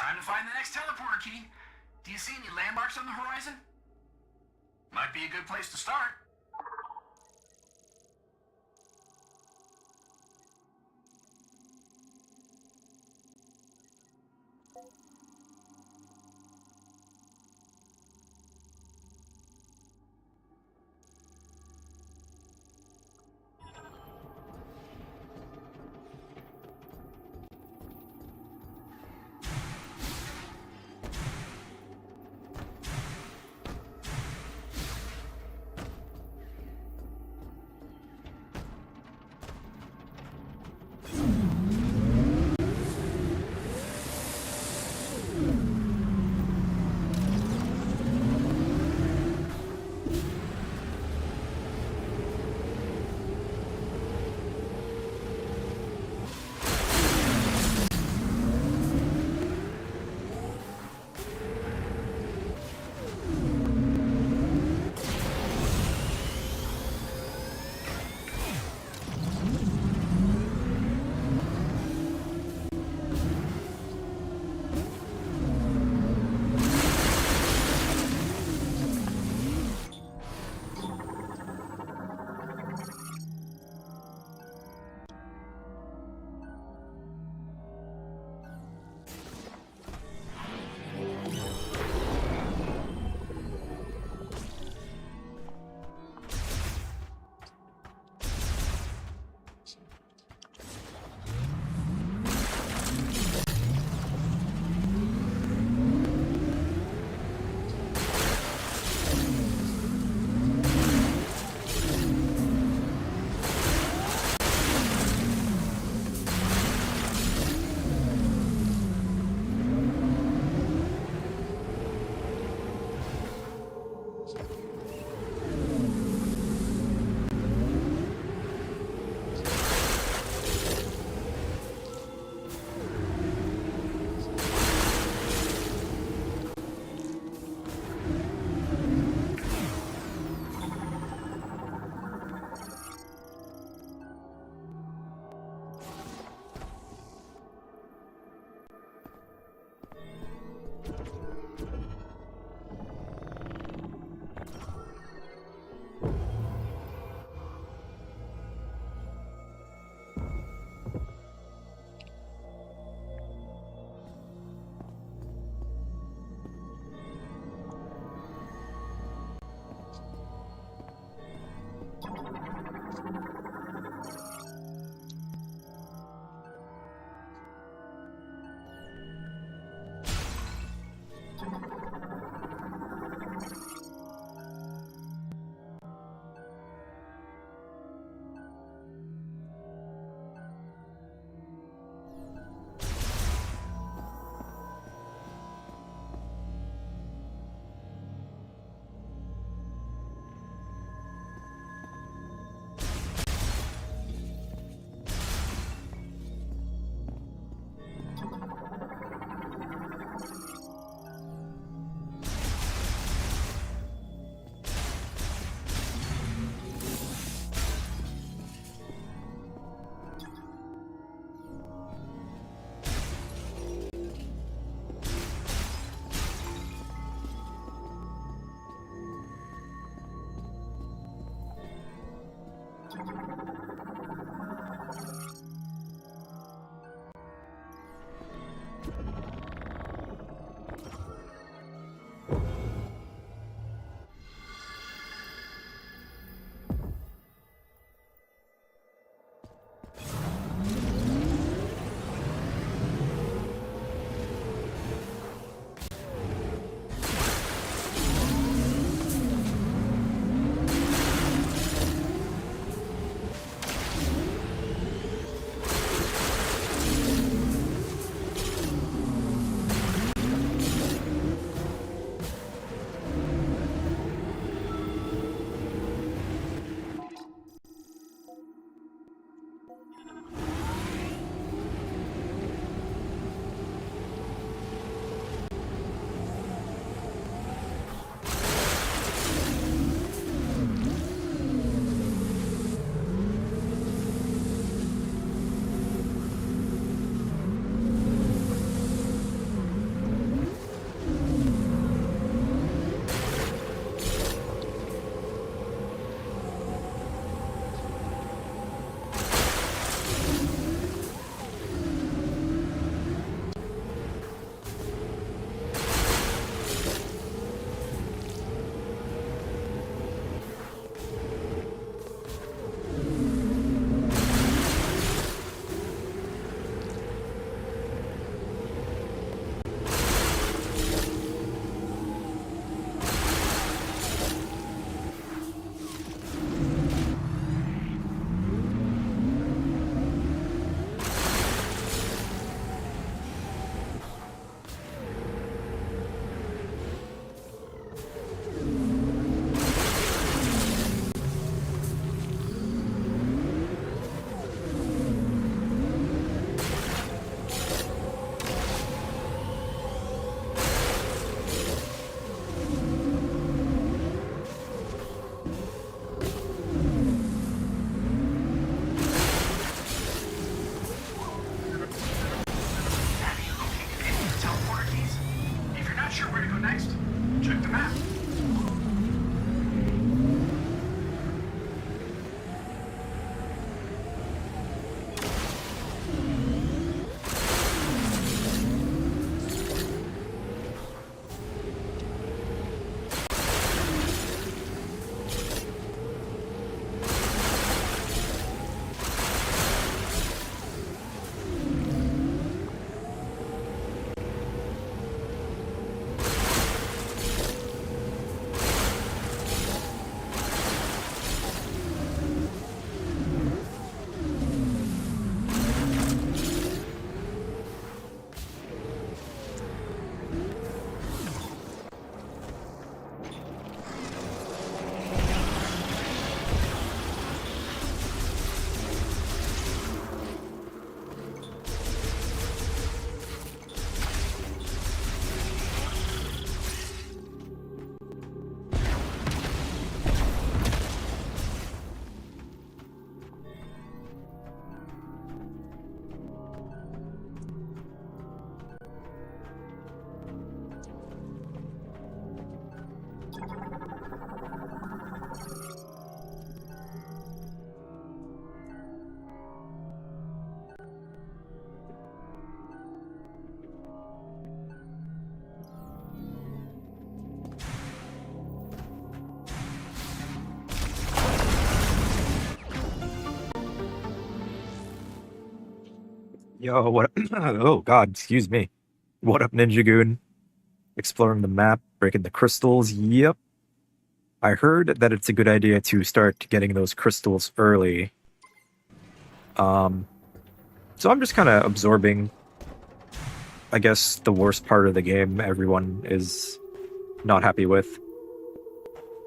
Time to find the next teleporter key. Do you see any landmarks on the horizon? Might be a good place to start. Not sure where to go next. Check the map. Yo, what? Oh God, excuse me. What up, Ninja Goon? Exploring the map, breaking the crystals. Yep. I heard that it's a good idea to start getting those crystals early. So I'm just kind of absorbing, I guess, the worst part of the game everyone is not happy with.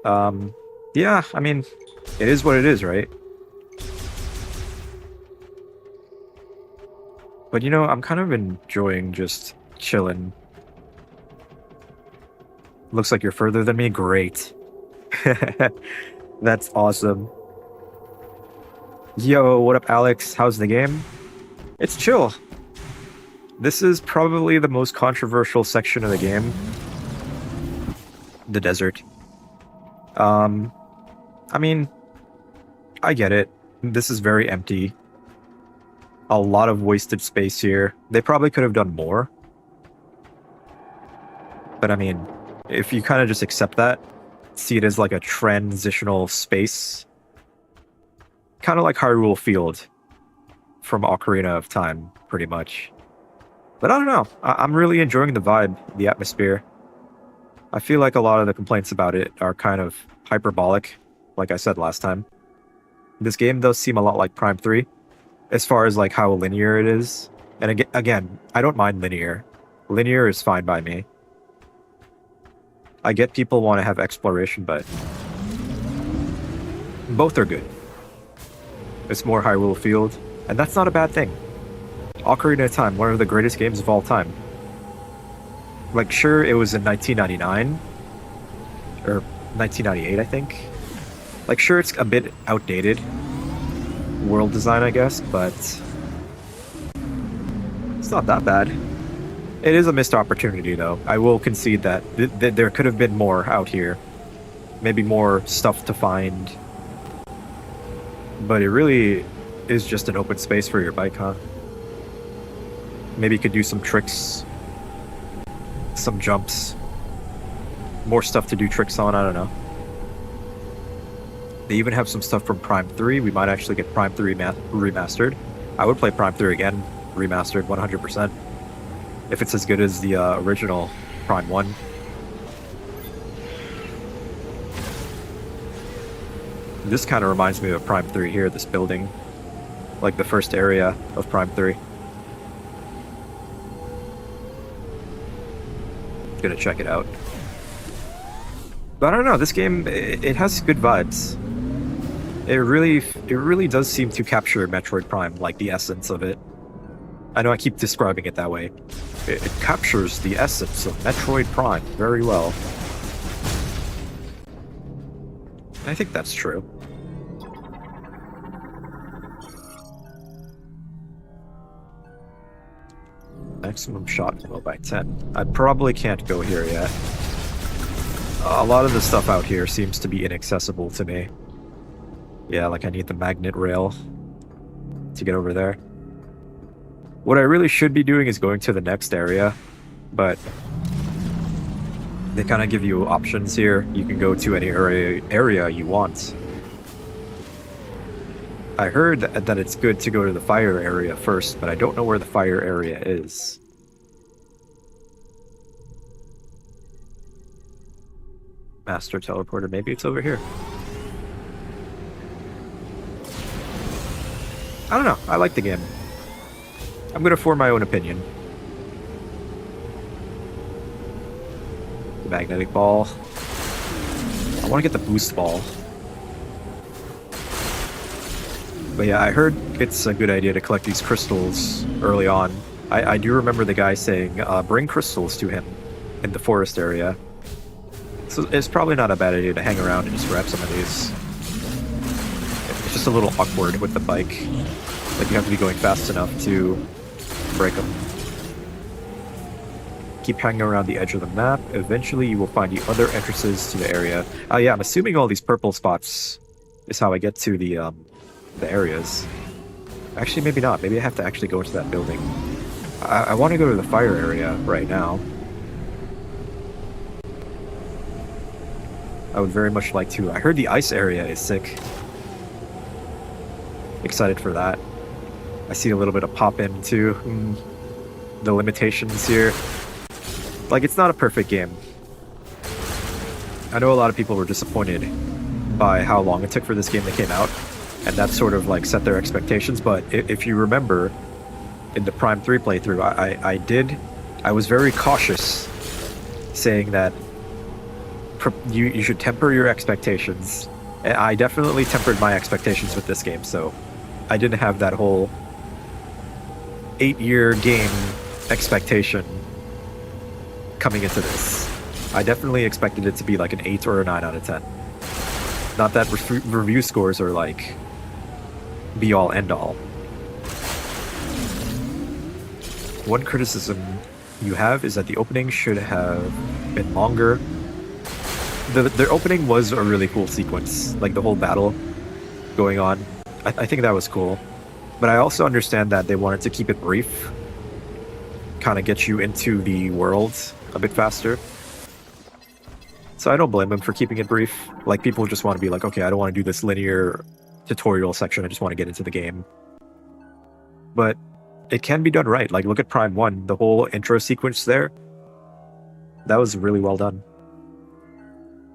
Yeah, I mean, it is what it is, right? But you know, I'm kind of enjoying just chilling. Looks like you're further than me. Great. That's awesome. Yo, what up, Alex? How's the game? It's chill. This is probably the most controversial section of the game. The desert. I mean, I get it. This is very empty. A lot of wasted space here. They probably could have done more. But I mean, if you kind of just accept that, see it as like a transitional space, kind of like Hyrule Field from Ocarina of Time, pretty much. But I don't know. I'm really enjoying the vibe, the atmosphere. I feel like a lot of the complaints about it are kind of hyperbolic, like I said last time. This game does seem a lot like Prime 3, as far as like how linear it is. And again, I don't mind linear. Linear is fine by me. I get people want to have exploration, but both are good. It's more Hyrule Field, and that's not a bad thing. Ocarina of Time, one of the greatest games of all time. Like, sure, it was in 1999, or 1998, I think. Like, sure, it's a bit outdated, world design, I guess, but it's not that bad. It is a missed opportunity, though. I will concede that there could have been more out here. Maybe more stuff to find. But it really is just an open space for your bike, huh? Maybe you could do some tricks. Some jumps. More stuff to do tricks on, I don't know. They even have some stuff from Prime 3. We might actually get Prime 3 remastered. I would play Prime 3 again, remastered 100%. If it's as good as the original Prime 1. This kind of reminds me of Prime 3 here, this building. Like the first area of Prime 3. Gonna check it out. But I don't know, this game, it has good vibes. It really does seem to capture Metroid Prime, like the essence of it. I know I keep describing it that way. It captures the essence of Metroid Prime very well. I think that's true. Maximum shot ammo by 10. I probably can't go here yet. A lot of the stuff out here seems to be inaccessible to me. Yeah, like I need the magnet rail to get over there. What I really should be doing is going to the next area, but they kind of give you options here. You can go to any area you want. I heard that it's good to go to the fire area first, but I don't know where the fire area is. Master teleporter, maybe it's over here. I don't know, I like the game. I'm gonna form my own opinion. The magnetic ball. I want to get the boost ball. But yeah, I heard it's a good idea to collect these crystals early on. I do remember the guy saying, bring crystals to him in the forest area. So it's probably not a bad idea to hang around and just grab some of these. It's just a little awkward with the bike. Like you have to be going fast enough to break them. Keep hanging around the edge of the map. Eventually you will find the other entrances to the area. Yeah, I'm assuming all these purple spots is how I get to the areas. Actually, maybe not. Maybe I have to actually go into that building. I want to go to the fire area right now. I would very much like to. I heard the ice area is sick. Excited for that. I see a little bit of pop-in too. The limitations here. Like, it's not a perfect game. I know a lot of people were disappointed by how long it took for this game that came out, and that sort of like set their expectations, but if you remember in the Prime 3 playthrough, I was very cautious saying that you should temper your expectations. And I definitely tempered my expectations with this game, so I didn't have that whole 8-year game expectation coming into this. I definitely expected it to be like an 8 or a 9 out of 10. Not that review scores are like be all end all. One criticism you have is that the opening should have been longer. The opening was a really cool sequence, like the whole battle going on. I think that was cool. But I also understand that they wanted to keep it brief, kind of get you into the world a bit faster. So I don't blame them for keeping it brief. Like, people just want to be like, okay, I don't want to do this linear tutorial section, I just want to get into the game. But it can be done right. Like, look at Prime 1, the whole intro sequence there. That was really well done.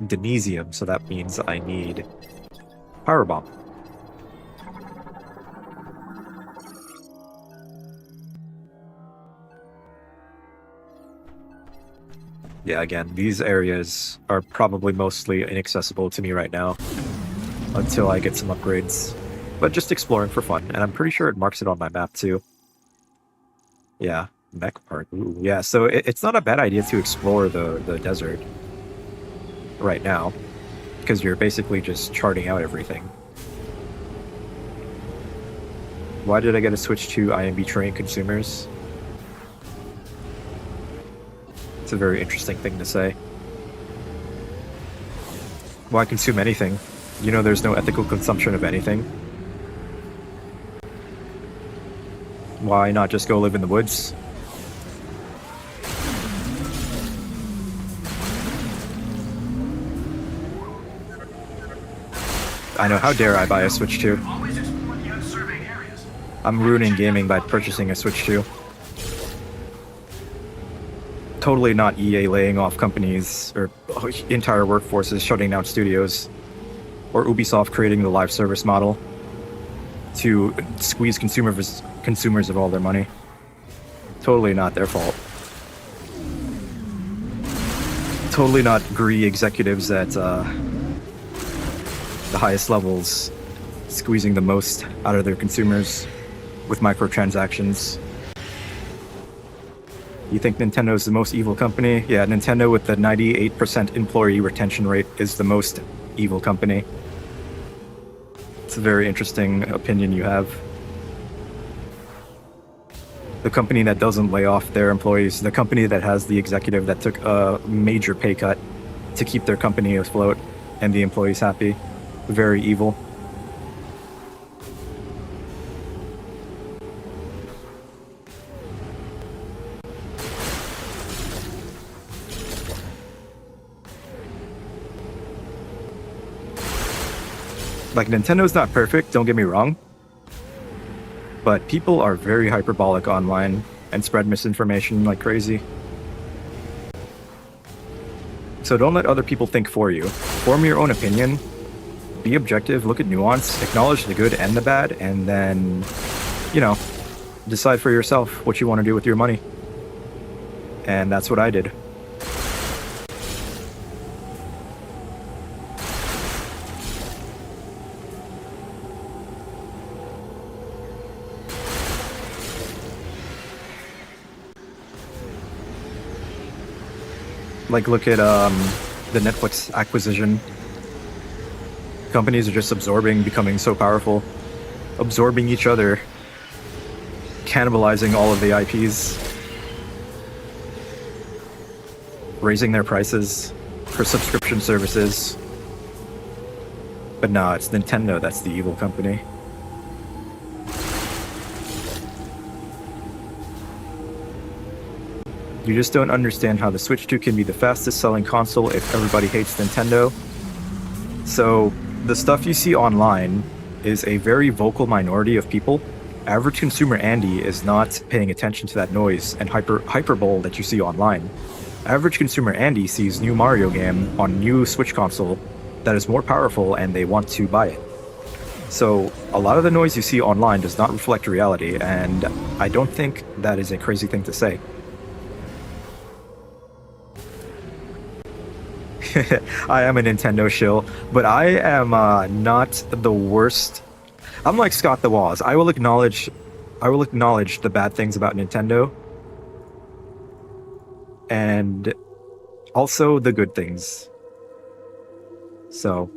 Denesium, so that means I need Pyro Bomb. Yeah, again, these areas are probably mostly inaccessible to me right now until I get some upgrades. But just exploring for fun, and I'm pretty sure it marks it on my map too. Yeah, mech park. Ooh, yeah, so it's not a bad idea to explore the desert right now, because you're basically just charting out everything. Why did I get a switch to I am betraying consumers? It's a very interesting thing to say. Why consume anything? You know there's no ethical consumption of anything. Why not just go live in the woods? I know, how dare I buy a Switch 2? I'm ruining gaming by purchasing a Switch 2. Totally not EA laying off companies or entire workforces, shutting down studios, or Ubisoft creating the live service model to squeeze consumers of all their money. Totally not their fault. Totally not greedy executives at the highest levels squeezing the most out of their consumers with microtransactions. You think Nintendo is the most evil company? Yeah, Nintendo with the 98% employee retention rate is the most evil company. It's a very interesting opinion you have. the company that doesn't lay off their employees, the company that has the executive that took a major pay cut to keep their company afloat and the employees happy. Very evil. Like, Nintendo's not perfect, don't get me wrong, but people are very hyperbolic online and spread misinformation like crazy. So don't let other people think for you. Form your own opinion, be objective, look at nuance, acknowledge the good and the bad, and then, you know, decide for yourself what you want to do with your money. And that's what I did. Like, look at the Netflix acquisition. Companies are just absorbing, becoming so powerful, absorbing each other, cannibalizing all of the IPs, raising their prices for subscription services. But no, it's Nintendo that's the evil company. You just don't understand how the Switch 2 can be the fastest selling console if everybody hates Nintendo. So, the stuff you see online is a very vocal minority of people. Average consumer Andy is not paying attention to that noise and hyperbole that you see online. Average consumer Andy sees new Mario game on new Switch console that is more powerful and they want to buy it. So, a lot of the noise you see online does not reflect reality, and I don't think that is a crazy thing to say. I am a Nintendo shill, but I am not the worst. I'm like Scott the Woz. I will acknowledge the bad things about Nintendo, and also the good things. So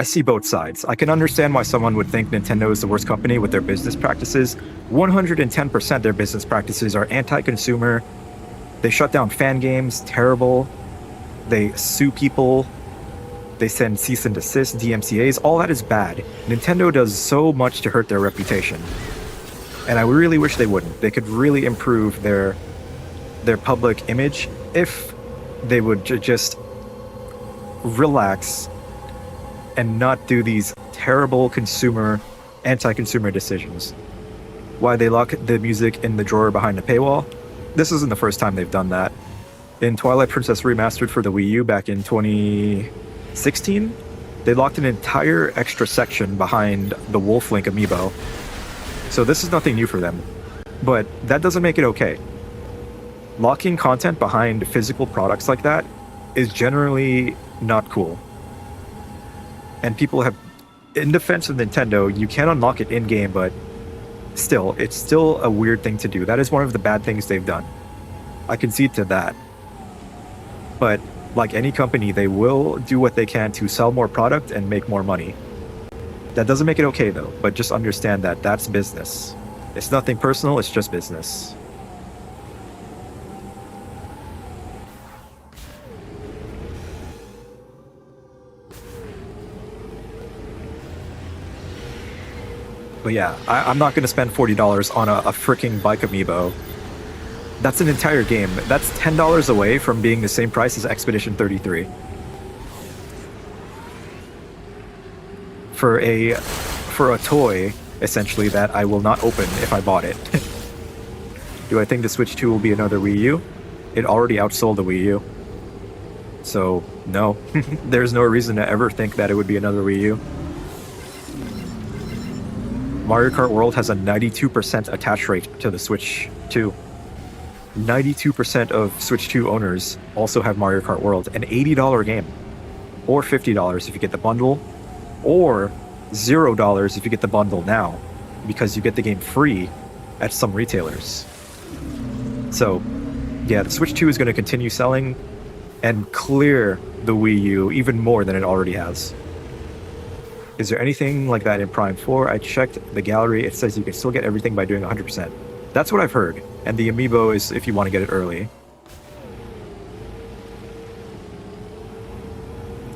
I see both sides. I can understand why someone would think Nintendo is the worst company with their business practices. 110% their business practices are anti-consumer. They shut down fan games, terrible. They sue people. They send cease and desist, DMCAs. All that is bad. Nintendo does so much to hurt their reputation. And I really wish they wouldn't. They could really improve their public image if they would just relax and not do these terrible anti-consumer decisions. Why they lock the music in the drawer behind a paywall? This isn't the first time they've done that. In Twilight Princess Remastered for the Wii U back in 2016, they locked an entire extra section behind the Wolf Link amiibo. So this is nothing new for them. But that doesn't make it okay. Locking content behind physical products like that is generally not cool. And people have, in defense of Nintendo, you can unlock it in-game, but still, it's still a weird thing to do. That is one of the bad things they've done. I concede to that. But like any company, they will do what they can to sell more product and make more money. That doesn't make it okay though, but just understand that that's business. It's nothing personal, it's just business. But yeah, I'm not going to spend $40 on a freaking bike amiibo. That's an entire game. That's $10 away from being the same price as Expedition 33. For a toy, essentially, that I will not open if I bought it. Do I think the Switch 2 will be another Wii U? It already outsold the Wii U. So, no. There's no reason to ever think that it would be another Wii U. Mario Kart World has a 92% attach rate to the Switch 2. 92% of Switch 2 owners also have Mario Kart World, an $80 game. Or $50 if you get the bundle, or $0 if you get the bundle now, because you get the game free at some retailers. So, yeah, the Switch 2 is going to continue selling and clear the Wii U even more than it already has. Is there anything like that in Prime 4? I checked the gallery. It says you can still get everything by doing 100%. That's what I've heard. And the amiibo is if you want to get it early.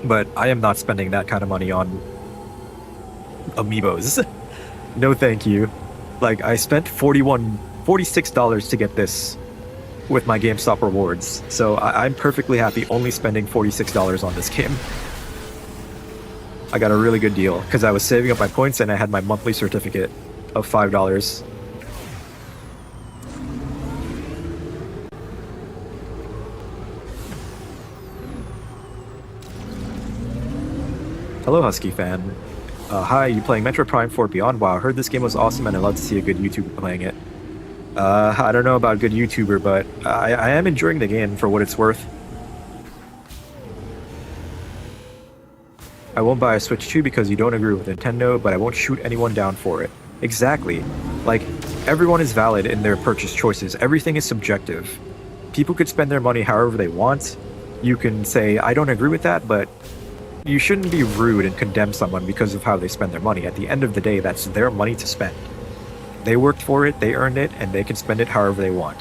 But I am not spending that kind of money on amiibos. No thank you. Like, I spent $46 to get this with my GameStop rewards. So I'm perfectly happy only spending $46 on this game. I got a really good deal because I was saving up my points and I had my monthly certificate of $5. Hello, Husky fan. Hi, you playing Metroid Prime 4 Beyond? Wow, I heard this game was awesome and I'd love to see a good YouTuber playing it. I don't know about good YouTuber, but I am enjoying the game for what it's worth. I won't buy a Switch 2 because you don't agree with Nintendo, but I won't shoot anyone down for it. Exactly. Like, everyone is valid in their purchase choices. Everything is subjective. People could spend their money however they want. You can say, I don't agree with that, but you shouldn't be rude and condemn someone because of how they spend their money. At the end of the day, that's their money to spend. They worked for it, they earned it, and they can spend it however they want.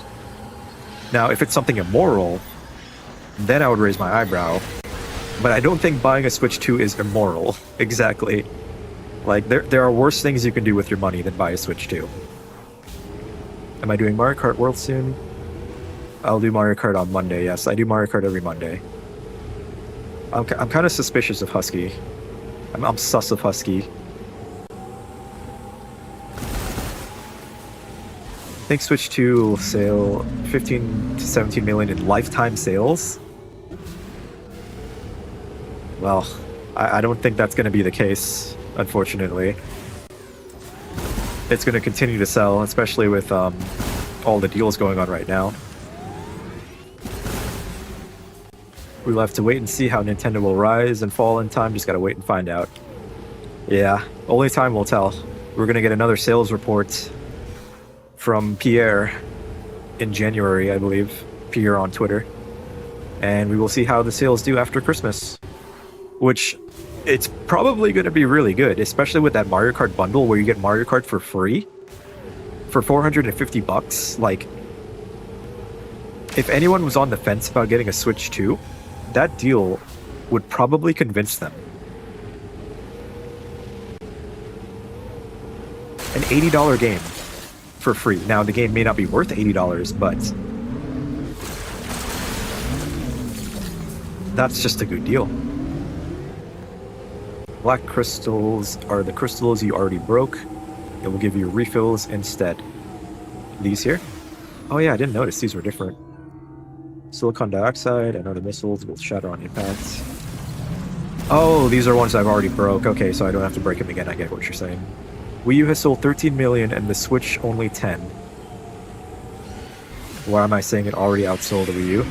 Now, if it's something immoral, then I would raise my eyebrow. But I don't think buying a Switch 2 is immoral. Exactly. Like, there are worse things you can do with your money than buy a Switch 2. Am I doing Mario Kart World soon? I'll do Mario Kart on Monday, yes. I do Mario Kart every Monday. I'm kind of suspicious of Husky. I'm sus of Husky. I think Switch 2 will sell 15 to 17 million in lifetime sales. Well, I don't think that's going to be the case, unfortunately. It's going to continue to sell, especially with all the deals going on right now. We'll have to wait and see how Nintendo will rise and fall in time. Just gotta wait and find out. Yeah, only time will tell. We're gonna get another sales report from Pierre in January, I believe. Pierre on Twitter. And we will see how the sales do after Christmas. Which, it's probably gonna be really good, especially with that Mario Kart bundle where you get Mario Kart for free. For 450 bucks. Like, if anyone was on the fence about getting a Switch 2, that deal would probably convince them. An $80 game for free. Now, the game may not be worth $80, but that's just a good deal. Black crystals are the crystals you already broke. It will give you refills instead. These here? Oh yeah, I didn't notice these were different. Silicon dioxide, and other missiles will shatter on impact. Oh, these are ones I've already broke. Okay, so I don't have to break them again. I get what you're saying. Wii U has sold 13 million and the Switch only 10. Why am I saying it already outsold the Wii U?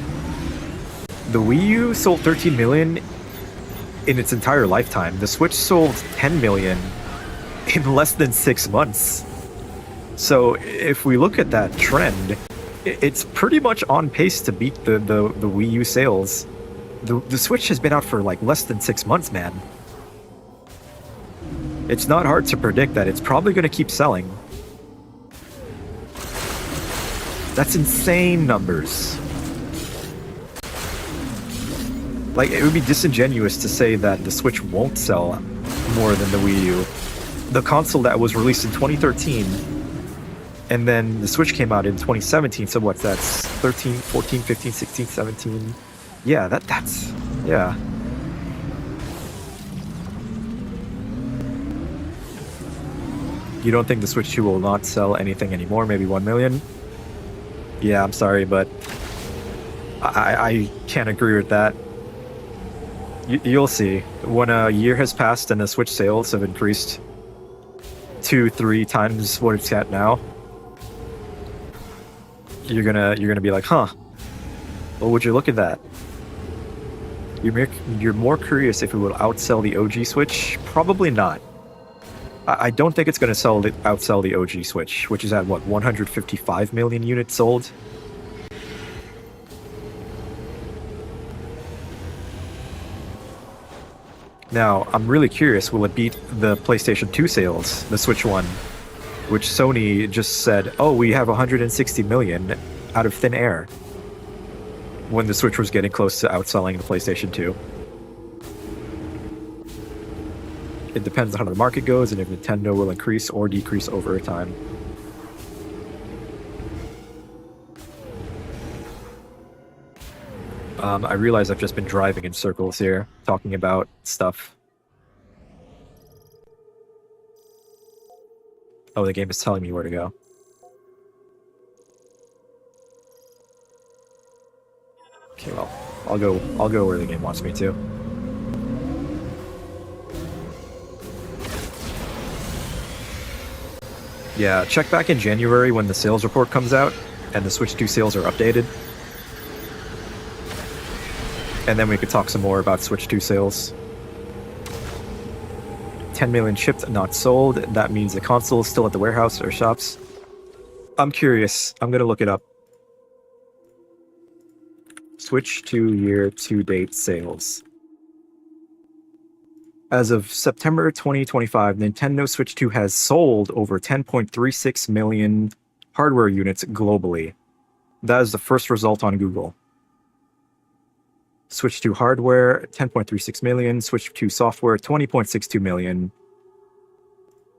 The Wii U sold 13 million in its entire lifetime. The Switch sold 10 million in less than 6 months. So if we look at that trend, it's pretty much on pace to beat the Wii U sales. The Switch has been out for like less than 6 months, man. It's not hard to predict that it's probably going to keep selling. That's insane numbers. Like, it would be disingenuous to say that the Switch won't sell more than the Wii U. The console that was released in 2013, and then the Switch came out in 2017, so what's that? 13, 14, 15, 16, 17. Yeah, that's... yeah. You don't think the Switch 2 will not sell anything anymore? Maybe 1 million? Yeah, I'm sorry, but I can't agree with that. You'll see. When a year has passed and the Switch sales have increased 2-3 times what it's at now, you're gonna be like, huh, well, would you look at that? You're more curious if it will outsell the OG Switch? Probably not. I don't think it's gonna outsell the OG Switch, which is at what, 155 million units sold? Now, I'm really curious, will it beat the PlayStation 2 sales, the Switch one, which Sony just said, oh, we have 160 million out of thin air, when the Switch was getting close to outselling the PlayStation 2. It depends on how the market goes and if Nintendo will increase or decrease over time. I realize I've just been driving in circles here, talking about stuff. Oh, the game is telling me where to go. Okay, well, I'll go where the game wants me to. Yeah, check back in January when the sales report comes out and the Switch 2 sales are updated. And then we could talk some more about Switch 2 sales. 10 million shipped, not sold. That means the console is still at the warehouse or shops. I'm curious. I'm gonna look it up. Switch 2 year-to-date sales. As of September 2025, Nintendo Switch 2 has sold over 10.36 million hardware units globally. That is the first result on Google. Switch 2 hardware, 10.36 million. Switch 2 software, 20.62 million.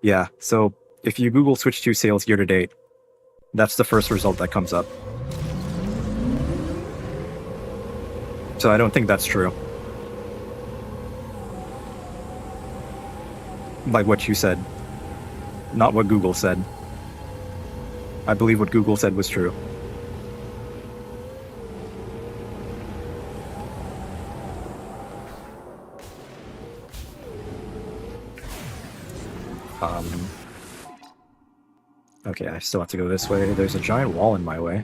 Yeah, so if you Google Switch 2 sales year to date, that's the first result that comes up. So I don't think that's true. Like what you said. Not what Google said. I believe what Google said was true. Okay, I still have to go this way. There's a giant wall in my way.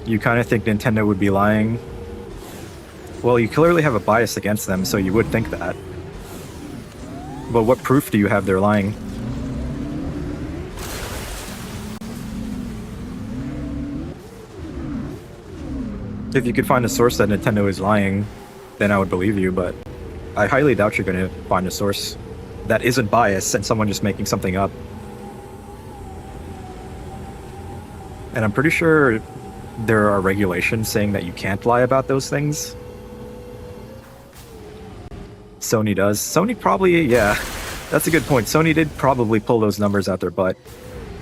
You kind of think Nintendo would be lying? Well, you clearly have a bias against them, so you would think that. But what proof do you have they're lying? If you could find a source that Nintendo is lying, then I would believe you, but I highly doubt you're going to find a source that isn't biased and someone just making something up. And I'm pretty sure there are regulations saying that you can't lie about those things. Sony does. Sony probably, yeah, that's a good point. Sony did probably pull those numbers out their butt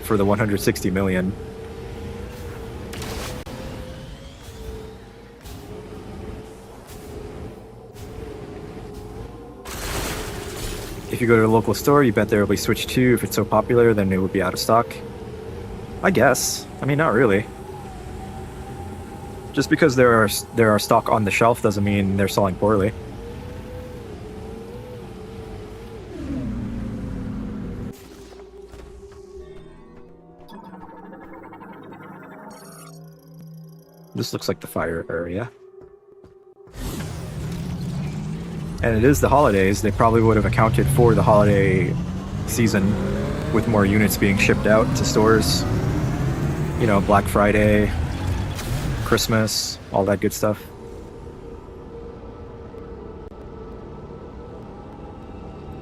for the 160 million. If you go to a local store, you bet there will be Switch 2. If it's so popular, then it would be out of stock. I guess. I mean, not really. Just because there are stock on the shelf doesn't mean they're selling poorly. This looks like the fire area. And it is the holidays. They probably would have accounted for the holiday season with more units being shipped out to stores. You know, Black Friday, Christmas, all that good stuff.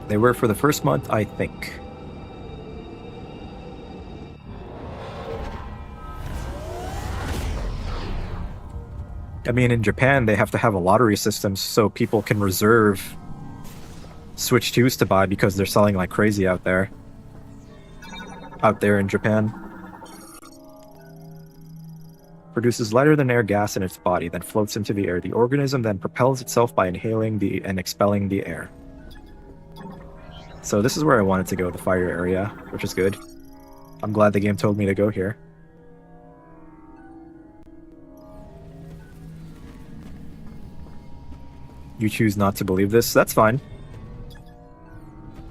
They were for the first month, I think. I mean, in Japan, they have to have a lottery system so people can reserve Switch 2s to buy because they're selling like crazy out there. Out there in Japan. Produces lighter than air gas in its body, then floats into the air. The organism then propels itself by inhaling and expelling the air. So this is where I wanted to go, the fire area, which is good. I'm glad the game told me to go here. You choose not to believe this, that's fine.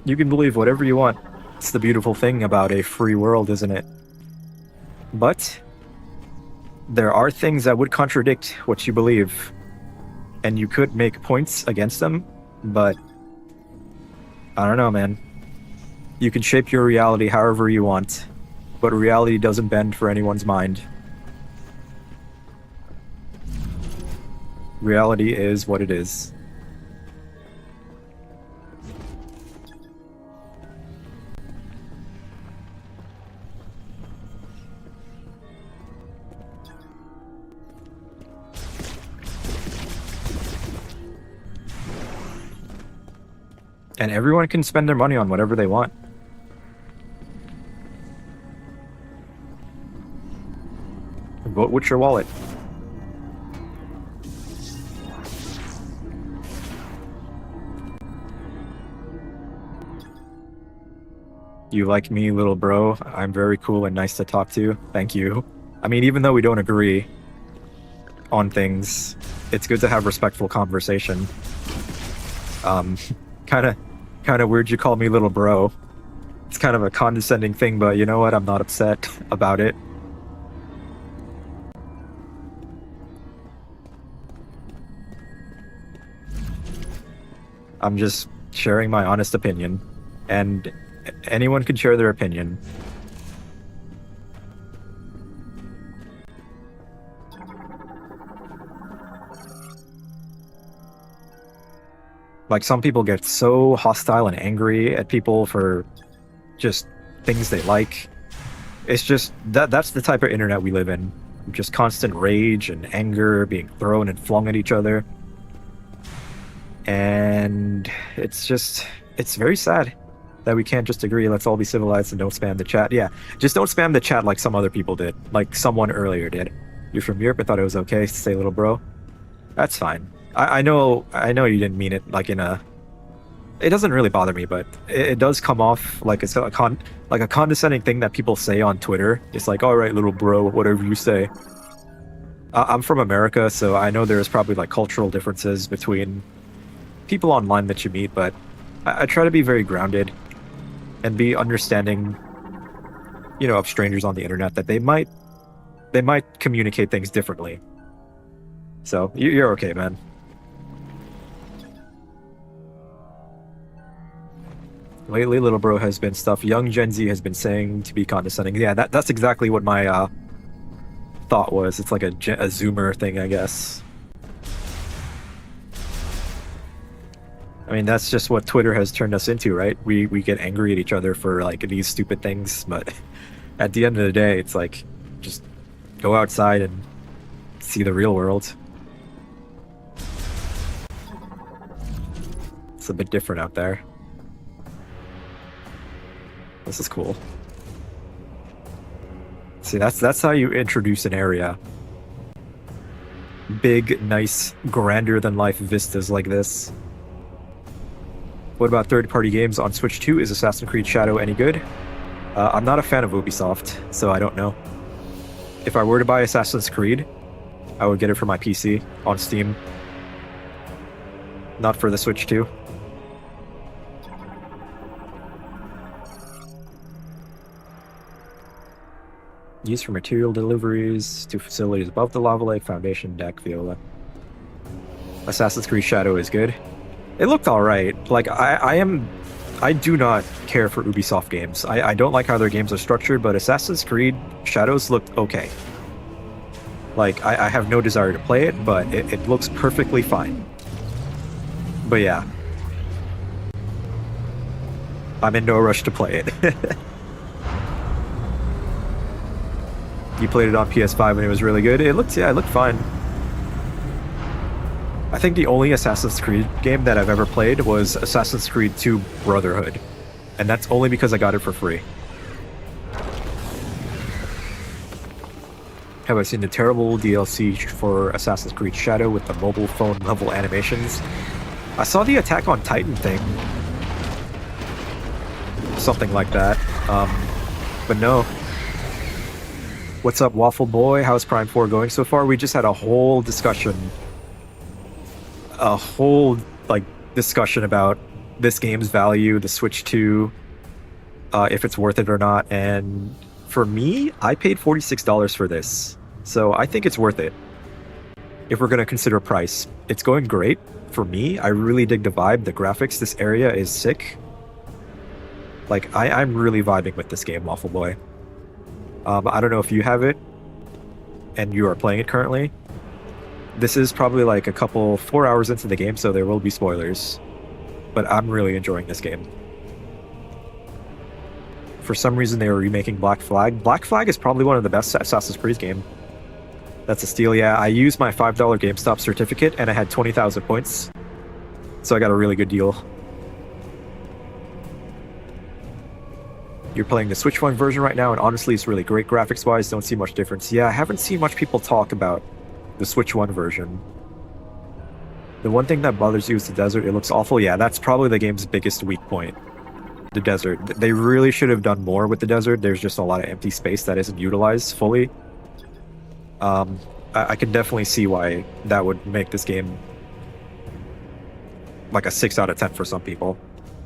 You can believe whatever you want. It's the beautiful thing about a free world, isn't it? But there are things that would contradict what you believe, and you could make points against them, but I don't know, man. You can shape your reality however you want, but reality doesn't bend for anyone's mind. Reality is what it is. And everyone can spend their money on whatever they want. Vote with your wallet. You like me, little bro? I'm very cool and nice to talk to. Thank you. I mean, even though we don't agree on things, it's good to have respectful conversation. Kind of weird you call me little bro. It's kind of a condescending thing, but you know what? I'm not upset about it. I'm just sharing my honest opinion, and anyone can share their opinion. Like, some people get so hostile and angry at people for just things they like. It's just that's the type of internet we live in. Just constant rage and anger being thrown and flung at each other. And it's very sad that we can't just agree, let's all be civilized and don't spam the chat. Yeah, just don't spam the chat like some other people did, like someone earlier did. You're from Europe, I thought it was okay to say little bro. That's fine. I know you didn't mean it like in a... It doesn't really bother me, but it does come off like it's a condescending thing that people say on Twitter. It's like, all right, little bro, whatever you say. I'm from America, so I know there's probably like cultural differences between people online that you meet, but I try to be very grounded and be understanding, you know, of strangers on the internet, that they might communicate things differently. So you're okay, man. Lately, little bro has been stuff young Gen Z has been saying to be condescending. Yeah, that's exactly what my thought was. It's like a Zoomer thing, I guess. I mean, that's just what Twitter has turned us into, right? We get angry at each other for like these stupid things, but at the end of the day, it's like, just go outside and see the real world. It's a bit different out there. This is cool. See, that's how you introduce an area. Big, nice, grander than life vistas like this. What about third-party games on Switch 2? Is Assassin's Creed Shadow any good? I'm not a fan of Ubisoft, so I don't know. If I were to buy Assassin's Creed, I would get it for my PC on Steam. Not for the Switch 2. Used for material deliveries to facilities above the lava lake, foundation, deck, viola. Assassin's Creed Shadow is good. It looked alright. Like, I do not care for Ubisoft games. I don't like how their games are structured, but Assassin's Creed Shadows looked okay. Like, I have no desire to play it, but it looks perfectly fine. But yeah. I'm in no rush to play it. You played it on PS5 and it was really good. It looked fine. I think the only Assassin's Creed game that I've ever played was Assassin's Creed 2 Brotherhood. And that's only because I got it for free. Have I seen the terrible DLC for Assassin's Creed Shadow with the mobile phone level animations? I saw the Attack on Titan thing. Something like that. But no. What's up, Waffle Boy? How's Prime 4 going so far? We just had a whole discussion. Discussion about this game's value, the Switch 2, if it's worth it or not. And for me, I paid $46 for this. So I think it's worth it. If we're going to consider price. It's going great. For me, I really dig the vibe. The graphics, this area is sick. Like, I'm really vibing with this game, Waffle Boy. I don't know if you have it and you are playing it currently, This is probably like 4 hours into the game, so there will be spoilers. But I'm really enjoying this game. For some reason, they were remaking Black Flag. Black Flag is probably one of the best Assassin's Creed game. That's a steal, yeah. I used my $5 GameStop certificate, and I had 20,000 points. So I got a really good deal. You're playing the Switch 1 version right now, and honestly, it's really great graphics-wise. Don't see much difference. Yeah, I haven't seen much people talk about the Switch 1 version. The one thing that bothers you is the desert. It looks awful. Yeah, that's probably the game's biggest weak point. The desert. They really should have done more with the desert. There's just a lot of empty space that isn't utilized fully. I can definitely see why that would make this game like a 6 out of 10 for some people.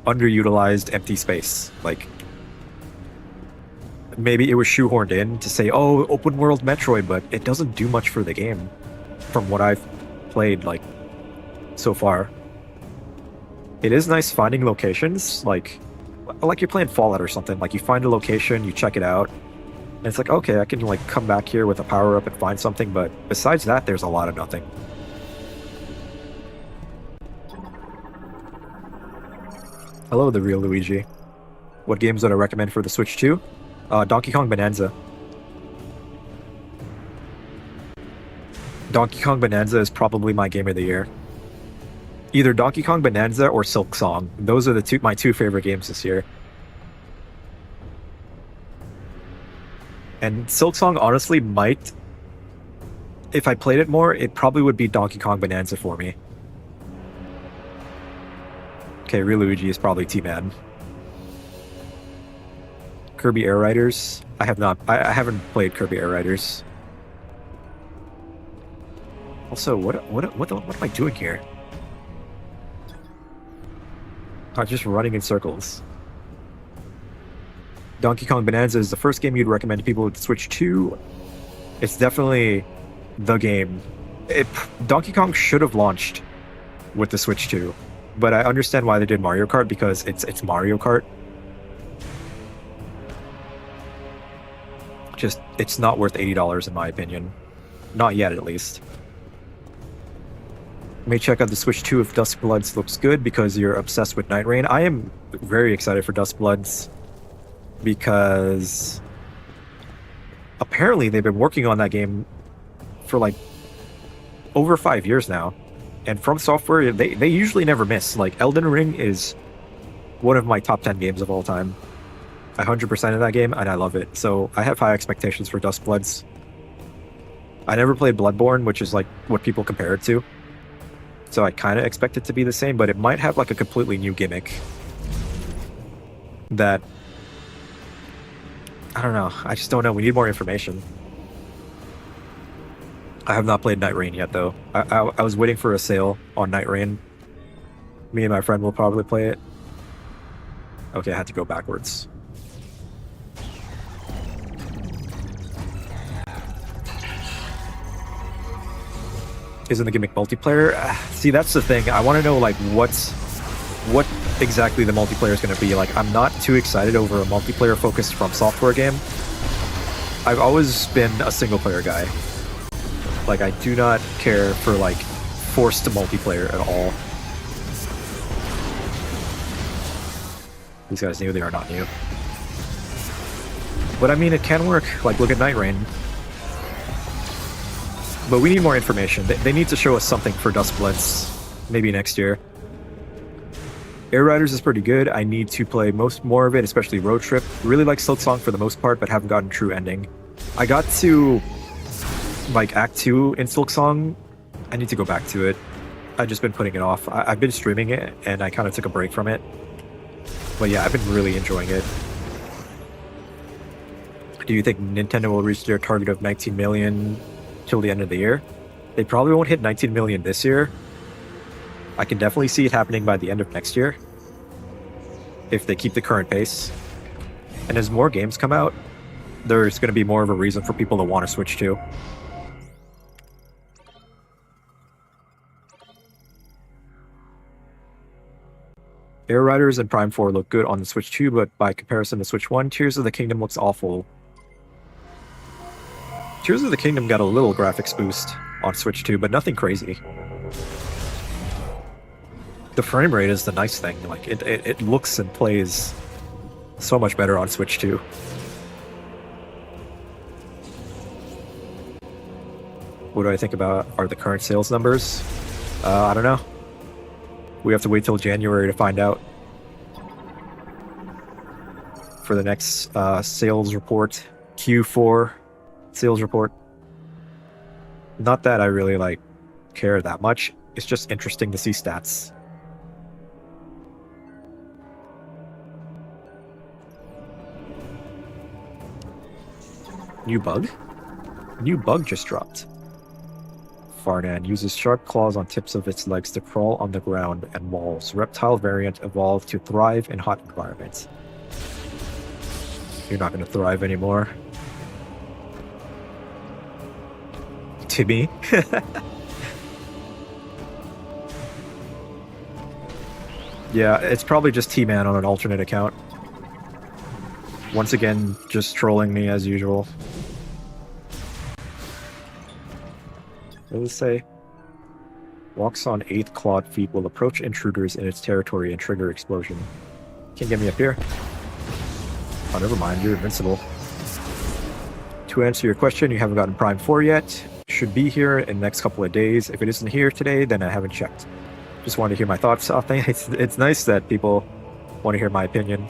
Underutilized empty space. Like, maybe it was shoehorned in to say, oh, open world Metroid, but it doesn't do much for the game from what I've played, like, so far. It is nice finding locations, like you're playing Fallout or something. Like, you find a location, you check it out, and it's like, okay, I can, like, come back here with a power-up and find something, but besides that, there's a lot of nothing. Hello, the real Luigi. What games would I recommend for the Switch 2? Donkey Kong Bonanza. Donkey Kong Bonanza is probably my game of the year. Either Donkey Kong Bonanza or Silk Song. Those are my two favorite games this year. And Silk Song honestly might, if I played it more, it probably would be Donkey Kong Bonanza for me. Okay, Real Luigi is probably T-Man. Kirby Air Riders. I haven't played Kirby Air Riders. Also, what am I doing here? I'm just running in circles. Donkey Kong Bonanza is the first game you'd recommend to people with Switch 2. It's definitely the game. Donkey Kong should have launched with the Switch 2, but I understand why they did Mario Kart, because it's Mario Kart. Just, it's not worth $80 in my opinion. Not yet, at least. May check out the Switch 2 if Dusk Bloods looks good, because you're obsessed with Night Rain. I am very excited for Dusk Bloods, because apparently they've been working on that game for like over 5 years now. And From Software, they usually never miss. Like, Elden Ring is one of my top 10 games of all time. 100% of that game, and I love it. So I have high expectations for Dusk Bloods. I never played Bloodborne, which is like what people compare it to. So I kind of expect it to be the same, but it might have like a completely new gimmick that, I don't know. I just don't know. We need more information. I have not played Night Rain yet, though. I was waiting for a sale on Night Rain. Me and my friend will probably play it. Okay, I had to go backwards. Isn't the gimmick multiplayer? See, that's the thing. I want to know, like, what exactly the multiplayer is going to be. Like, I'm not too excited over a multiplayer-focused From Software game. I've always been a single-player guy. Like, I do not care for, like, forced multiplayer at all. These guys new, they are not new. But I mean, it can work. Like, look at Night Rain. But we need more information. They need to show us something for Dusk Bloods, maybe next year. Air Riders is pretty good. I need to play more of it, especially Road Trip. Really like Silk Song for the most part, but haven't gotten true ending. I got to, like, Act 2 in Silk Song. I need to go back to it. I've just been putting it off. I've been streaming it, and I kind of took a break from it. But yeah, I've been really enjoying it. Do you think Nintendo will reach their target of 19 million till the end of the year? They probably won't hit 19 million this year. I can definitely see it happening by the end of next year, if they keep the current pace. And as more games come out, there's going to be more of a reason for people to want to switch to. Air Riders and Prime 4 look good on the Switch 2, but by comparison to Switch 1, Tears of the Kingdom looks awful. Tears of the Kingdom got a little graphics boost on Switch 2, but nothing crazy. The frame rate is the nice thing. Like it looks and plays so much better on Switch 2. What do I think about are the current sales numbers? I don't know. We have to wait till January to find out. For the next sales report, Q4 sales report. Not that I really like care that much. It's just interesting to see stats. New bug? New bug just dropped. Farnan uses sharp claws on tips of its legs to crawl on the ground and walls. Reptile variant evolved to thrive in hot environments. You're not going to thrive anymore. Timmy? Yeah, it's probably just T-Man on an alternate account. Once again, just trolling me as usual. What does it say? Walks on 8 clawed feet, will approach intruders in its territory and trigger explosion. Can't get me up here. Oh, never mind, you're invincible. To answer your question, you haven't gotten Prime 4 yet. Should be here in the next couple of days. If it isn't here today, then I haven't checked. Just wanted to hear my thoughts. I think it's nice that people want to hear my opinion.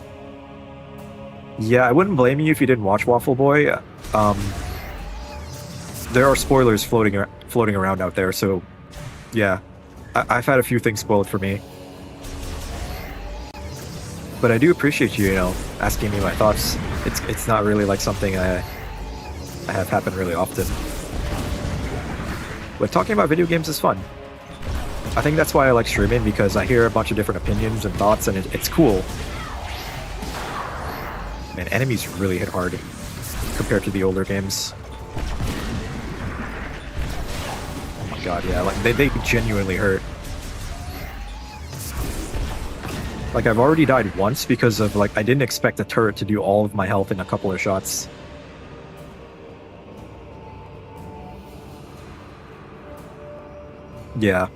Yeah, I wouldn't blame you if you didn't watch Waffle Boy. There are spoilers floating around out there, so yeah, I've had a few things spoiled for me. But I do appreciate you, asking me my thoughts. It's not really like something I have happen really often. But talking about video games is fun. I think that's why I like streaming, because I hear a bunch of different opinions and thoughts, and it's cool. Man, enemies really hit hard compared to the older games. Oh my god, yeah, like they genuinely hurt. Like, I've already died once because of, like, I didn't expect a turret to do all of my health in a couple of shots. Yeah.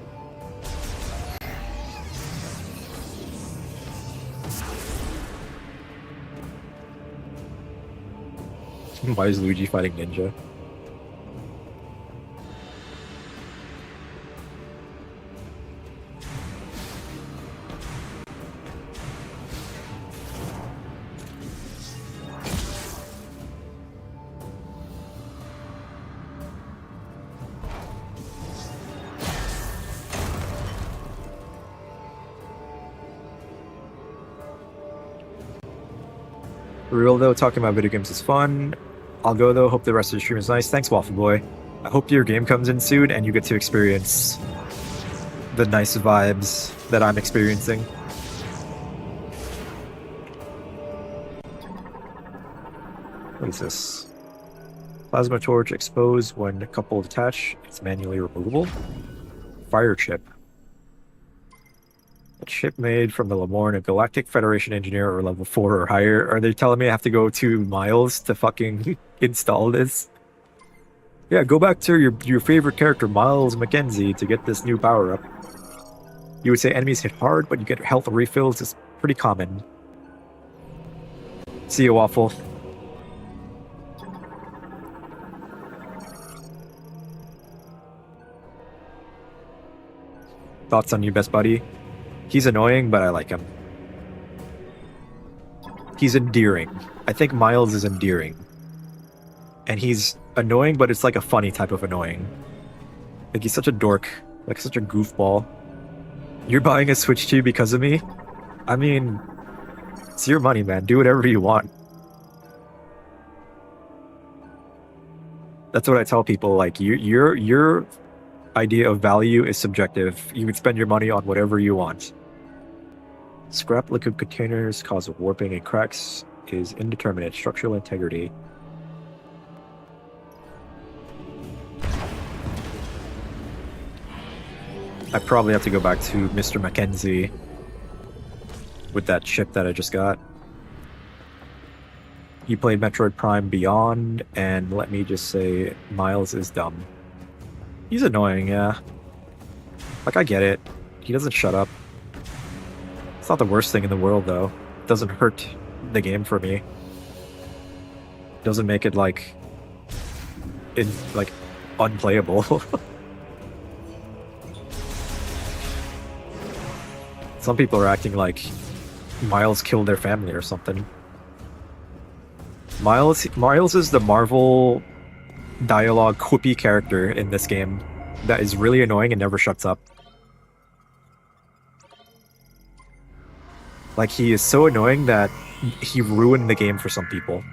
Why is Luigi fighting Ninja? For real though, talking about video games is fun. I'll go though, hope the rest of the stream is nice. Thanks, Waffle Boy. I hope your game comes in soon and you get to experience the nice vibes that I'm experiencing. What is this? Plasma torch exposed when coupled attached. It's manually removable. Fire chip. A chip made from the Lamorne, a Galactic Federation engineer or level 4 or higher. Are they telling me I have to go to Miles to fucking install this? Yeah, go back to your favorite character, Miles Mackenzie, to get this new power-up. You would say enemies hit hard, but you get health refills. It's pretty common. See you, Waffle. Thoughts on you, best buddy? He's annoying, but I like him. He's endearing. I think Miles is endearing. And he's annoying, but it's like a funny type of annoying. Like, he's such a dork. Like, such a goofball. You're buying a Switch 2 because of me? I mean, it's your money, man. Do whatever you want. That's what I tell people. Like, your idea of value is subjective. You can spend your money on whatever you want. Scrap liquid containers cause warping and cracks is indeterminate. Structural integrity. I probably have to go back to Mr. Mackenzie with that chip that I just got. He played Metroid Prime Beyond, and let me just say, Miles is dumb. He's annoying, yeah. Like, I get it. He doesn't shut up. It's not the worst thing in the world, though. It doesn't hurt the game for me. It doesn't make it, like, unplayable. Some people are acting like Miles killed their family or something. Miles is the Marvel dialogue quippy character in this game that is really annoying and never shuts up. Like, he is so annoying that he ruined the game for some people.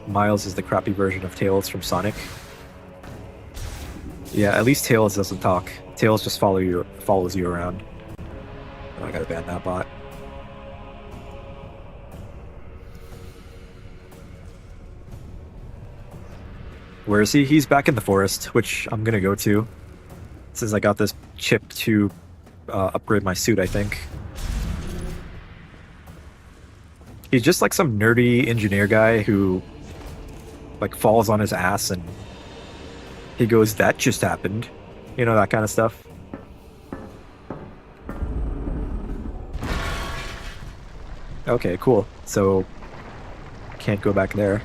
Miles is the crappy version of Tails from Sonic. Yeah, at least Tails doesn't talk. Tails just follows you around. Oh, I gotta ban that bot. Where is he? He's back in the forest, which I'm gonna go to. Since I got this chip to upgrade my suit, I think. He's just like some nerdy engineer guy who like falls on his ass and he goes, "That just happened." You know, that kind of stuff. Okay, cool. So, can't go back there.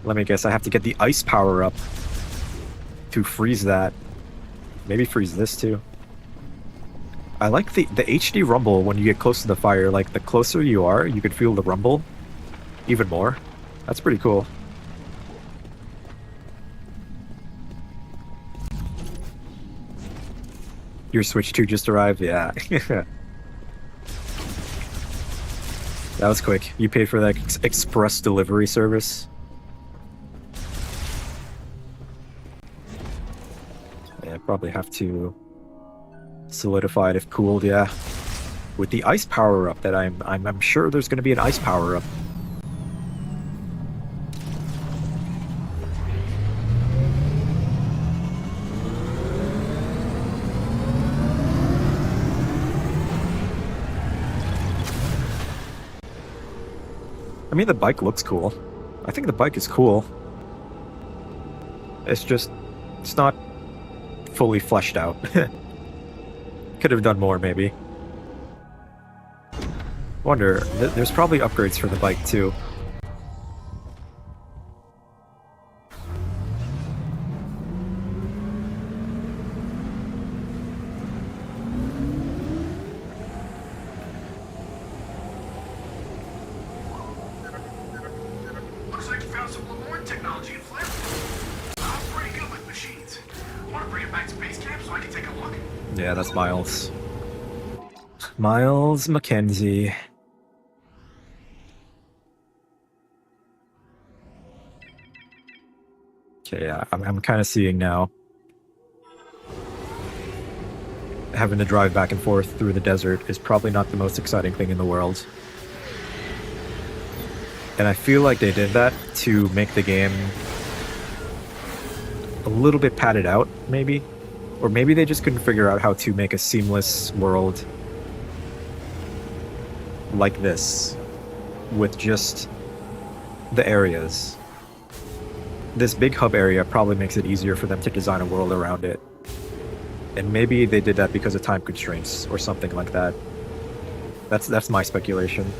Let me guess, I have to get the ice power up to freeze that. Maybe freeze this too. I like the HD rumble when you get close to the fire. Like, the closer you are, you can feel the rumble even more. That's pretty cool. Your Switch 2 just arrived? Yeah. That was quick. You paid for that express delivery service? Yeah, probably have to solidify it if cooled, yeah. With the ice power-up that I'm sure there's gonna be an ice power-up. I mean, the bike looks cool. I think the bike is cool. It's just, it's not fully fleshed out. Could have done more, maybe. Wonder, there's probably upgrades for the bike, too. Looks like you found some Lemoyne technology in Flip. I'm pretty good with machines. Want to bring it back to base camp so I can take a look? Yeah, that's Miles. Miles Mackenzie. Okay, yeah, I'm kind of seeing now. Having to drive back and forth through the desert is probably not the most exciting thing in the world. And I feel like they did that to make the game a little bit padded out, maybe? Or maybe they just couldn't figure out how to make a seamless world like this, with just the areas. This big hub area probably makes it easier for them to design a world around it. And maybe they did that because of time constraints or something like that. That's my speculation.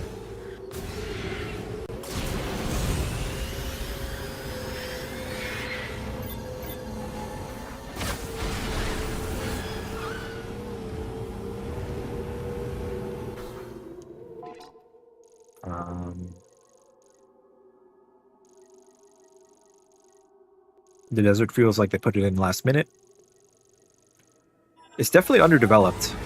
The desert feels like they put it in last minute. It's definitely underdeveloped.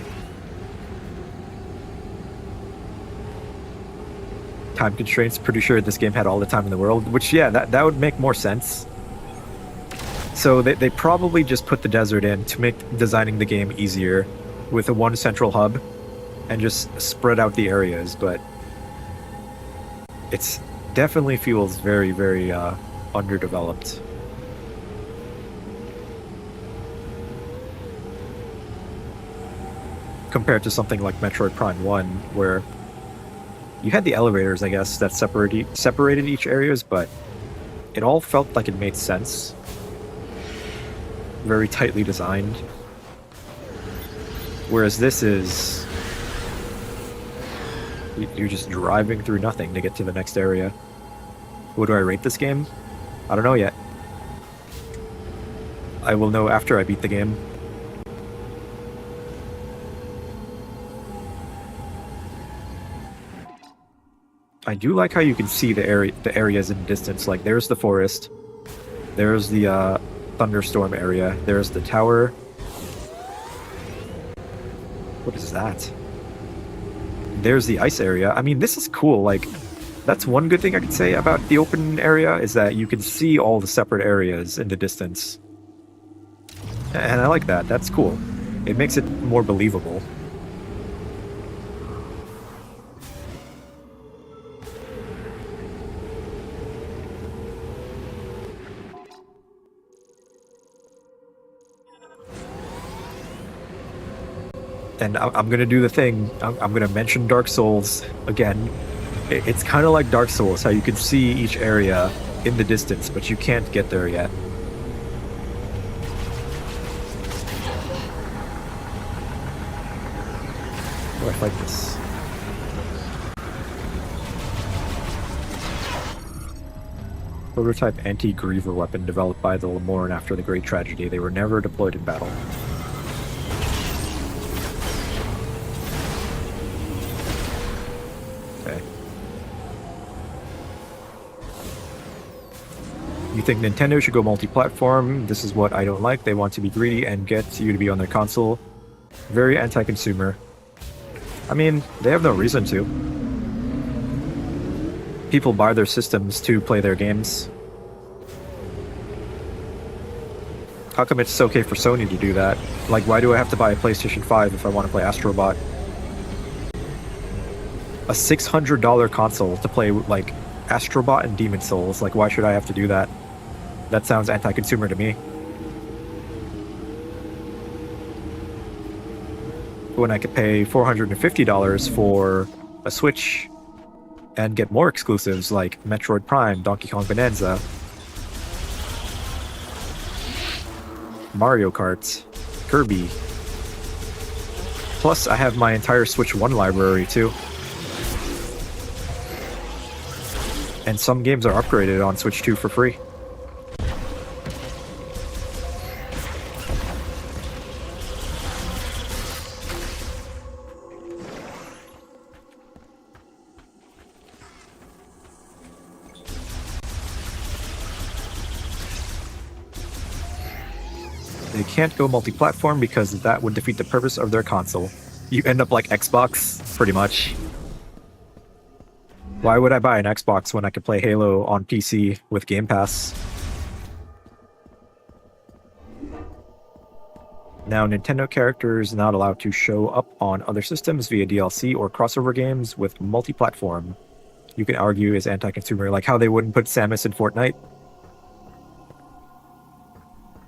Time constraints, pretty sure this game had all the time in the world, which, yeah, that would make more sense. So they probably just put the desert in to make designing the game easier with a one central hub and just spread out the areas, but it's definitely feels very, very underdeveloped. Compared to something like Metroid Prime 1, where You had the elevators, I guess, that separated each areas, but it all felt like it made sense. Very tightly designed. Whereas this is... you're just driving through nothing to get to the next area. What do I rate this game? I don't know yet. I will know after I beat the game. I do like how you can see the areas in the distance. Like, there's the forest. There's the thunderstorm area. There's the tower. What is that? There's the ice area. I mean, this is cool. Like, that's one good thing I could say about the open area, is that you can see all the separate areas in the distance. And I like that. That's cool. It makes it more believable. And I'm gonna do the thing. I'm gonna mention Dark Souls again. It's kind of like Dark Souls, how you can see each area in the distance, but you can't get there yet. How do I fight this? Prototype anti-griever weapon developed by the Lemorn after the Great Tragedy. They were never deployed in battle. Okay. You think Nintendo should go multi-platform? This is what I don't like. They want to be greedy and get you to be on their console. Very anti-consumer. I mean, they have no reason to. People buy their systems to play their games. How come it's okay for Sony to do that? Like, why do I have to buy a PlayStation 5 if I want to play Astro Bot? A $600 console to play, like, Astro Bot and Demon Souls. Like, why should I have to do that? That sounds anti-consumer to me. When I could pay $450 for a Switch and get more exclusives like Metroid Prime, Donkey Kong Bonanza, Mario Kart, Kirby. Plus, I have my entire Switch 1 library too. And some games are upgraded on Switch 2 for free. They can't go multi-platform because that would defeat the purpose of their console. You end up like Xbox, pretty much. Why would I buy an Xbox when I could play Halo on PC with Game Pass? Now, Nintendo characters not allowed to show up on other systems via DLC or crossover games with multi-platform. You can argue is anti-consumer, like how they wouldn't put Samus in Fortnite.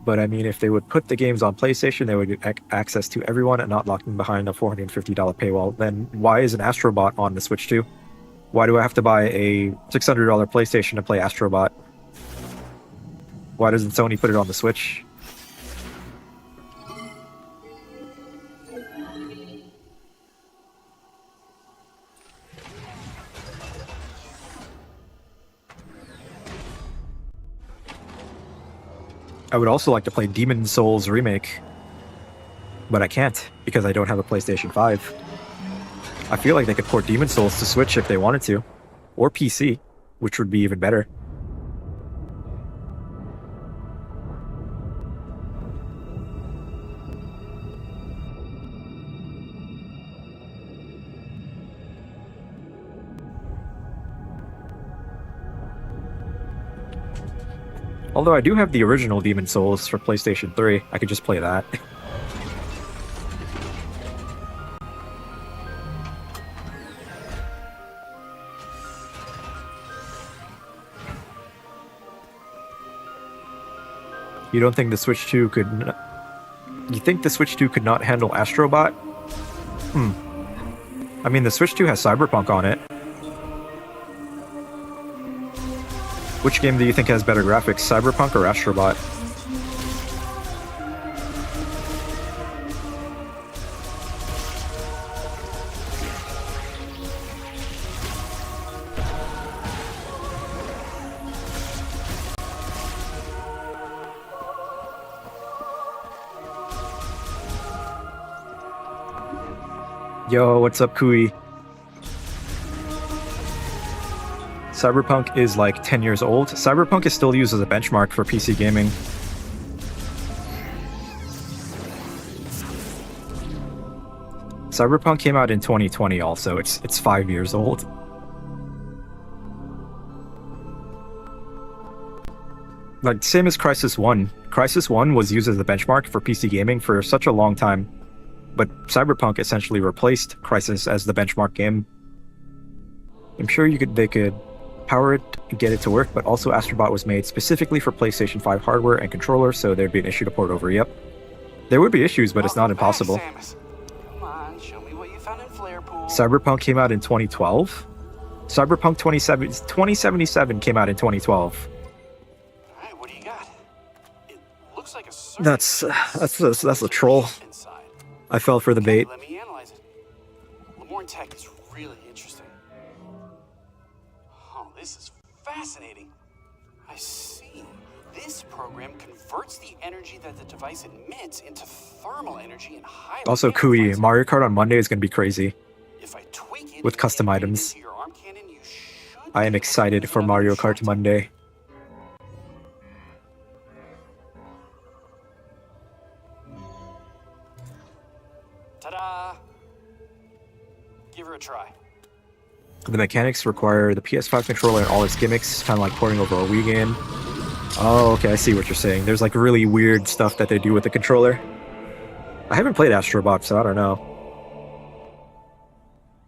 But I mean, if they would put the games on PlayStation, they would get access to everyone and not lock them behind a $450 paywall. Then why is an Astro Bot on the Switch 2? Why do I have to buy a $600 PlayStation to play Astro Bot? Why doesn't Sony put it on the Switch? I would also like to play Demon Souls Remake, but I can't because I don't have a PlayStation 5. I feel like they could port Demon Souls to Switch if they wanted to, or PC, which would be even better. Although I do have the original Demon Souls for PlayStation 3, I could just play that. You don't think the Switch 2 could... You think the Switch 2 could not handle Astro Bot? I mean, the Switch 2 has Cyberpunk on it. Which game do you think has better graphics, Cyberpunk or Astrobot? Yo, what's up, Kui? Cyberpunk is like 10 years old. Cyberpunk is still used as a benchmark for PC gaming. Cyberpunk came out in 2020 also. It's 5 years old. Like, same as Crysis 1. Crysis 1 was used as a benchmark for PC gaming for such a long time. But Cyberpunk essentially replaced Crysis as the benchmark game. I'm sure they could power it and get it to work, but also Astrobot was made specifically for PlayStation 5 hardware and controller, so there'd be an issue to port over. Yep. There would be issues, but it's not impossible. Come on, show me what you found in Flarepool. Cyberpunk came out in 2012. Cyberpunk 2077 came out in 2012. Alright, what do you got? It looks like a That's a troll. I fell for the bait. Let me analyze it. Lemorn tech is really interesting. Oh, this is fascinating. I see. This program converts the energy that the device emits into thermal energy and highly Also, Kui, Mario Kart on Monday is going to be crazy. If I tweak it with custom items. into your arm cannon, you should I am excited for Mario Kart Monday. Ta-da! Give her a try. The mechanics require the PS5 controller and all its gimmicks, kind of like porting over a Wii game. Oh, okay, I see what you're saying. There's like really weird stuff that they do with the controller. I haven't played Astrobot, so I don't know.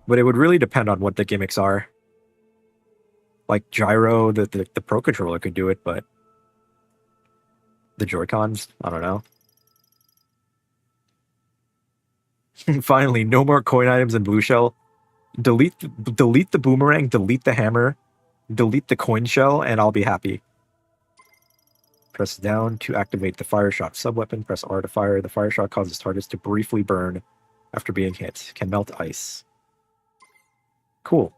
But it would really depend on what the gimmicks are. Like Gyro, the Pro Controller could do it, but the Joy-Cons, I don't know. Finally, no more coin items in Blue Shell. Delete the boomerang, delete the hammer, delete the coin shell, and I'll be happy. Press down to activate the fire shot subweapon. Press R to fire. The fire shot causes targets to briefly burn after being hit. Can melt ice. Cool.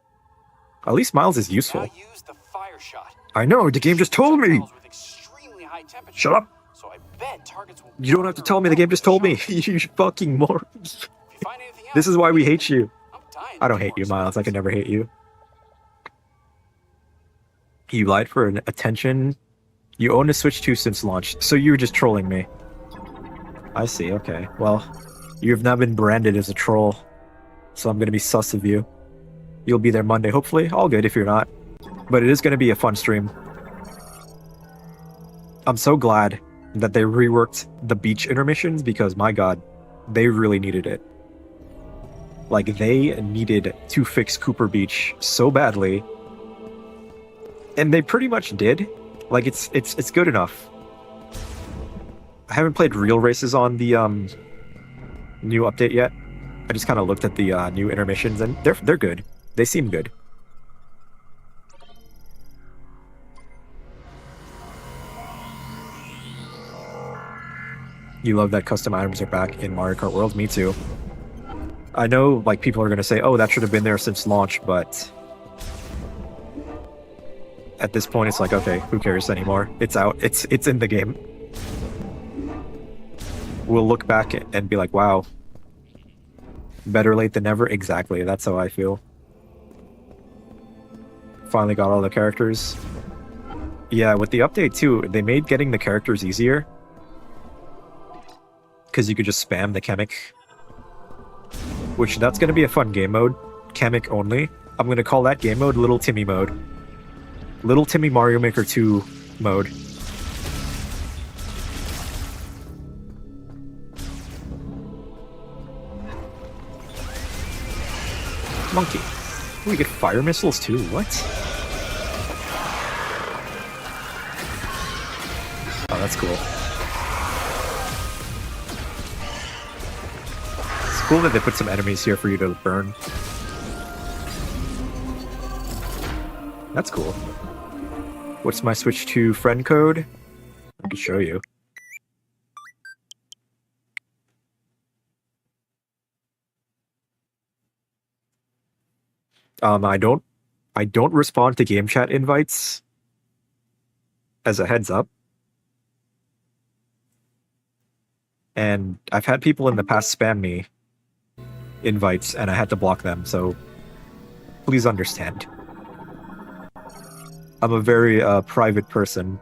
At least Miles is useful. Now use the fire shot. I know, the game just told me! With extremely high temperature, Shut up! so I bet targets will You don't have to tell me, the game just told me! You fucking morons. If you find anything else, This is why we hate you. I'm dying I don't for hate you, more Miles. I can stories. never hate you. You lied for an attention. You own a Switch 2 since launch, so you were just trolling me. I see, okay. Well, you have now been branded as a troll, so I'm gonna be sus of you. You'll be there Monday, hopefully. All good if you're not. But it is gonna be a fun stream. I'm so glad that they reworked the beach intermissions because, my god, they really needed it. Like, they needed to fix Cooper Beach so badly. And they pretty much did. Like, it's good enough. I haven't played real races on the new update yet. I just kind of looked at the new intermissions, and they're good. They seem good. You love that custom items are back in Mario Kart World? Me too. I know, like, people are going to say, oh, that should have been there since launch, but at this point, it's like, okay, who cares anymore? It's out. It's in the game. We'll look back and be like, wow. Better late than never? Exactly. That's how I feel. Finally got all the characters. Yeah, with the update, too, they made getting the characters easier. Because you could just spam the Kamek. Which, that's going to be a fun game mode. Kamek only. I'm going to call that game mode Little Timmy mode. Little Timmy Mario Maker 2 mode. Monkey. We get fire missiles too? What? Oh, that's cool. It's cool that they put some enemies here for you to burn. That's cool. What's my Switch 2 friend code? I can show you. I don't respond to game chat invites as a heads up. And I've had people in the past spam me invites and I had to block them, so please understand. I'm a very private person.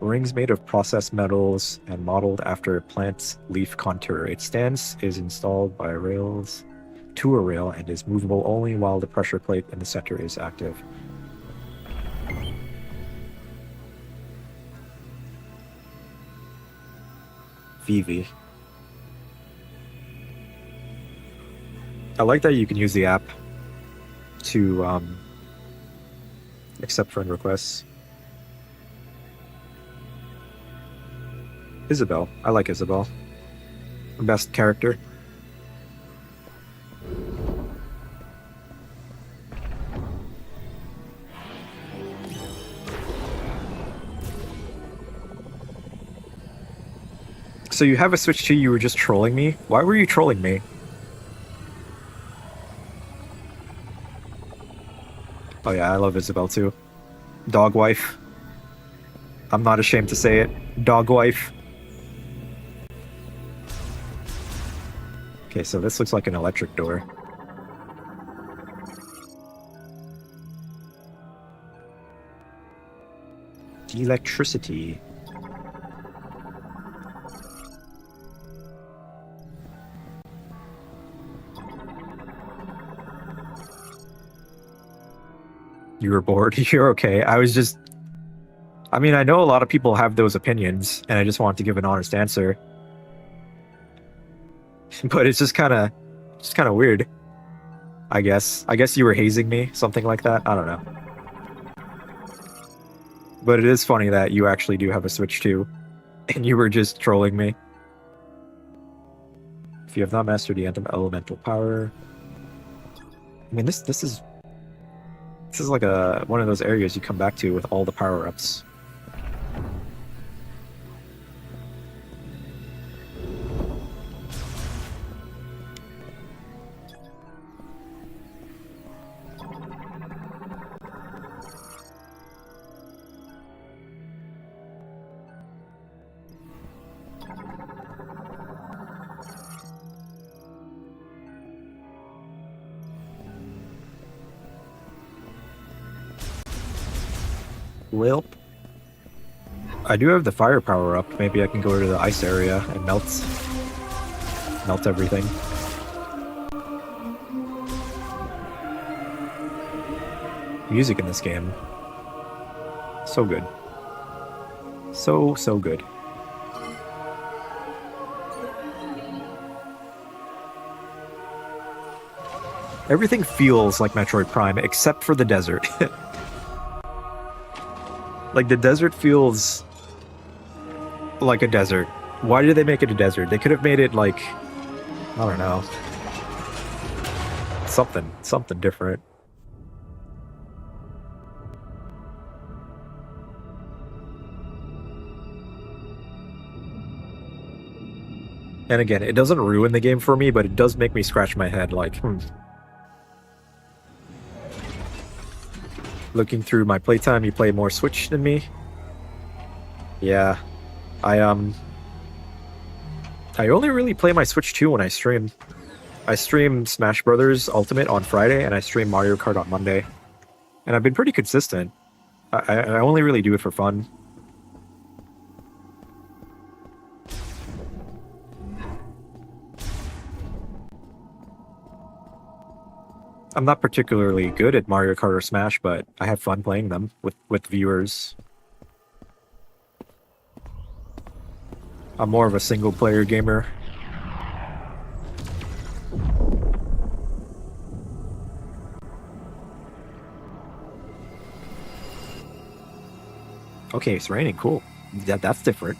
Rings made of processed metals and modeled after a plant's leaf contour. Its stance is installed by rails to a rail and is movable only while the pressure plate in the center is active. Vivi. I like that you can use the app to accept friend requests. Isabel. I like Isabel. Best character. So you have a Switch 2, you were just trolling me? Why were you trolling me? Oh yeah, I love Isabel too. Dog wife. I'm not ashamed to say it. Dog wife. Okay, so this looks like an electric door. Electricity. You were bored? You're okay. I was just... I mean, I know a lot of people have those opinions, and I just wanted to give an honest answer. But it's just kind of weird. I guess you were hazing me, something like that. I don't know. But it is funny that you actually do have a Switch 2, and you were just trolling me. If you have not mastered the Anthem Elemental Power... I mean, this is like one of those areas you come back to with all the power-ups. Welp. I do have the fire power up. Maybe I can go to the ice area and melt everything. Music in this game. So good. So good. Everything feels like Metroid Prime except for the desert. Like, the desert feels like a desert. Why did they make it a desert? They could have made it, like, I don't know. Something different. And again, it doesn't ruin the game for me, but it does make me scratch my head, like, Looking through my playtime, you play more Switch than me? Yeah. I only really play my Switch 2 when I stream. I stream Smash Brothers Ultimate on Friday, and I stream Mario Kart on Monday. And I've been pretty consistent. I only really do it for fun. I'm not particularly good at Mario Kart or Smash, but I have fun playing them with viewers. I'm more of a single-player gamer. Okay, it's raining. Cool. That's different.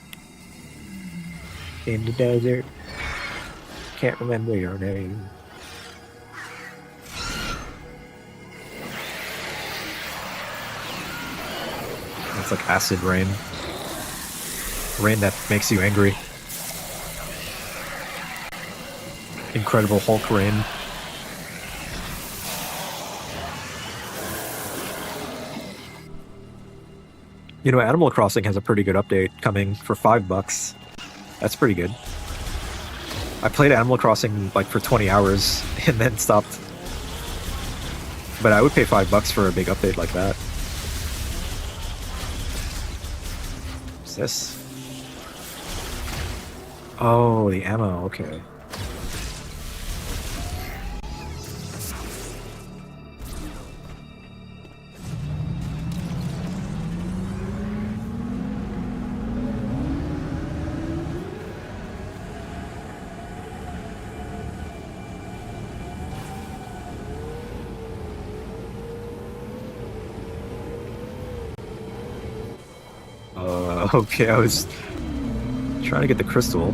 In the desert. Can't remember your name. It's like acid rain. Rain that makes you angry. Incredible Hulk rain. You know, Animal Crossing has a pretty good update coming for $5. That's pretty good. I played Animal Crossing like for 20 hours and then stopped. But I would pay $5 for a big update like that. What's this? Oh, the ammo, okay. Okay, I was trying to get the crystal.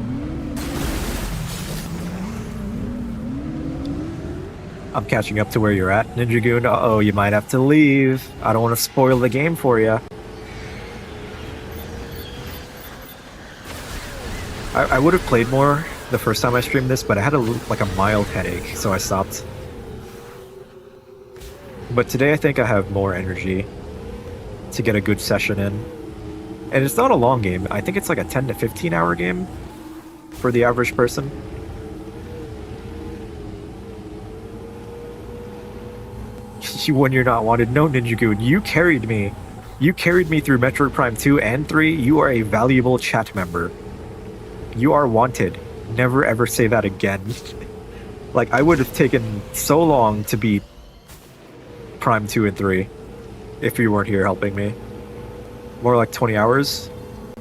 I'm catching up to where you're at, Ninja Goon. Uh-oh, you might have to leave. I don't want to spoil the game for you. I would have played more the first time I streamed this, but I had like a mild headache, so I stopped. But today I think I have more energy to get a good session in. And it's not a long game. I think it's like a 10 to 15 hour game for the average person. When you're not wanted. No, Ninja Goon, you carried me. You carried me through Metroid Prime 2 and 3. You are a valuable chat member. You are wanted. Never ever say that again. Like, I would have taken so long to beat Prime 2 and 3 if you weren't here helping me. More like 20 hours.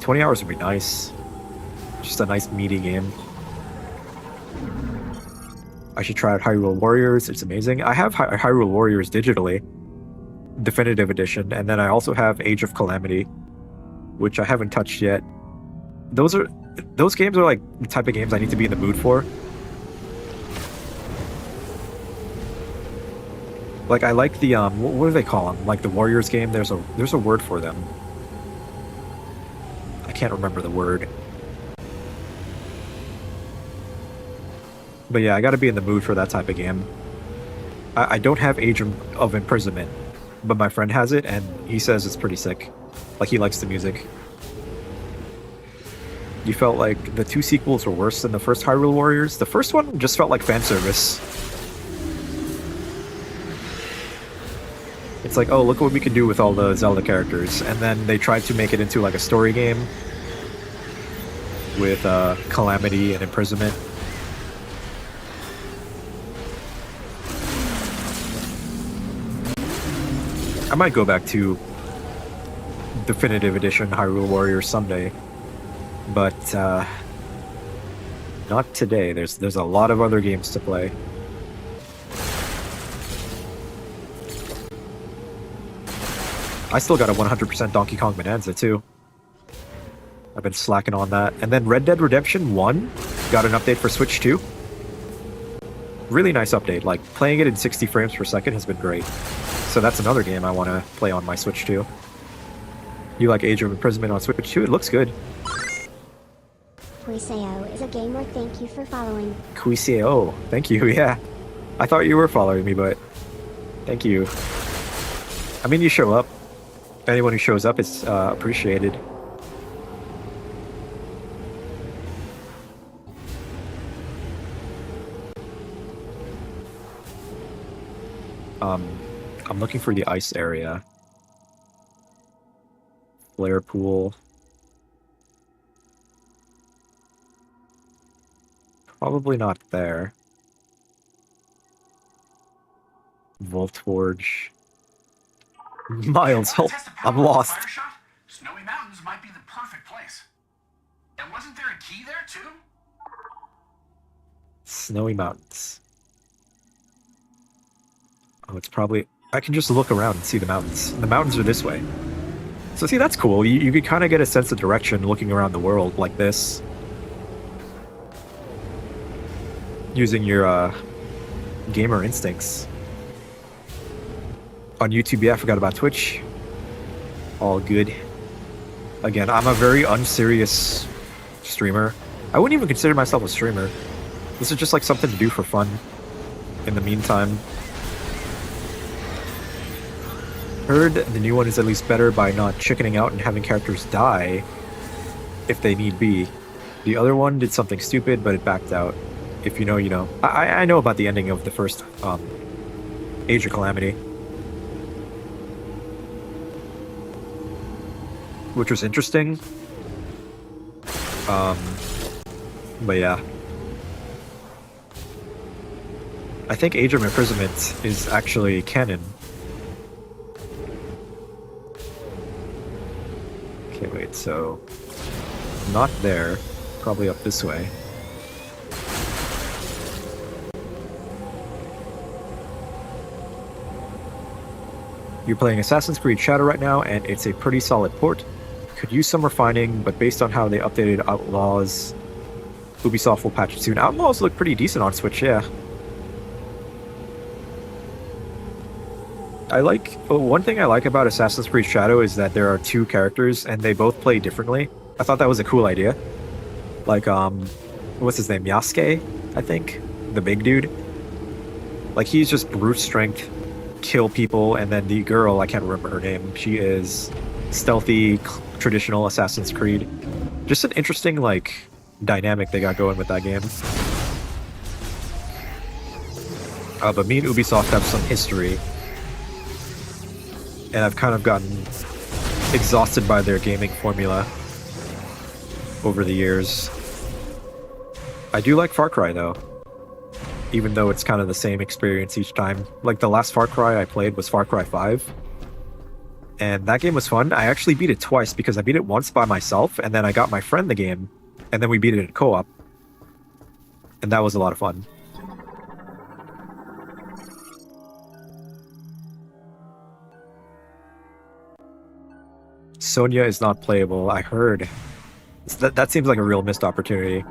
20 hours would be nice. Just a nice meaty game. I should try out Hyrule Warriors. It's amazing. I have Hyrule Warriors digitally. Definitive Edition. And then I also have Age of Calamity, which I haven't touched yet. Those games are like the type of games I need to be in the mood for. Like, I like the, what do they call them? Like the Warriors game? There's a word for them. I can't remember the word. But yeah, I gotta be in the mood for that type of game. I don't have Age of Imprisonment, but my friend has it, and he says it's pretty sick. Like, he likes the music. You felt like the two sequels were worse than the first Hyrule Warriors? The first one just felt like fan service. It's like, oh, look what we can do with all the Zelda characters. And then they tried to make it into like a story game with Calamity and Imprisonment. I might go back to Definitive Edition Hyrule Warriors someday, but not today. There's a lot of other games to play. I still got a 100% Donkey Kong Bonanza too. I've been slacking on that. And then Red Dead Redemption 1 got an update for Switch 2. Really nice update. Like, playing it in 60 frames per second has been great. So that's another game I want to play on my Switch 2. You like Age of Imprisonment on Switch 2? It looks good. Quiseo is a gamer. Thank you for following. Quiseo. Thank you, yeah. I thought you were following me, but thank you. I mean, you show up. Anyone who shows up is appreciated. I'm looking for the ice area. Flare pool. Probably not there. Voltforge. Miles, help! I'm lost. Snowy Mountains might be the perfect place. And wasn't there a key there too? Snowy Mountains. Oh, it's probably... I can just look around and see the mountains. The mountains are this way. So see, that's cool. You can kind of get a sense of direction looking around the world like this. Using your gamer instincts. On YouTube, yeah, I forgot about Twitch. All good. Again, I'm a very unserious streamer. I wouldn't even consider myself a streamer. This is just like something to do for fun in the meantime. Heard the new one is at least better by not chickening out and having characters die if they need be. The other one did something stupid, but it backed out. If you know, you know. I know about the ending of the first Age of Calamity, which was interesting. But yeah. I think Age of Imprisonment is actually canon. Okay, wait, so... not there. Probably up this way. You're playing Assassin's Creed Shadow right now, and it's a pretty solid port. Could use some refining, but based on how they updated Outlaws, Ubisoft will patch it soon. Outlaws look pretty decent on Switch, yeah. One thing I like about Assassin's Creed Shadow is that there are two characters, and they both play differently. I thought that was a cool idea. Like, what's his name? Yasuke, I think? The big dude. Like, he's just brute strength, kill people, and then the girl, I can't remember her name, she is stealthy, traditional Assassin's Creed. Just an interesting, like, dynamic they got going with that game. But me and Ubisoft have some history, and I've kind of gotten exhausted by their gaming formula over the years. I do like Far Cry, though. Even though it's kind of the same experience each time. Like, the last Far Cry I played was Far Cry 5. And that game was fun. I actually beat it twice, because I beat it once by myself, and then I got my friend the game, and then we beat it in co-op. And that was a lot of fun. Sonya is not playable, I heard. That seems like a real missed opportunity.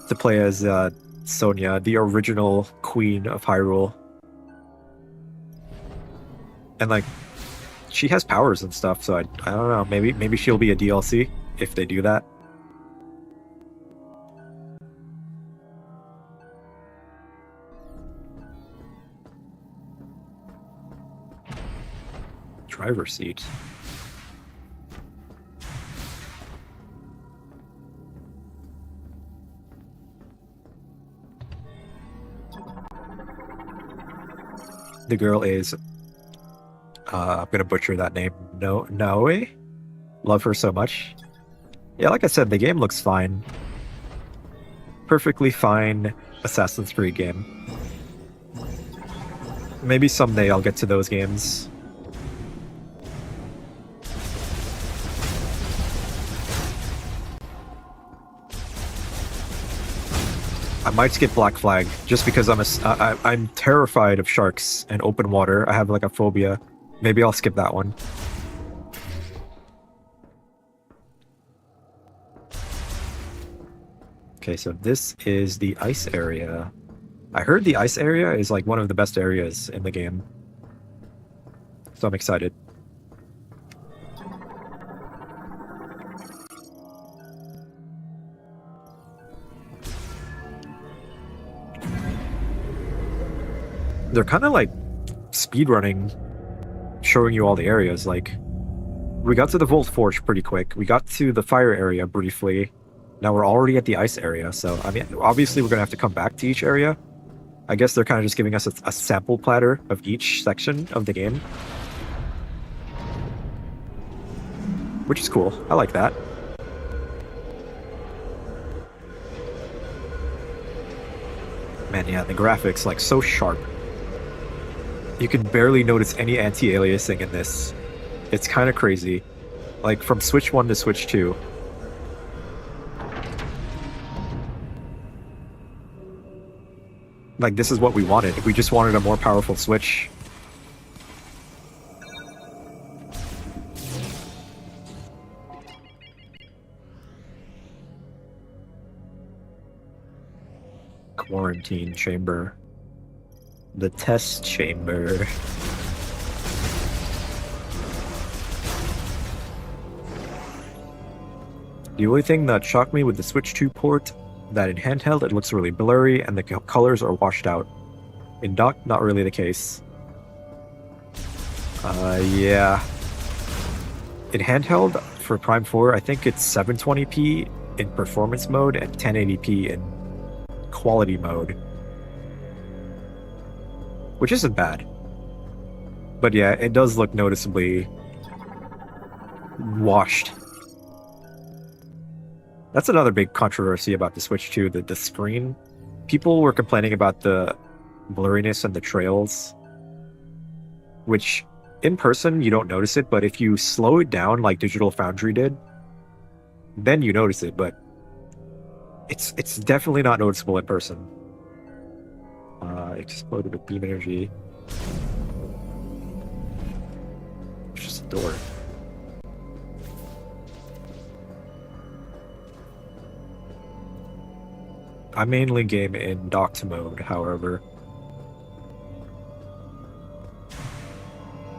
To play as Sonya, the original queen of Hyrule. And like, she has powers and stuff, so I don't know, maybe she'll be a DLC if they do that. Driver's seat. The girl is, I'm gonna butcher that name, Noe? Love her so much. Yeah, like I said, the game looks fine. Perfectly fine Assassin's Creed game. Maybe someday I'll get to those games. I might skip Black Flag just because I'm terrified of sharks and open water. I have like a phobia. Maybe I'll skip that one. Okay, so this is the ice area. I heard the ice area is like one of the best areas in the game. So I'm excited. They're kind of like speedrunning, showing you all the areas. Like, we got to the Volt Forge pretty quick. We got to the fire area briefly. Now we're already at the ice area. So, I mean, obviously we're going to have to come back to each area. I guess they're kind of just giving us a sample platter of each section of the game. Which is cool. I like that. Man, yeah, the graphics, like, so sharp. You can barely notice any anti-aliasing in this. It's kind of crazy. Like, from Switch 1 to Switch 2. Like, this is what we wanted. We just wanted a more powerful Switch. Quarantine chamber. The test chamber. The only thing that shocked me with the Switch 2 port, that in handheld it looks really blurry and the colors are washed out. In dock, not really the case. Yeah. In handheld, for Prime 4, I think it's 720p in performance mode and 1080p in quality mode. Which isn't bad. But yeah, it does look noticeably washed. That's another big controversy about the Switch 2, the screen. People were complaining about the blurriness and the trails, which in person you don't notice it, but if you slow it down like Digital Foundry did, then you notice it, but it's definitely not noticeable in person. Exploded with beam energy. It's just a door. I mainly game in docked mode, however.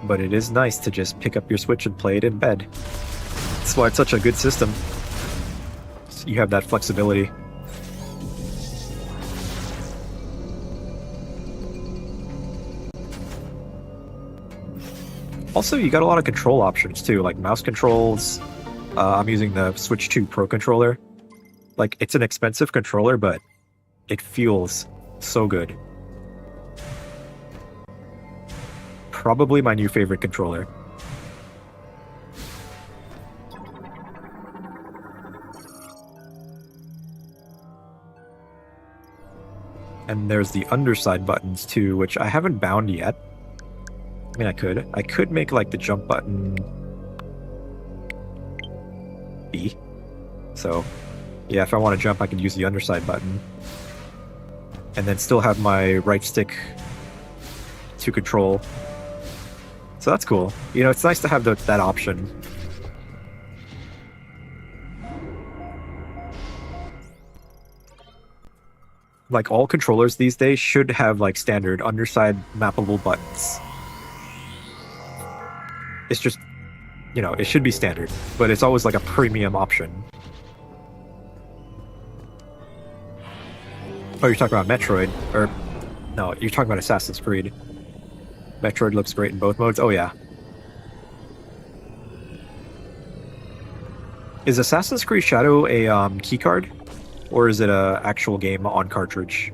But it is nice to just pick up your Switch and play it in bed. That's why it's such a good system. You have that flexibility. Also, you got a lot of control options too, like mouse controls. I'm using the Switch 2 Pro controller. Like, it's an expensive controller, but it feels so good. Probably my new favorite controller. And there's the underside buttons too, which I haven't bound yet. I mean, I could make like the jump button B. So yeah, if I want to jump, I can use the underside button. And then still have my right stick to control. So that's cool. You know, it's nice to have that option. Like, all controllers these days should have like standard underside mappable buttons. It's just, you know, it should be standard, but it's always like a premium option. Oh, you're talking about Metroid, or no, you're talking about Assassin's Creed. Metroid looks great in both modes. Oh yeah. Is Assassin's Creed Shadow a keycard, or is it a actual game on cartridge?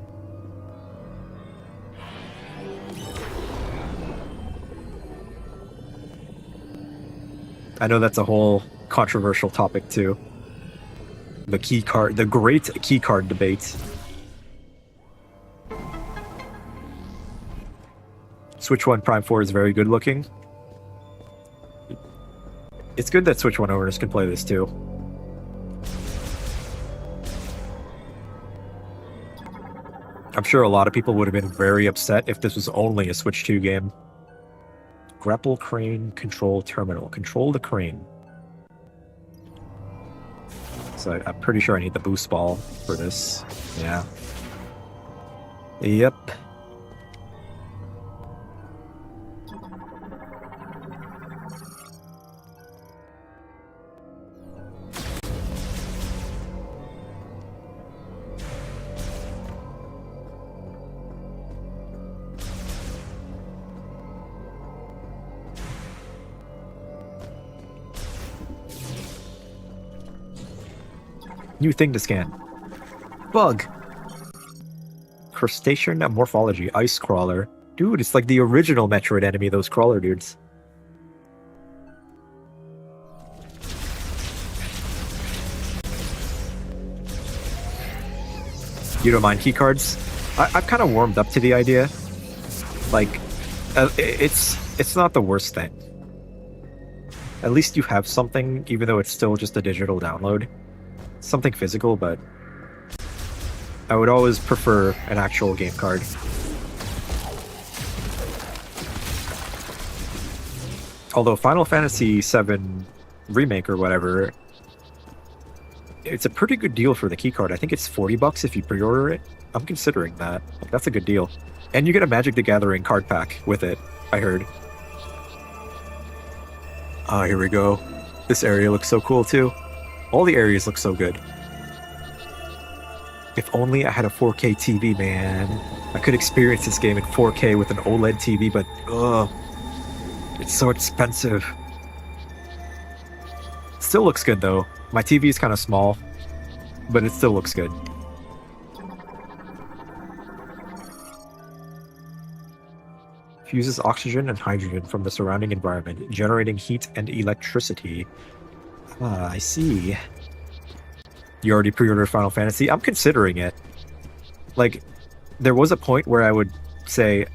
I know that's a whole controversial topic too. The keycard, the great keycard debate. Switch 1 Prime 4 is very good looking. It's good that Switch 1 owners can play this too. I'm sure a lot of people would have been very upset if this was only a Switch 2 game. Grapple crane control terminal. Control the crane. So I'm pretty sure I need the boost ball for this. Yeah. Yep. New thing to scan. Bug. Crustacean morphology. Ice crawler. Dude, it's like the original Metroid enemy, those crawler dudes. You don't mind keycards? I've kind of warmed up to the idea. Like, it's not the worst thing. At least you have something, even though it's still just a digital download. Something physical, but I would always prefer an actual game card. Although Final Fantasy VII Remake or whatever, it's a pretty good deal for the keycard. I think it's $40 if you pre-order it. I'm considering that. Like, that's a good deal. And you get a Magic the Gathering card pack with it, I heard. Ah, here we go. This area looks so cool too. All the areas look so good. If only I had a 4K TV, man. I could experience this game in 4K with an OLED TV, but ugh, it's so expensive. Still looks good though. My TV is kind of small, but it still looks good. Fuses oxygen and hydrogen from the surrounding environment, generating heat and electricity. Ah, I see. You already pre-ordered Final Fantasy? I'm considering it. Like, there was a point where I would say,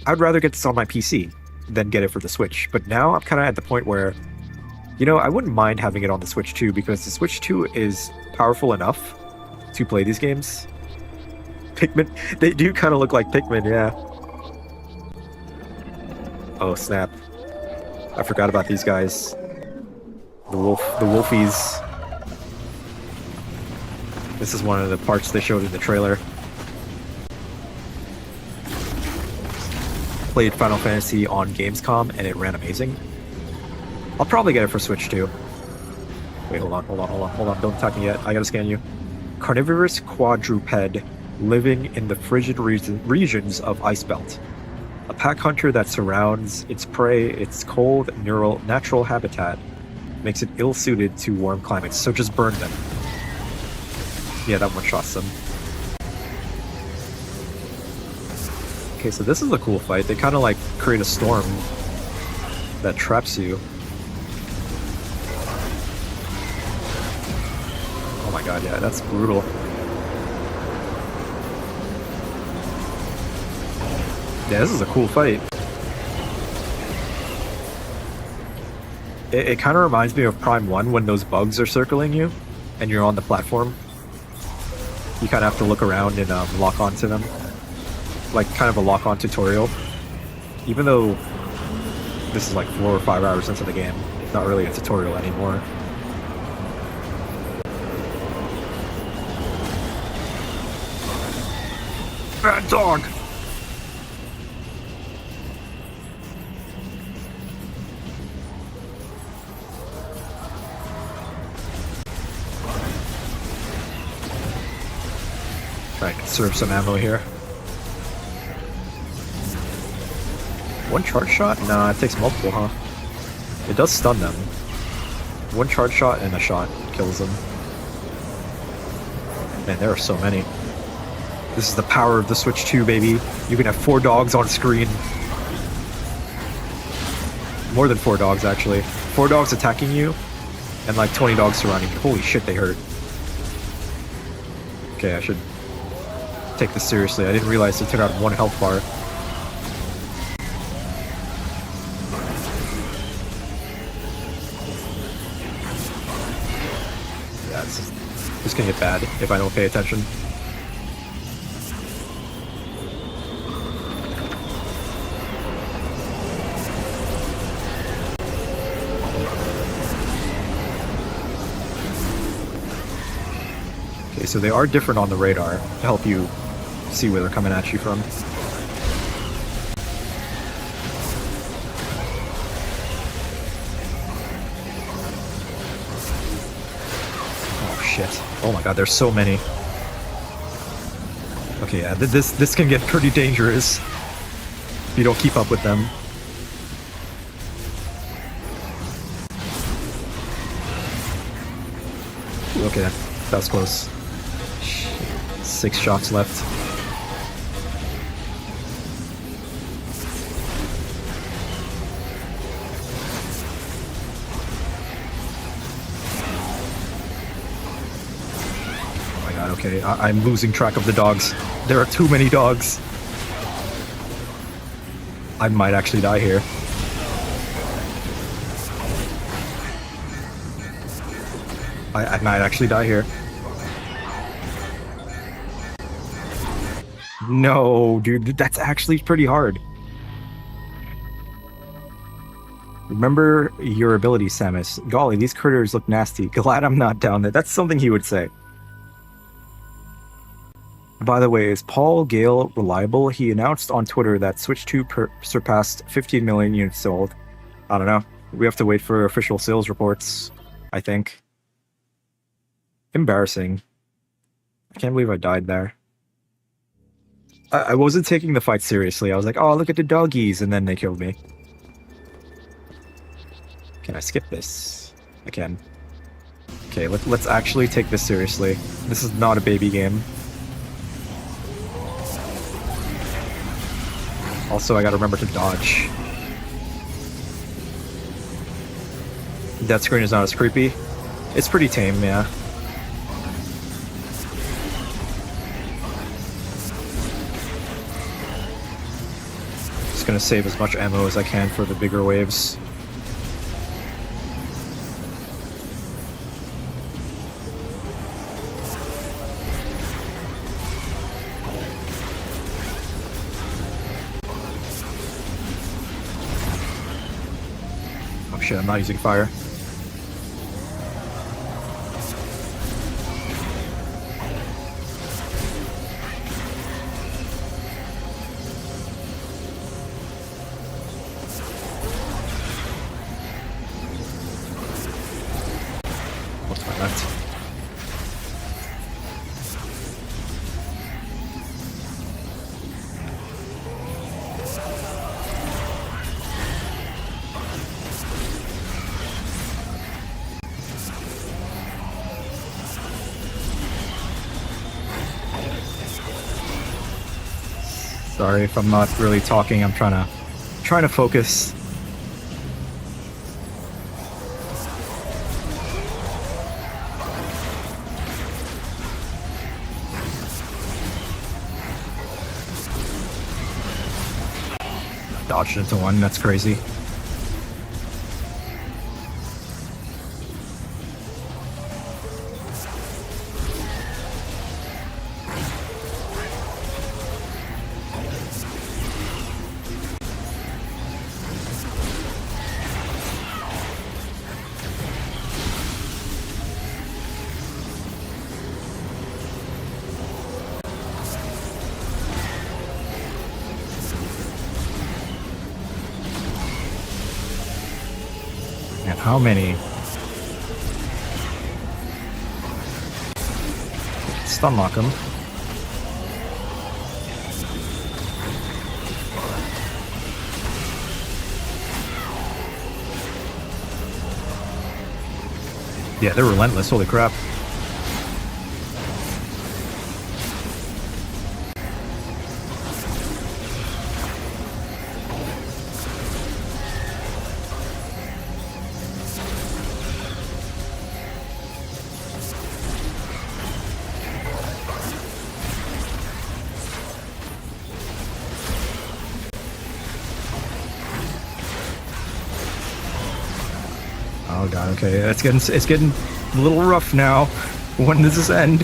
I'd rather get this on my PC than get it for the Switch. But now I'm kind of at the point where, you know, I wouldn't mind having it on the Switch 2 because the Switch 2 is powerful enough to play these games. Pikmin, they do kind of look like Pikmin, yeah. Oh, snap. I forgot about these guys. The wolfies. This is one of the parts they showed in the trailer. Played Final Fantasy on Gamescom and it ran amazing. I'll probably get it for Switch too. Wait, hold on. Don't attack me yet. I gotta scan you. Carnivorous quadruped living in the frigid regions of Icebelt. A pack hunter that surrounds its prey, its cold, natural habitat makes it ill-suited to warm climates, so just burn them. Yeah, that one-shots them. Okay, so this is a cool fight. They kind of like create a storm that traps you. Oh my god, yeah, that's brutal. Yeah, this is a cool fight. It kind of reminds me of Prime 1 when those bugs are circling you and you're on the platform. You kind of have to look around and lock onto them. Like kind of a lock-on tutorial. Even though this is like 4 or 5 hours into the game, it's not really a tutorial anymore. Bad dog! Try to conserve some ammo here. One charge shot? Nah, it takes multiple, huh? It does stun them. One charge shot and a shot kills them. Man, there are so many. This is the power of the Switch 2, baby. You can have 4 dogs on screen. More than 4 dogs, actually. 4 dogs attacking you, and like 20 dogs surrounding you. Holy shit, they hurt. Okay, I should take this seriously. I didn't realize they took out 1 health bar. Yeah, this can get bad if I don't pay attention. Okay, so they are different on the radar to help you see where they're coming at you from. Oh shit. Oh my god, there's so many. Okay, yeah, this can get pretty dangerous if you don't keep up with them. Okay, that was close. 6 shots left. Oh my god, okay. I'm losing track of the dogs. There are too many dogs. I might actually die here. I might actually die here. No, dude, that's actually pretty hard. Remember your ability, Samus. Golly, these critters look nasty. Glad I'm not down there. That's something he would say. By the way, is Paul Gale reliable? He announced on Twitter that Switch 2 surpassed 15 million units sold. I don't know. We have to wait for official sales reports, I think. Embarrassing. I can't believe I died there. I wasn't taking the fight seriously. I was like, oh, look at the doggies, and then they killed me. Can I skip this? I can. Okay, let's actually take this seriously. This is not a baby game. Also, I gotta remember to dodge. Death screen is not as creepy. It's pretty tame, yeah. Just gonna save as much ammo as I can for the bigger waves. Oh shit, I'm not using fire. What's my left? Sorry if I'm not really talking. I'm trying to focus. Dodged into one. That's crazy. And how many? Stun lock him. Yeah, they're relentless. Holy crap. Oh god, okay, it's getting a little rough now. When does this end?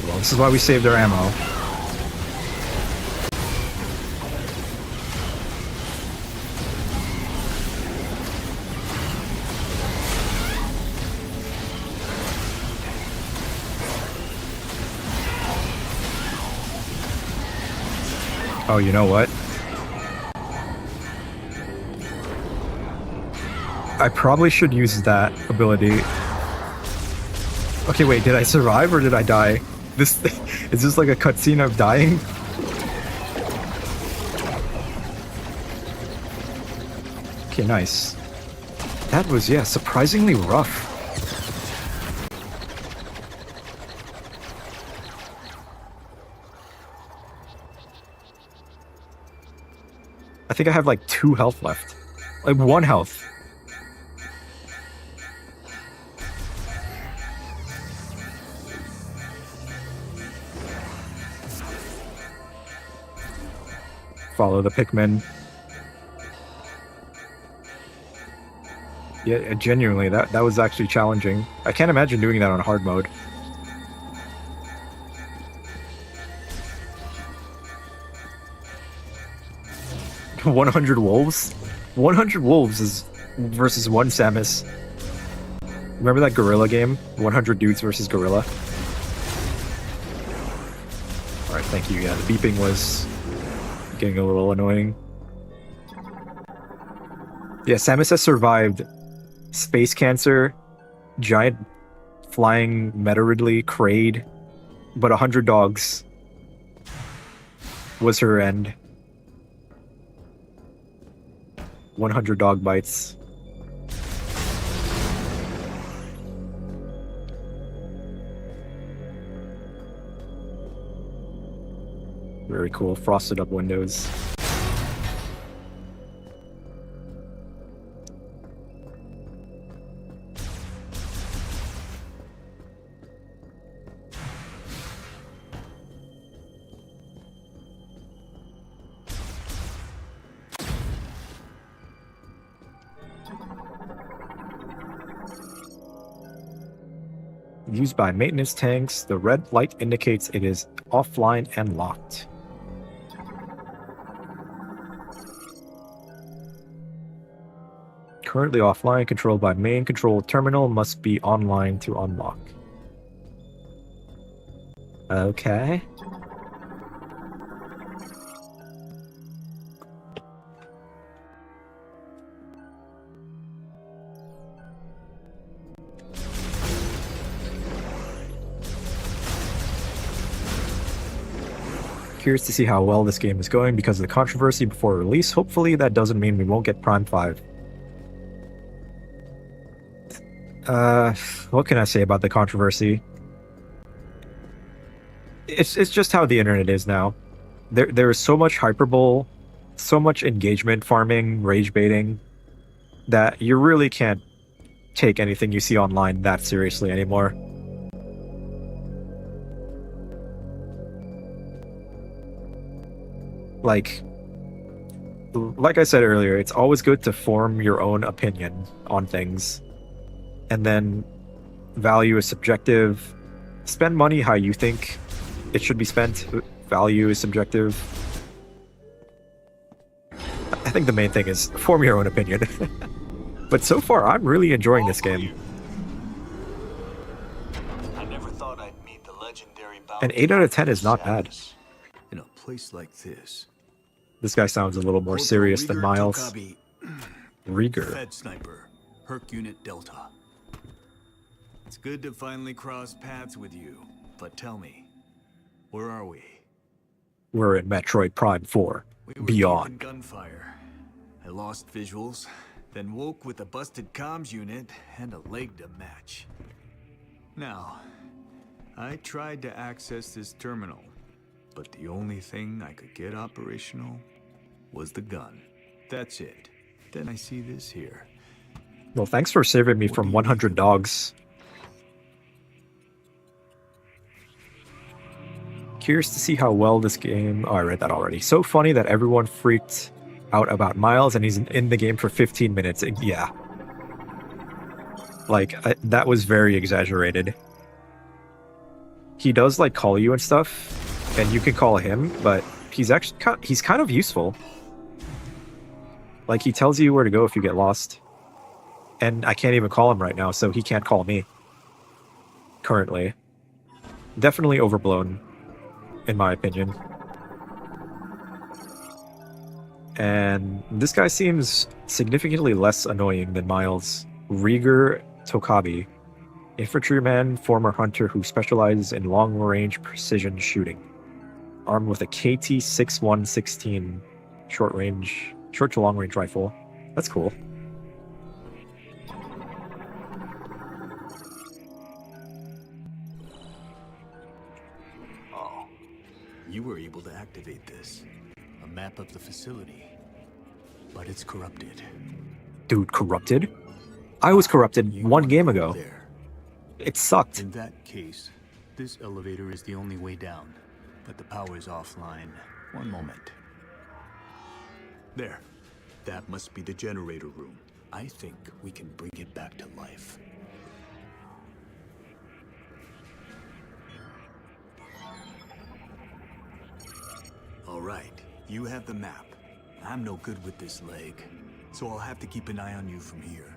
Well, this is why we saved our ammo. Oh, you know what? I probably should use that ability. Okay, wait, did I survive or did I die? Is this like a cutscene of dying? Okay, nice. That was, yeah, surprisingly rough. I think I have like 2 health left. Like 1 health. Follow the Pikmin. Yeah, genuinely, that was actually challenging. I can't imagine doing that on hard mode. $100 wolves? 100 wolves is versus 1 Samus. Remember that gorilla game? 100 dudes versus gorilla? Alright, thank you. Yeah, the beeping was getting a little annoying. Yeah, Samus has survived Space Cancer, giant flying METROID Kraid, but 100 dogs was her end. 100 dog bites. Very cool, frosted up windows. Used by maintenance tanks, the red light indicates it is offline and locked. Currently offline, controlled by main control terminal, must be online to unlock. Okay. Curious to see how well this game is going because of the controversy before release. Hopefully that doesn't mean we won't get Prime 5. What can I say about the controversy? It's just how the internet is now. There is so much hyperbole, so much engagement farming, rage baiting, that you really can't take anything you see online that seriously anymore. Like I said earlier, it's always good to form your own opinion on things. And then value is subjective. Spend money how you think it should be spent. Value is subjective. I think the main thing is form your own opinion. But so far, I'm really enjoying this game. I never thought I'd meet the legendary An 8 out of 10 is not bad. In a place like this. This guy sounds a little more serious than Miles. Rieger. Fed sniper, Herc Unit Delta. It's good to finally cross paths with you, but tell me, where are we? We're in Metroid Prime 4, We were Beyond. deep in gunfire. I lost visuals, then woke with a busted comms unit and a leg to match. Now, I tried to access this terminal, but the only thing I could get operational was the gun. That's it. Then I see this here. Well, thanks for saving me from 100 dogs. Curious to see how well this game... Oh, I read that already. So funny that everyone freaked out about Miles and he's in the game for 15 minutes. Yeah. Like, that was very exaggerated. He does, like, call you and stuff, and you can call him, but he's actually he's kind of useful. Like, he tells you where to go if you get lost. And I can't even call him right now, so he can't call me. Currently. Definitely overblown, in my opinion. And this guy seems significantly less annoying than Miles. Rieger Tokabi. Infantryman, former hunter who specializes in long-range precision shooting. Armed with a KT-6116 short to long-range rifle. That's cool. Oh, you were able to activate this. A map of the facility. But it's corrupted. Dude, corrupted? I was corrupted You one wanna game go ago. there. It sucked. In that case, this elevator is the only way down. But the power is offline. One moment. There. That must be the generator room. I think we can bring it back to life. All right, you have the map. I'm no good with this leg, so I'll have to keep an eye on you from here.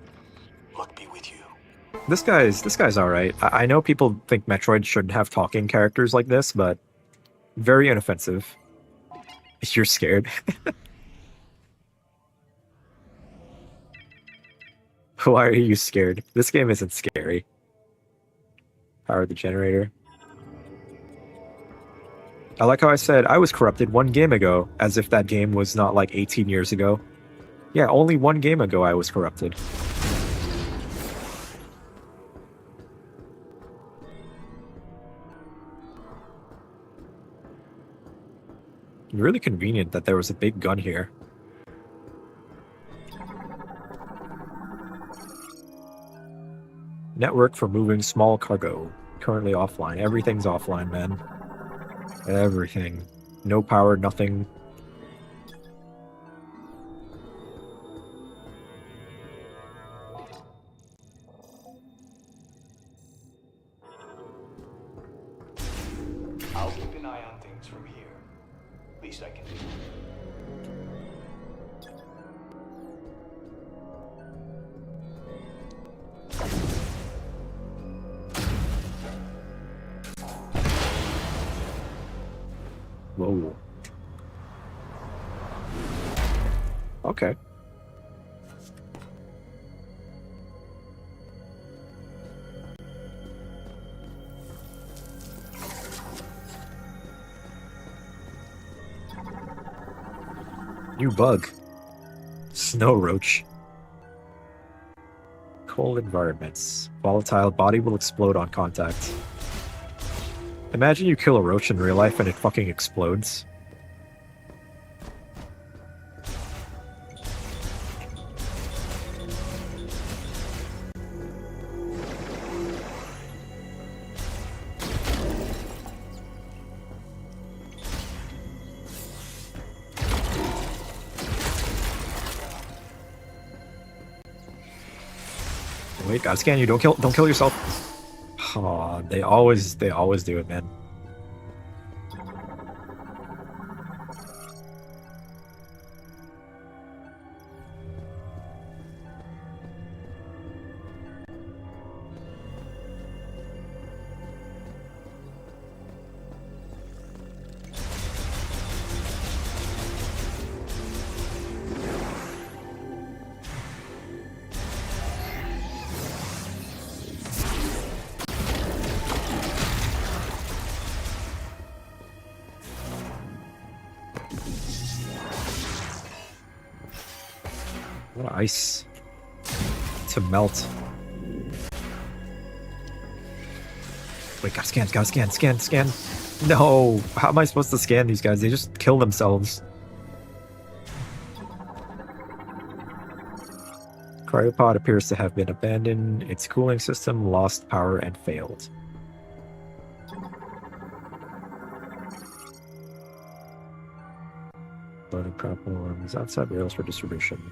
Luck be with you. This guy's alright. I know people think Metroid shouldn't have talking characters like this, but very inoffensive. You're scared. Why are you scared? This game isn't scary. Power the generator. I like how I said I was corrupted 1 game ago, as if that game was not like 18 years ago. Yeah, only 1 game ago I was corrupted. Really convenient that there was a big gun here. Network for moving small cargo. Currently offline. Everything's offline, man. Everything. No power, nothing. I'll keep an eye on things from here. Least I can do. Whoa. Okay. New bug. Snow roach. Cold environments. Volatile body will explode on contact. Imagine you kill a roach in real life and it fucking explodes. Wait, gotta scan you. Don't kill yourself. Aw, they always do it, man. What ice to melt. Wait, gotta scan. No! How am I supposed to scan these guys? They just kill themselves. Cryopod appears to have been abandoned. Its cooling system lost power and failed. Loading problems. Outside rails for distribution.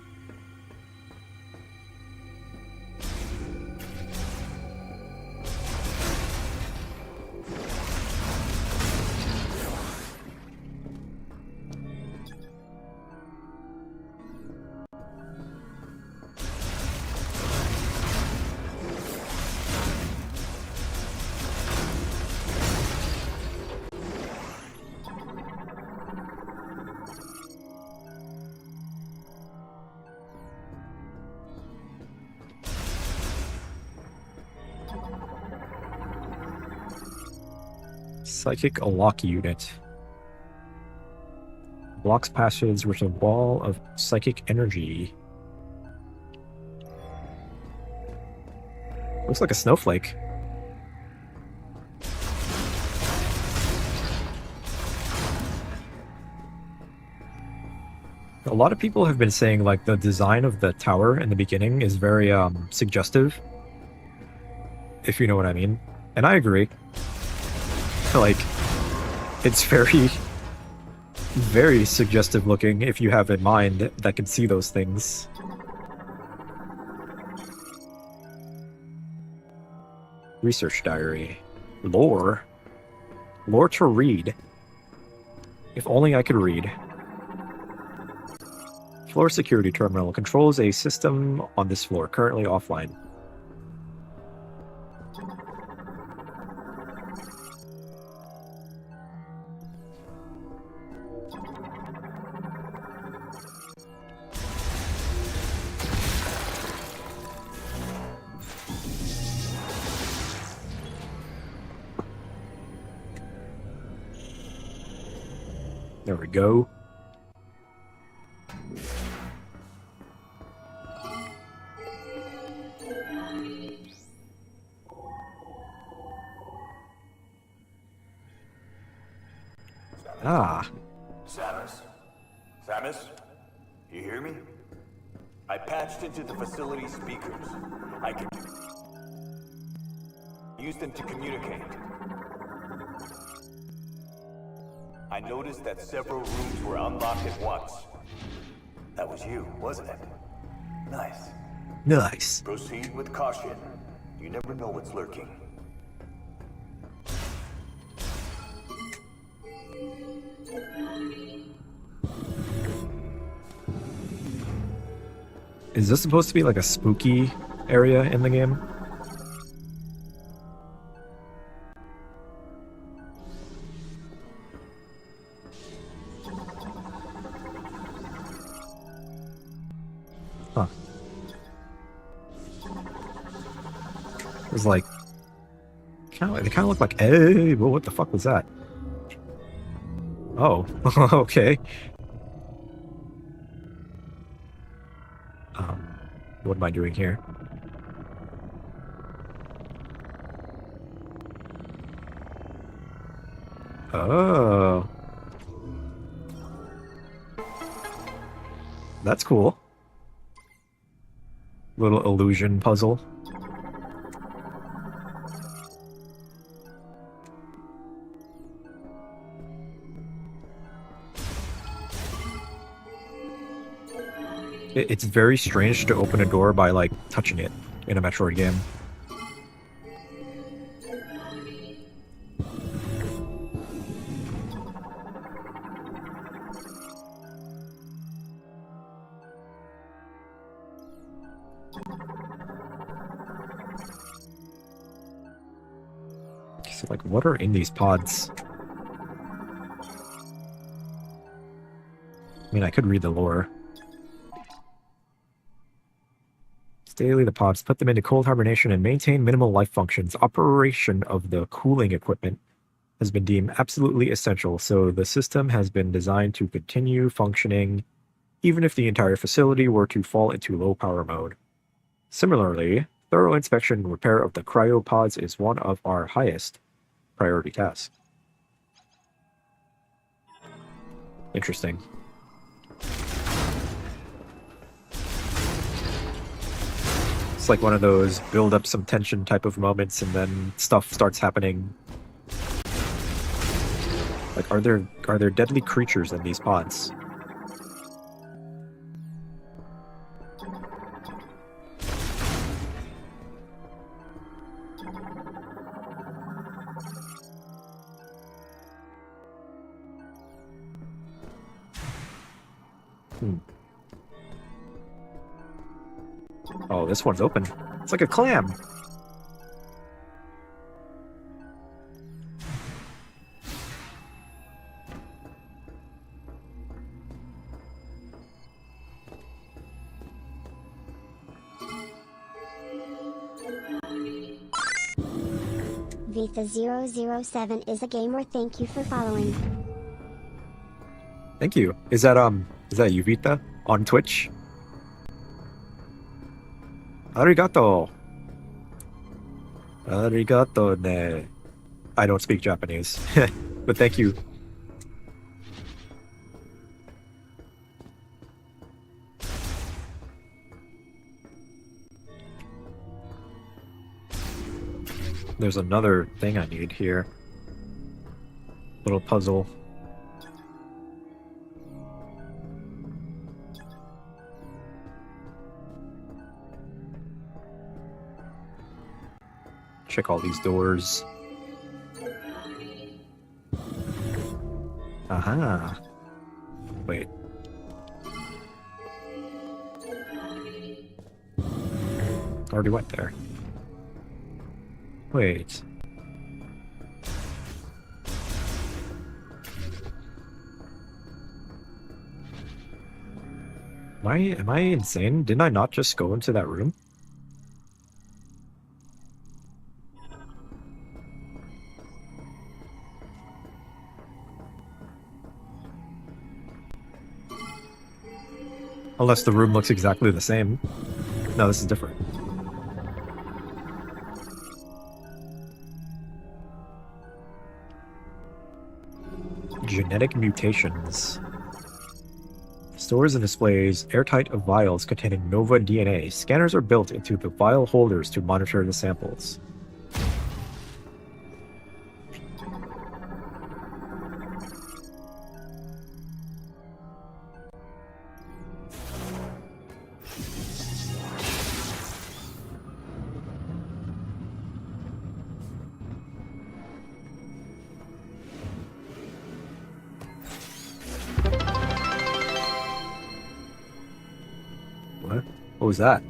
Psychic lock unit. Blocks passage with a wall of psychic energy. Looks like a snowflake. A lot of people have been saying like the design of the tower in the beginning is very suggestive. If you know what I mean. And I agree. Like, it's very, very suggestive looking if you have in mind that can see those things. Research diary. Lore. Lore to read. If only I could read. Floor security terminal controls a system on this floor, currently offline. There we go. Ah. Samus? Samus? You hear me? I patched into the facility speakers. I can use them to communicate. I noticed that several rooms were unlocked at once. That was you, wasn't it? Nice. Nice. Proceed with caution. You never know what's lurking. Is this supposed to be like a spooky area in the game? Huh. It's like they kind of look like, hey, well, what the fuck was that? Oh, okay. What am I doing here? Oh. That's cool. Little illusion puzzle. It's very strange to open a door by, like, touching it in a Metroid game. So, like, what are in these pods? I mean, I could read the lore. Daily the pods, put them into cold hibernation and maintain minimal life functions. Operation of the cooling equipment has been deemed absolutely essential, so the system has been designed to continue functioning even if the entire facility were to fall into low power mode. Similarly, thorough inspection and repair of the cryopods is one of our highest priority tasks. Interesting. It's like one of those build up some tension type of moments and then stuff starts happening. Like, are there deadly creatures in these pods? Oh, this one's open. It's like a clam. Vita007 is a gamer. Thank you for following. Thank you. Is that you, Vita, on Twitch? Arigato. Arigato ne. I don't speak Japanese, but thank you. There's another thing I need here. Little puzzle. Check all these doors. Aha. Wait. Already went there. Wait. Am I insane? Didn't I not just go into that room? Unless the room looks exactly the same. No, this is different. Genetic mutations. Stores and displays airtight vials containing Nova DNA. Scanners are built into the vial holders to monitor the samples. What was that?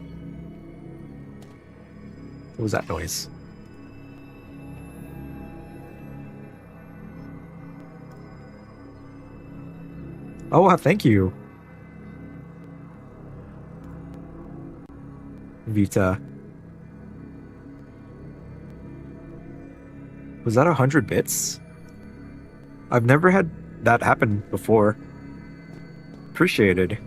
What was that noise? Oh, thank you, Vita. Was that 100 bits? I've never had that happen before. Appreciated.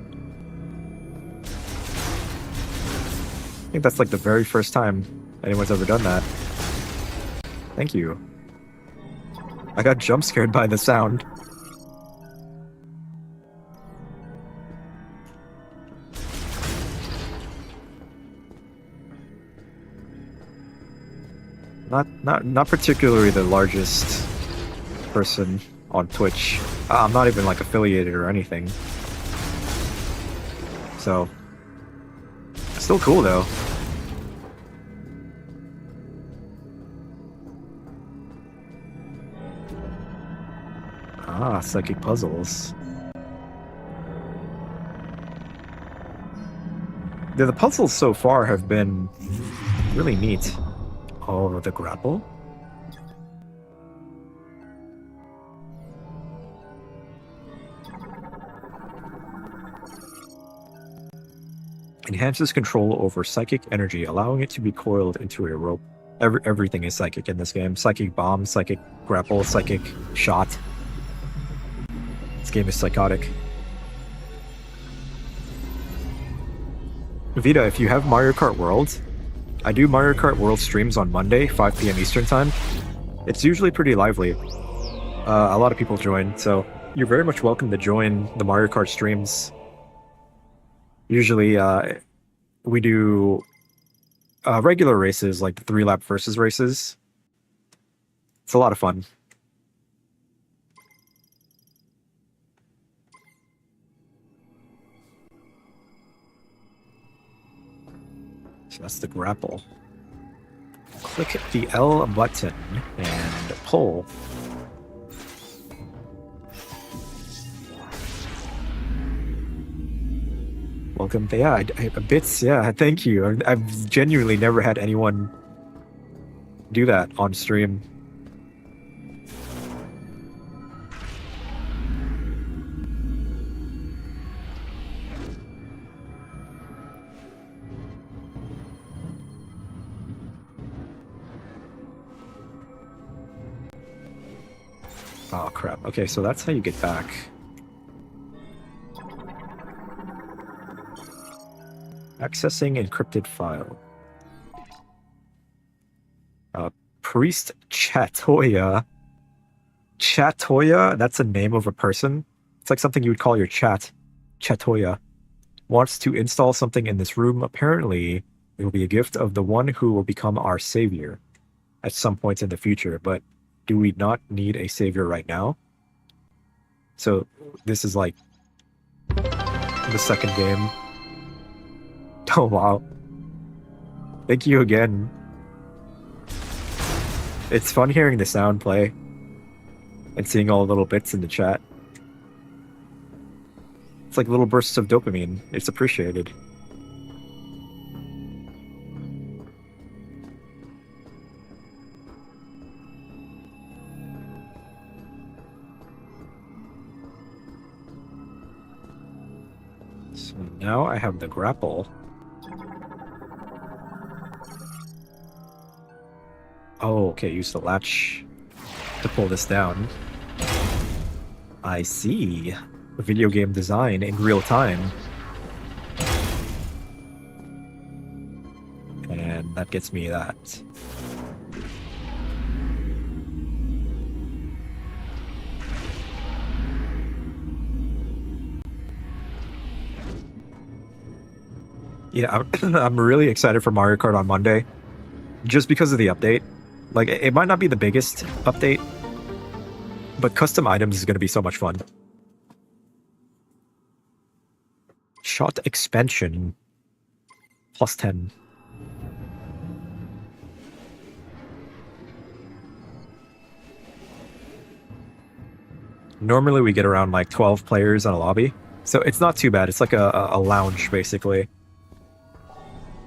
I think that's like the very first time anyone's ever done that. Thank you. I got jump scared by the sound. Not particularly the largest person on Twitch. I'm not even like affiliated or anything. So still cool though. Ah, psychic puzzles. The puzzles so far have been really neat. Oh, the grapple? Enhances control over psychic energy, allowing it to be coiled into a rope. Everything is psychic in this game. Psychic bomb, psychic grapple, psychic shot. This game is psychotic. Vita, if you have Mario Kart World, I do Mario Kart World streams on Monday, 5 p.m. Eastern Time. It's usually pretty lively. A lot of people join, so you're very much welcome to join the Mario Kart streams. Usually, we do regular races, like the 3-lap versus races. It's a lot of fun. So that's the grapple. Click the L button and pull. Welcome. Yeah, bits. Yeah, thank you. I've genuinely never had anyone do that on stream. Oh crap. Okay, so that's how you get back. Accessing encrypted file. Priest Chatoya. Chatoya? That's a name of a person? It's like something you would call your chat. Chatoya. Wants to install something in this room. Apparently, it will be a gift of the one who will become our savior at some point in the future, but do we not need a savior right now? So this is like the second game. Oh wow. Thank you again. It's fun hearing the sound play and seeing all the little bits in the chat. It's like little bursts of dopamine. It's appreciated. So now I have the grapple. Oh, okay, use the latch to pull this down. I see. Video game design in real time. that gets me that. Yeah, I'm really excited for Mario Kart on Monday, just because of the update. Like, it might not be the biggest update, but custom items is going to be so much fun. Shot expansion. Plus 10. Normally we get around like 12 players in a lobby, so it's not too bad. It's like a lounge, basically.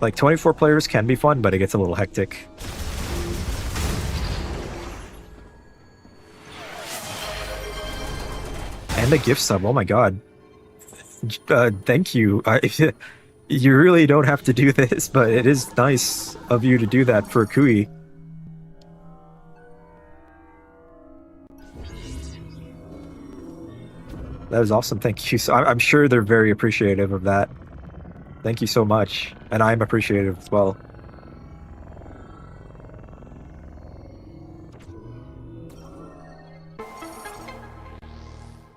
Like, 24 players can be fun, but it gets a little hectic. And a gift sub, oh my god. Thank you. You really don't have to do this, but it is nice of you to do that for Kui. That is awesome, thank you. So I'm sure they're very appreciative of that. Thank you so much. And I'm appreciative as well.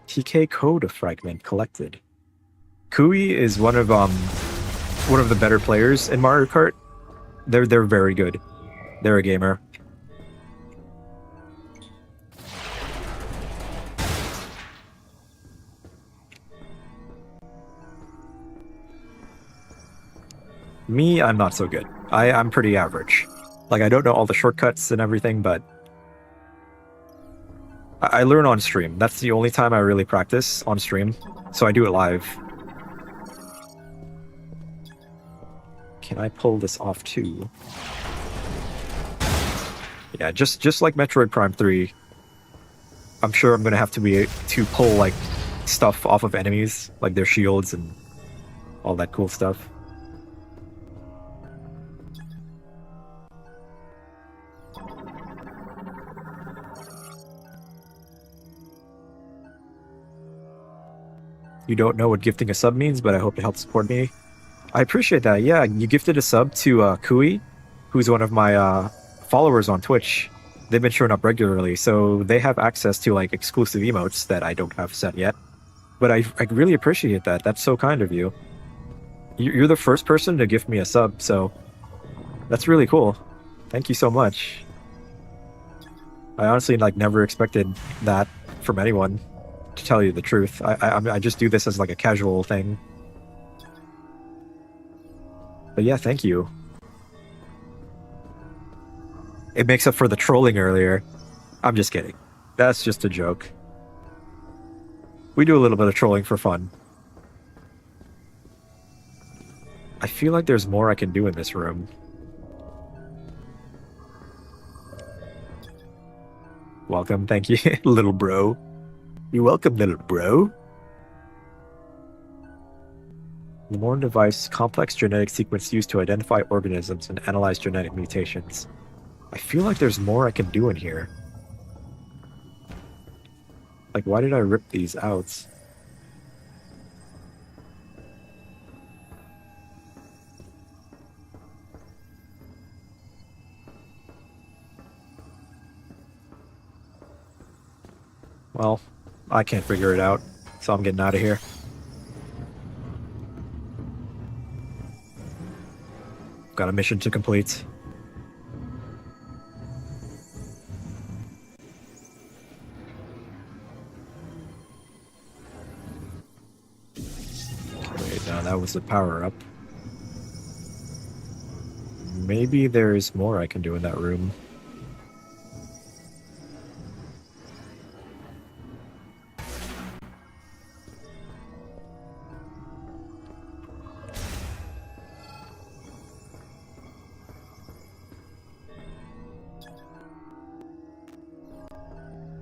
TK code fragment collected. Kui is one of the better players in Mario Kart. They're very good. They're a gamer. Me, I'm not so good. I'm pretty average. Like, I don't know all the shortcuts and everything, but I learn on stream. That's the only time I really practice on stream, so I do it live. Can I pull this off too? Yeah, just like Metroid Prime 3, I'm sure I'm gonna have to pull like stuff off of enemies, like their shields and all that cool stuff. You don't know what gifting a sub means, but I hope it helps support me. I appreciate that. Yeah, you gifted a sub to Kui, who's one of my followers on Twitch. They've been showing up regularly, so they have access to like exclusive emotes that I don't have set yet. But I really appreciate that. That's so kind of you. You're the first person to gift me a sub, so that's really cool. Thank you so much. I honestly like never expected that from anyone, to tell you the truth. I just do this as like a casual thing. But yeah, thank you. It makes up for the trolling earlier. I'm just kidding. That's just a joke. We do a little bit of trolling for fun. I feel like there's more I can do in this room. Welcome, thank you, little bro. You're welcome, little bro. The Morn device, complex genetic sequence used to identify organisms and analyze genetic mutations. I feel like there's more I can do in here. Like, why did I rip these out? Well, I can't figure it out, so I'm getting out of here. Got a mission to complete. Wait, no, that was the power-up. Maybe there's more I can do in that room.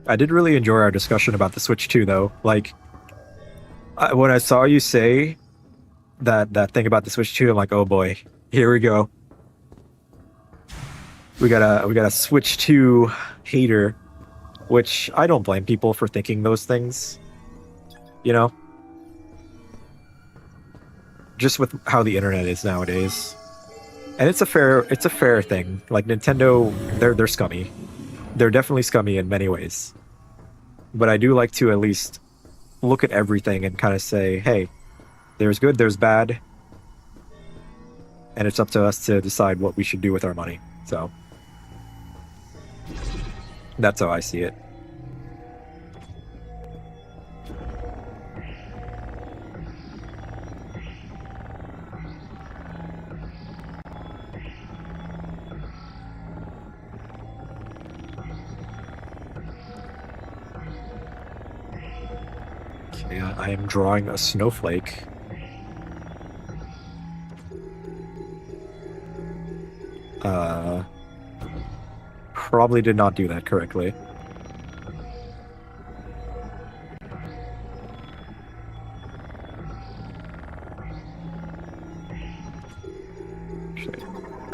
I did really enjoy our discussion about the Switch 2, though. Like, when I saw you say that thing about the Switch 2, I'm like, oh boy, here we go. We got a Switch 2 hater, which I don't blame people for thinking those things. You know? Just with how the internet is nowadays. And it's a fair thing. Like Nintendo, they're scummy. They're definitely scummy in many ways. But I do like to at least look at everything and kind of say, hey, there's good, there's bad, and it's up to us to decide what we should do with our money. So that's how I see it. Okay, I am drawing a snowflake. Probably did not do that correctly.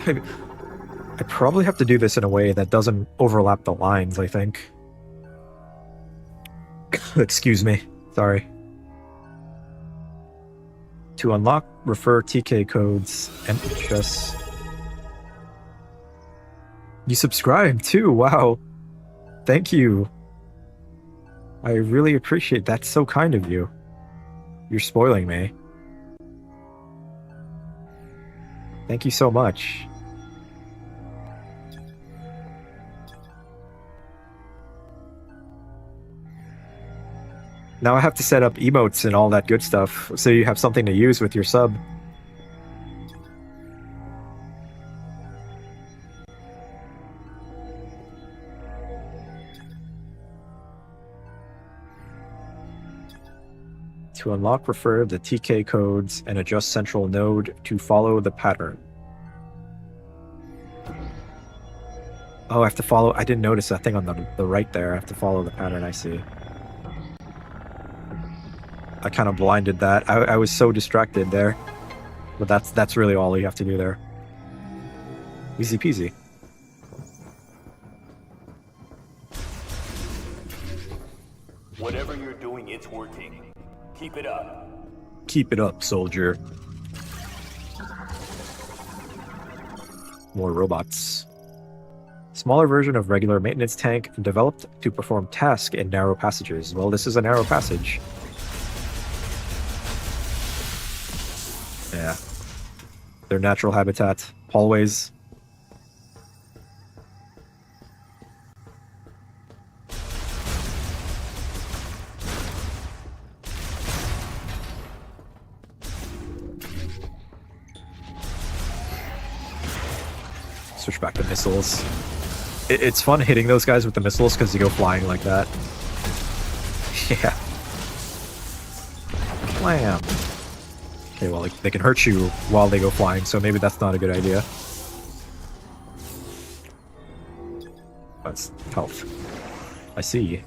I probably have to do this in a way that doesn't overlap the lines, I think. Excuse me. Sorry. To unlock, refer TK codes and just... You subscribed too, wow. Thank you. I really appreciate that. So kind of you. You're spoiling me. Thank you so much. Now I have to set up emotes and all that good stuff, so you have something to use with your sub. To unlock, refer the TK codes and adjust central node to follow the pattern. Oh, I have to follow... I didn't notice that thing on the right there. I have to follow the pattern, I see. I kind of blinded that. I was so distracted there. But that's really all you have to do there. Easy peasy. Whatever you're doing, it's working. Keep it up. Keep it up, soldier. More robots. Smaller version of regular maintenance tank developed to perform tasks in narrow passages. Well, this is a narrow passage. Yeah. Their natural habitat. Hallways. Switch back to missiles. It's fun hitting those guys with the missiles because you go flying like that. Yeah. Wham. Okay, well, they can hurt you while they go flying, so maybe that's not a good idea. That's health. I see.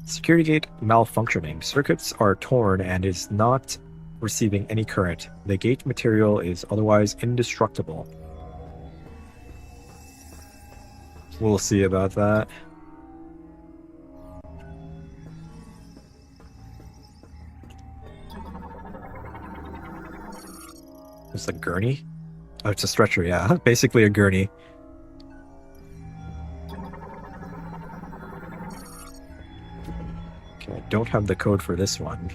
Security gate malfunctioning. Circuits are torn and is not receiving any current. The gate material is otherwise indestructible. We'll see about that. It's a gurney? Oh, it's a stretcher, yeah. Basically a gurney. Okay, I don't have the code for this one.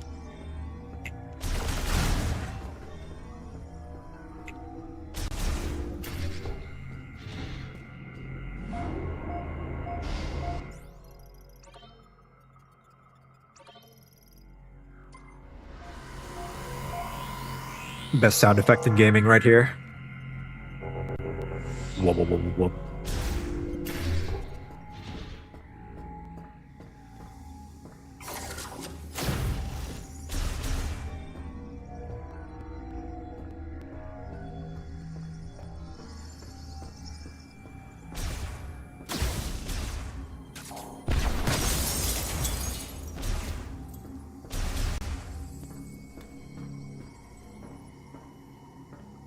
Best sound effect in gaming right here. Whoa, whoa, whoa, whoa.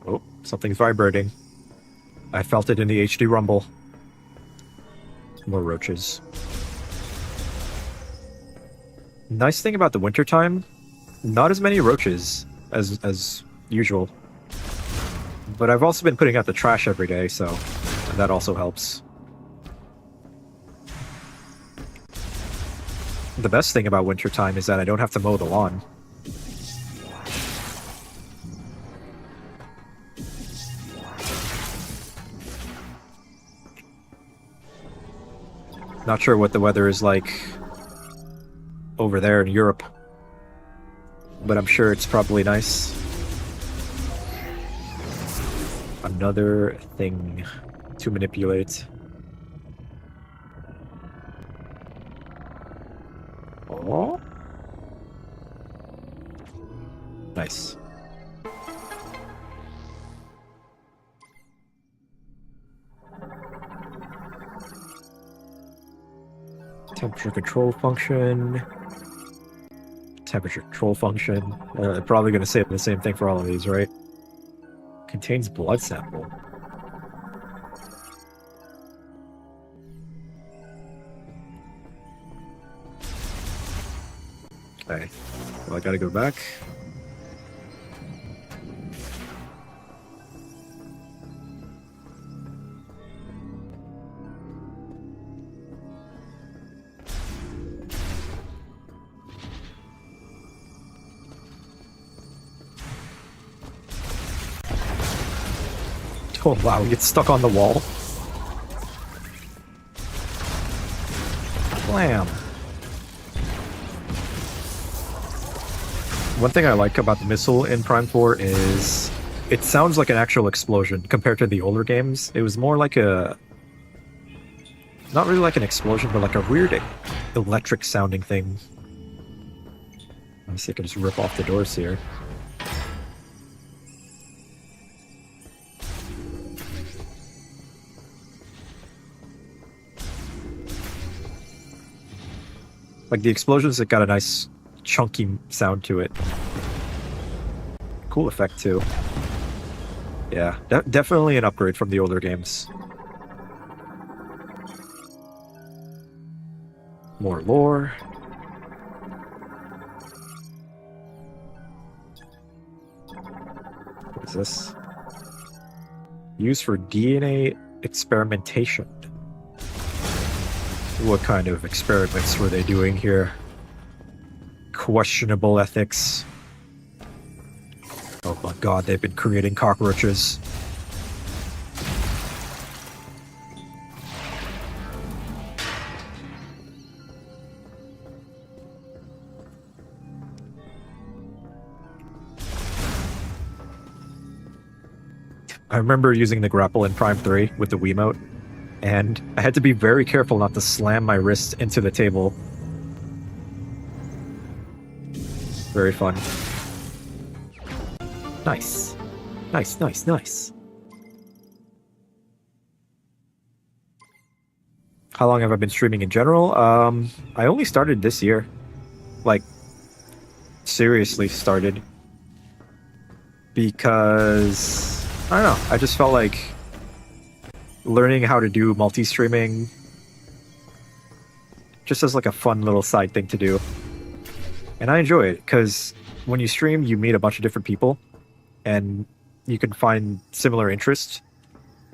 Oh, something's vibrating. I felt it in the HD rumble. More roaches. Nice thing about the wintertime, not as many roaches. as usual. But I've also been putting out the trash every day, so that also helps. The best thing about wintertime is that I don't have to mow the lawn. Not sure what the weather is like over there in Europe, but I'm sure it's probably nice. Another thing to manipulate. Oh. Nice. Temperature control function. Temperature control function. Probably going to say the same thing for all of these, right? Contains blood sample. Okay. Well, I gotta go back. Oh wow, we get stuck on the wall. Blam. One thing I like about the missile in Prime 4 is it sounds like an actual explosion compared to the older games. It was more like a... not really like an explosion, but like a weird electric sounding thing. Let me see if I can just rip off the doors here. Like the explosions, it got a nice chunky sound to it. Cool effect too. Yeah, definitely an upgrade from the older games. More lore. What is this? Used for DNA experimentation. What kind of experiments were they doing here? Questionable ethics. Oh my god, they've been creating cockroaches. I remember using the grapple in Prime 3 with the Wiimote, and I had to be very careful not to slam my wrist into the table. Very fun. Nice. Nice, nice, nice. How long have I been streaming in general? I only started this year. Like, seriously started. Because, I don't know, I just felt like learning how to do multi-streaming just as like a fun little side thing to do. And I enjoy it, because when you stream, you meet a bunch of different people, and you can find similar interests,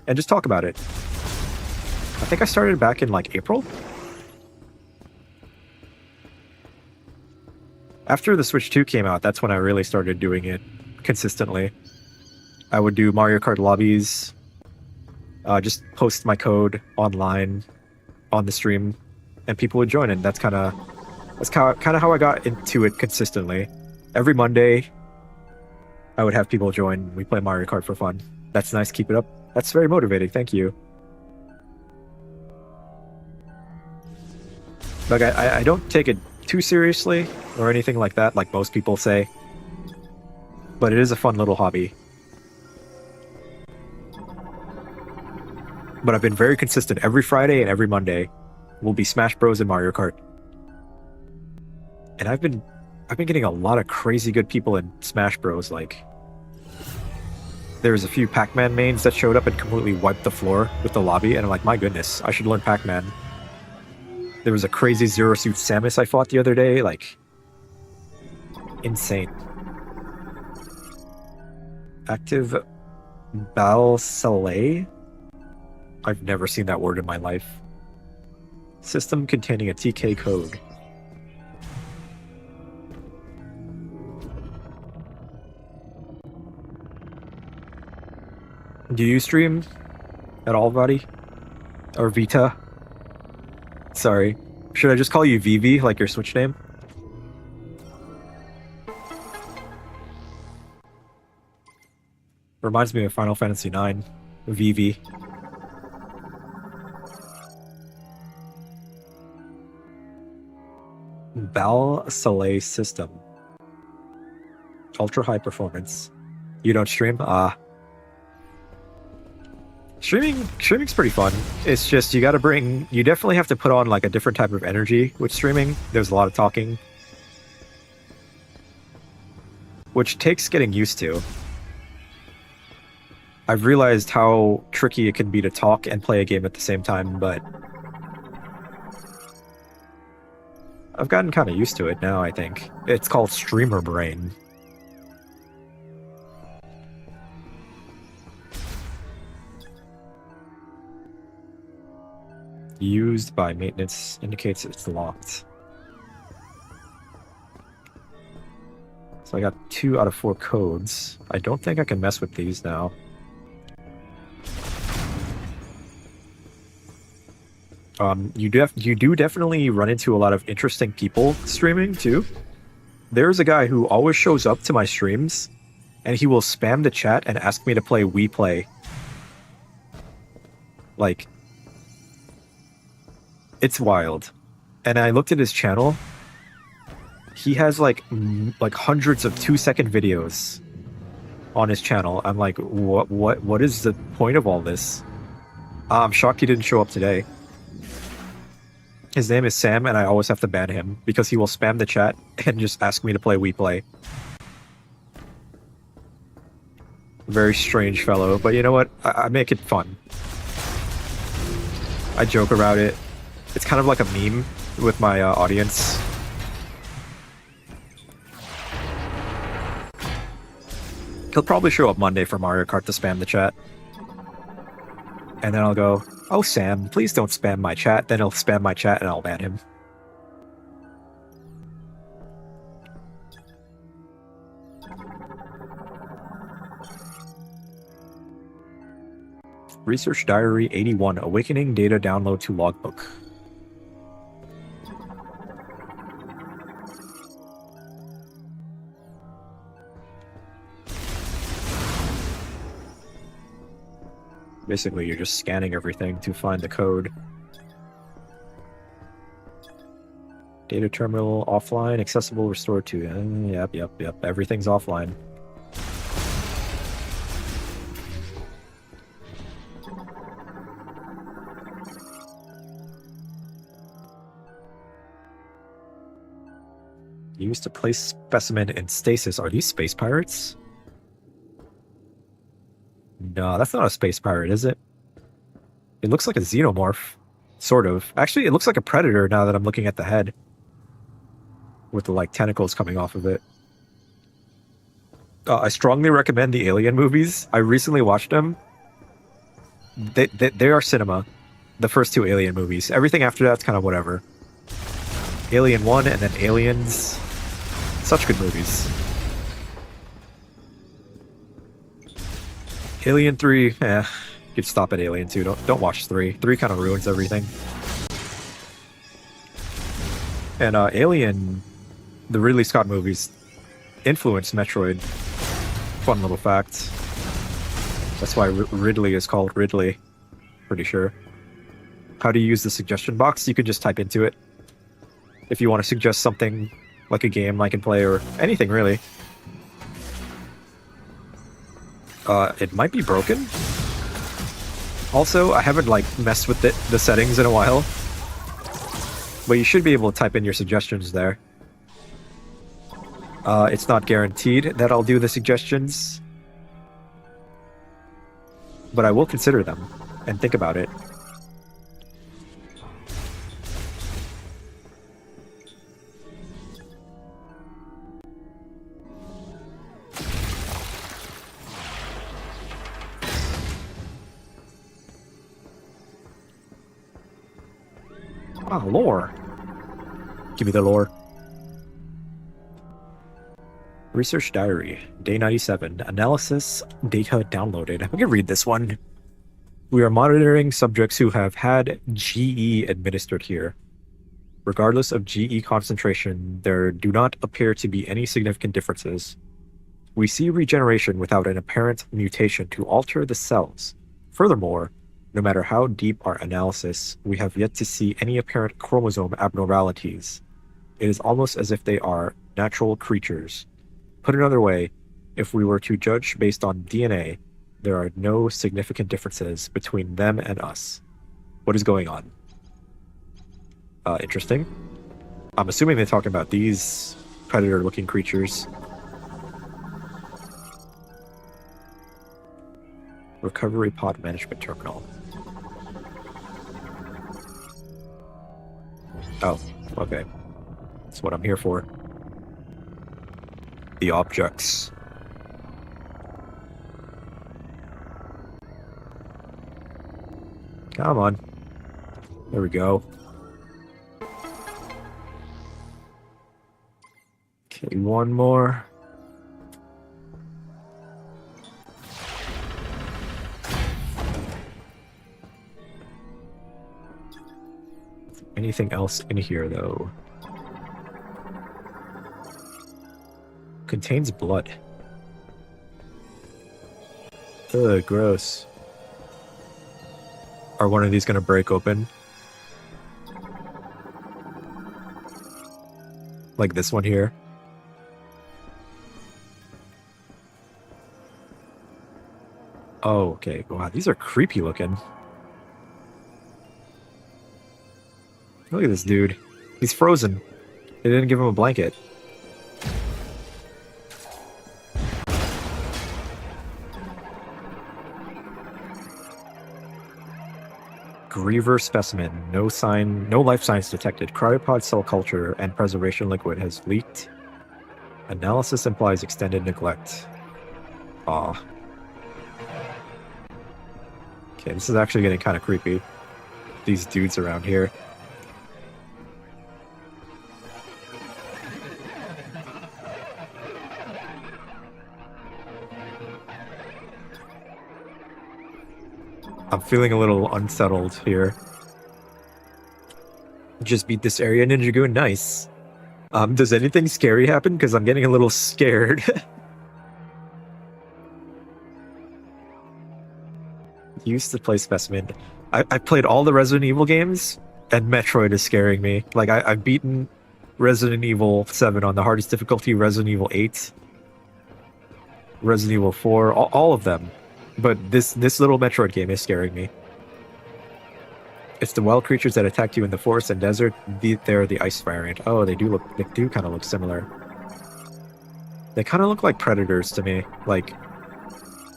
and just talk about it. I think I started back in like April? After the Switch 2 came out, that's when I really started doing it consistently. I would do Mario Kart lobbies, just post my code online on the stream, and people would join, and that's kind of how I got into it consistently. Every Monday, I would have people join. We play Mario Kart for fun. That's nice. Keep it up. That's very motivating. Thank you. Like, I don't take it too seriously or anything like that, like most people say. But it is a fun little hobby. But I've been very consistent. Every Friday and every Monday will be Smash Bros. And Mario Kart. And I've been getting a lot of crazy good people in Smash Bros. Like, there's a few Pac-Man mains that showed up and completely wiped the floor with the lobby, and I'm like, my goodness, I should learn Pac-Man. There was a crazy Zero Suit Samus I fought the other day, like, insane. Active Balsalé? I've never seen that word in my life. System containing a TK code. Do you stream at all, buddy? Or Vita? Sorry. Should I just call you Vivi, like your Switch name? Reminds me of Final Fantasy IX. Vivi. Balsalé system. Ultra high performance. You don't stream? Streaming's pretty fun. It's just you definitely have to put on like a different type of energy with streaming. There's a lot of talking, which takes getting used to. I've realized how tricky it can be to talk and play a game at the same time, but I've gotten kind of used to it now, I think. It's called streamer brain. Used by maintenance indicates it's locked. So I got 2 out of 4 codes. I don't think I can mess with these now. You do definitely run into a lot of interesting people streaming too. There's a guy who always shows up to my streams, and he will spam the chat and ask me to play Wii Play. Like, it's wild. And I looked at his channel. He has like hundreds of 2-second videos on his channel. I'm like, what is the point of all this? I'm shocked he didn't show up today. His name is Sam, and I always have to ban him because he will spam the chat and just ask me to play Wii Play. Very strange fellow, but you know what? I make it fun. I joke about it. It's kind of like a meme with my audience. He'll probably show up Monday for Mario Kart to spam the chat. And then I'll go, "Oh, Sam, please don't spam my chat." Then he'll spam my chat and I'll ban him. Research Diary 81, Awakening Data Download to Logbook. Basically, you're just scanning everything to find the code. Data terminal offline, accessible, restored to... Yep. Everything's offline. Used to place specimen in stasis. Are these space pirates? No, that's not a space pirate, is it? It looks like a xenomorph. Sort of. Actually, it looks like a predator now that I'm looking at the head. With the, like, tentacles coming off of it. I strongly recommend the Alien movies. I recently watched them. They are cinema. The first 2 Alien movies. Everything after that's kind of whatever. Alien 1 and then Aliens. Such good movies. Alien 3, you could stop at Alien 2. Don't watch 3. 3 kind of ruins everything. And Alien, the Ridley Scott movies, influenced Metroid. Fun little fact. That's why Ridley is called Ridley. Pretty sure. How do you use the suggestion box? You can just type into it. If you want to suggest something, like a game I can play, or anything really. It might be broken. Also, I haven't like messed with the settings in a while. But you should be able to type in your suggestions there. It's not guaranteed that I'll do the suggestions. But I will consider them and think about it. Ah, lore. Give me the lore. Research diary, day 97. Analysis data downloaded. I can read this one. We are monitoring subjects who have had GE administered here. Regardless of GE concentration, there do not appear to be any significant differences. We see regeneration without an apparent mutation to alter the cells. Furthermore, no matter how deep our analysis, we have yet to see any apparent chromosome abnormalities. It is almost as if they are natural creatures. Put another way, if we were to judge based on DNA, there are no significant differences between them and us. What is going on? Interesting. I'm assuming they're talking about these predator-looking creatures. Recovery pod management terminal. Oh, okay. That's what I'm here for. The objects. Come on. There we go. Okay, one more. Anything else in here, though? Contains blood. Ugh, gross. Are one of these gonna break open? Like this one here? Oh, okay. Wow, these are creepy looking. Look at this dude. He's frozen. They didn't give him a blanket. Griever specimen. No life signs detected. Cryopod cell culture and preservation liquid has leaked. Analysis implies extended neglect. Aw. Okay, this is actually getting kind of creepy. These dudes around here. I'm feeling a little unsettled here. Just beat this area, Ninja Goon. Nice. Does anything scary happen? Because I'm getting a little scared. Used to play Specimen. I played all the Resident Evil games, and Metroid is scaring me. Like, I've beaten Resident Evil 7 on the hardest difficulty, Resident Evil 8, Resident Evil 4, all of them. But this little Metroid game is scaring me. It's the wild creatures that attacked you in the forest and desert. They're the ice variant. Oh, they do kind of look similar. They kind of look like predators to me. Like,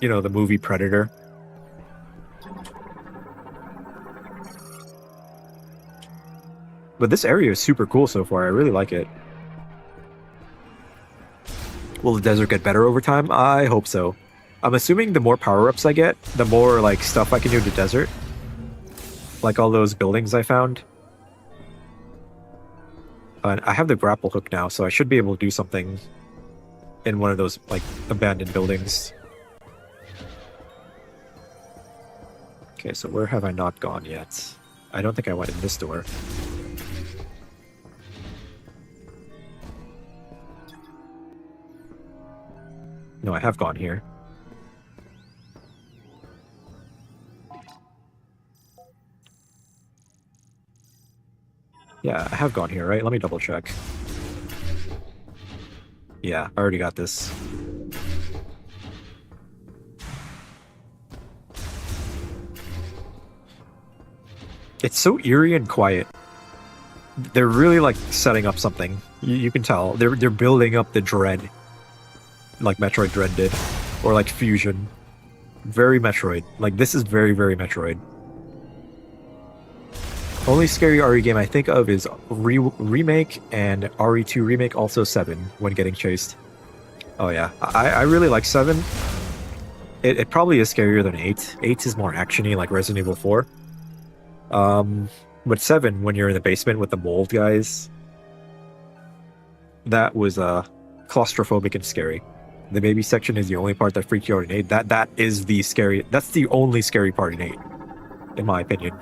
you know, the movie Predator. But this area is super cool so far. I really like it. Will the desert get better over time? I hope so. I'm assuming the more power-ups I get, the more, like, stuff I can do in the desert. Like all those buildings I found. And I have the grapple hook now, so I should be able to do something in one of those, like, abandoned buildings. Okay, so where have I not gone yet? I don't think I went in this door. No, I have gone here. Yeah, I have gone here, right? Let me double check. Yeah, I already got this. It's so eerie and quiet. They're really, like, setting up something. You can tell. They're building up the dread. Like Metroid Dread did. Or like Fusion. Very Metroid. Like, this is very, very Metroid. Only scary RE game I think of is Remake and RE2 Remake, also 7, when getting chased. Oh yeah, I really like 7. It probably is scarier than 8. 8 is more actiony, like Resident Evil 4. But 7, when you're in the basement with the mold guys, that was claustrophobic and scary. The baby section is the only part that freaked you out in 8. That is the scary. That's the only scary part in 8, in my opinion.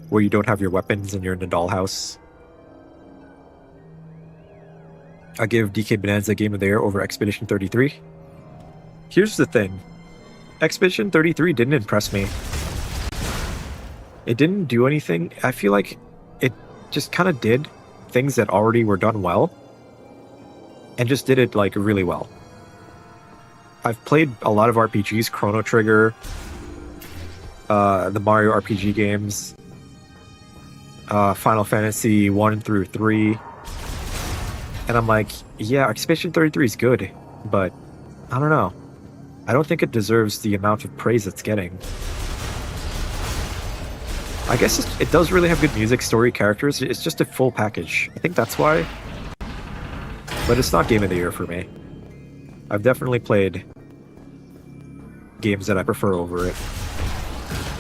Where you don't have your weapons and you're in a dollhouse. I give DK Bonanza Game of the Year over Expedition 33. Here's the thing. Expedition 33 didn't impress me. It didn't do anything. I feel like it just kind of did things that already were done well. And just did it, like, really well. I've played a lot of RPGs, Chrono Trigger, the Mario RPG games, Final Fantasy 1 through 3. And I'm like, yeah, Expedition 33 is good, but I don't know. I don't think it deserves the amount of praise it's getting. I guess it does really have good music, story, characters. It's just a full package. I think that's why. But it's not Game of the Year for me. I've definitely played games that I prefer over it.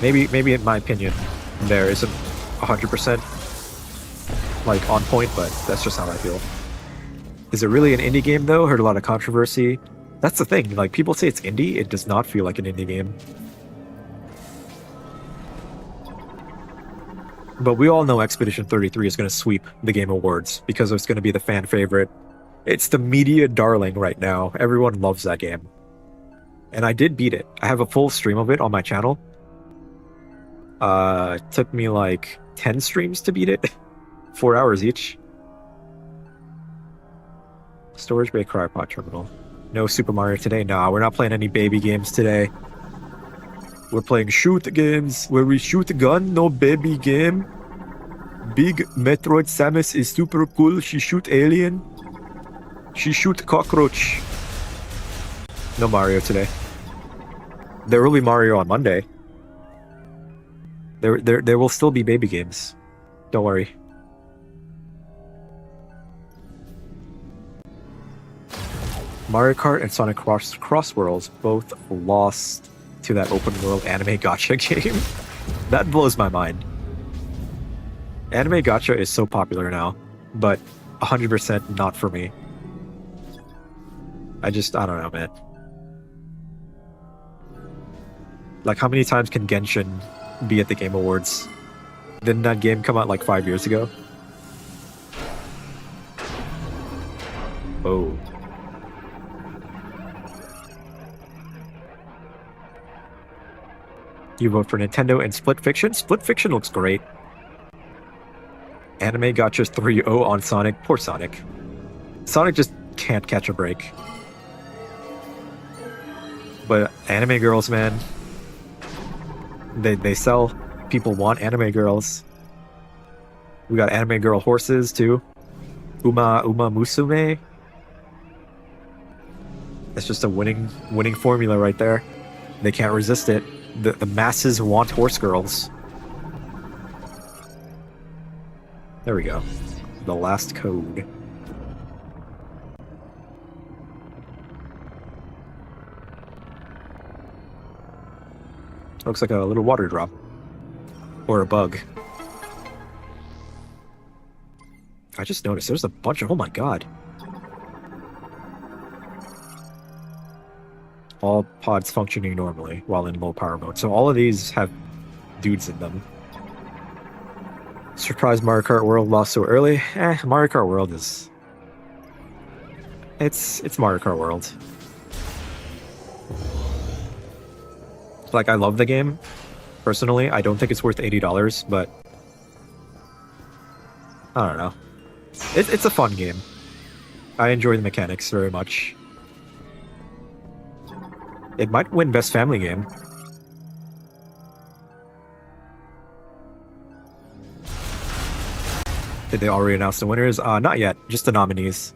Maybe in my opinion, there isn't 100% like on point, but that's just how I feel. Is it really an indie game though? Heard a lot of controversy. That's the thing, like people say it's indie, it does not feel like an indie game. But we all know Expedition 33 is going to sweep the Game Awards because it's going to be the fan favorite. It's the media darling right now. Everyone loves that game. And I did beat it. I have a full stream of it on my channel. It took me like 10 streams to beat it. 4 hours each. Storage Bay Cryopod Terminal. No Super Mario today. Nah, we're not playing any baby games today. We're playing shoot games where we shoot a gun, no baby game. Big Metroid Samus is super cool. She shoot alien. She shoot cockroach. No Mario today. There will be Mario on Monday. There will still be baby games. Don't worry. Mario Kart and Sonic Cross Worlds both lost to that open world anime gacha game. That blows my mind. Anime gacha is so popular now, but 100% not for me. I don't know, man. Like, how many times can Genshin be at the Game Awards? Didn't that game come out like 5 years ago? Oh. You vote for Nintendo and Split Fiction? Split Fiction looks great. Anime Gotcha's 3-0 on Sonic. Poor Sonic. Sonic just can't catch a break. But anime girls, man. They sell. People want anime girls. We got anime girl horses, too. Uma Musume. That's just a winning formula right there. They can't resist it. The masses want horse girls. There we go. The last code. Looks like a little water drop. Or a bug. I just noticed there's a bunch of... Oh my god. All pods functioning normally while in low power mode. So all of these have dudes in them. Surprise Mario Kart World lost so early. Mario Kart World is... It's Mario Kart World. Like, I love the game. Personally, I don't think it's worth $80, but... I don't know. It's a fun game. I enjoy the mechanics very much. It might win Best Family Game. Did they already announce the winners? Not yet. Just the nominees.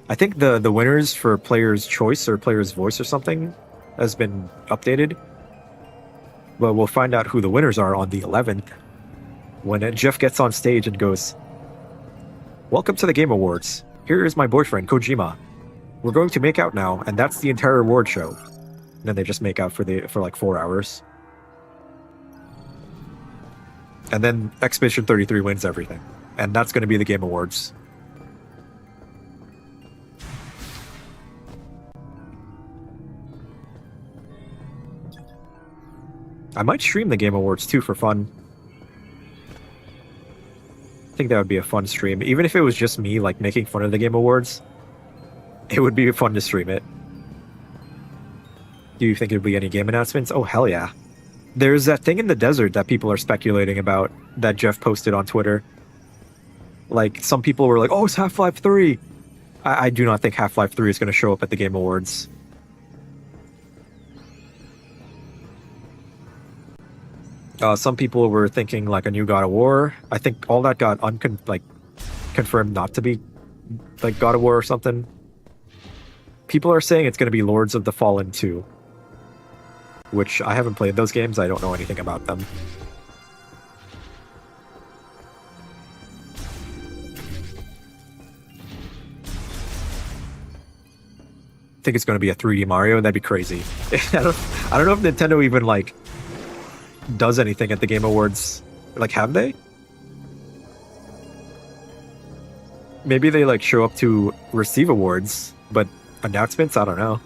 I think the winners for Player's Choice or Player's Voice or something has been updated. But we'll find out who the winners are on the 11th. When Jeff gets on stage and goes, "Welcome to the Game Awards. Here is my boyfriend, Kojima. We're going to make out now, and that's the entire award show." And then they just make out for like 4 hours. And then Expedition 33 wins everything. And that's going to be the Game Awards. I might stream the Game Awards too for fun. I think that would be a fun stream. Even if it was just me like making fun of the Game Awards, it would be fun to stream it. Do you think there'd be any game announcements? Oh, hell yeah. There's that thing in the desert that people are speculating about that Jeff posted on Twitter. Like, some people were like, oh, it's Half-Life 3. I do not think Half-Life 3 is going to show up at the Game Awards. Some people were thinking like a new God of War. I think all that got confirmed not to be like God of War or something. People are saying it's going to be Lords of the Fallen 2, which I haven't played those games. I don't know anything about them. I think it's going to be a 3D Mario. That'd be crazy. I don't know if Nintendo even like does anything at the Game Awards. Like, have they? Maybe they like show up to receive awards, but announcements, I don't know.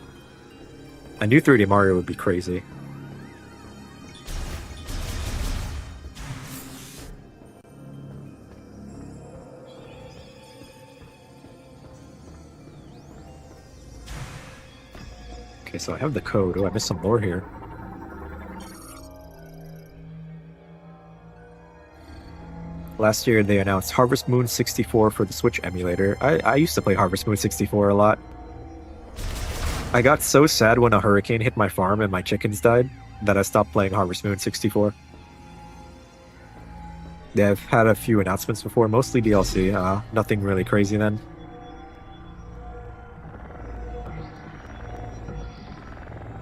A new 3D Mario would be crazy. Okay, so I have the code. Oh, I missed some lore here. Last year they announced Harvest Moon 64 for the Switch emulator. I used to play Harvest Moon 64 a lot. I got so sad when a hurricane hit my farm and my chickens died that I stopped playing Harvest Moon 64. They've had a few announcements before, mostly DLC. Nothing really crazy then.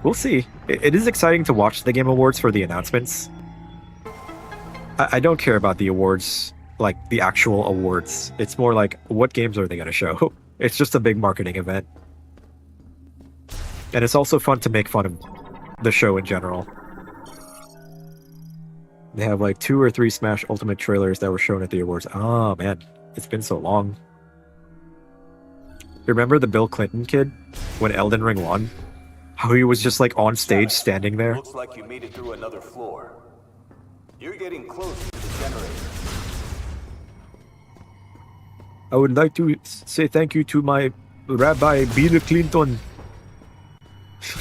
We'll see. It is exciting to watch the Game Awards for the announcements. I don't care about the awards, like the actual awards. It's more like, what games are they going to show? It's just a big marketing event. And it's also fun to make fun of the show in general. They have like 2 or 3 Smash Ultimate trailers that were shown at the awards. Oh man, it's been so long. Remember the Bill Clinton kid when Elden Ring won? How he was just like on stage standing there? Looks like you made it through another floor. You're getting close to the generator. I would like to say thank you to my Rabbi Bill Clinton.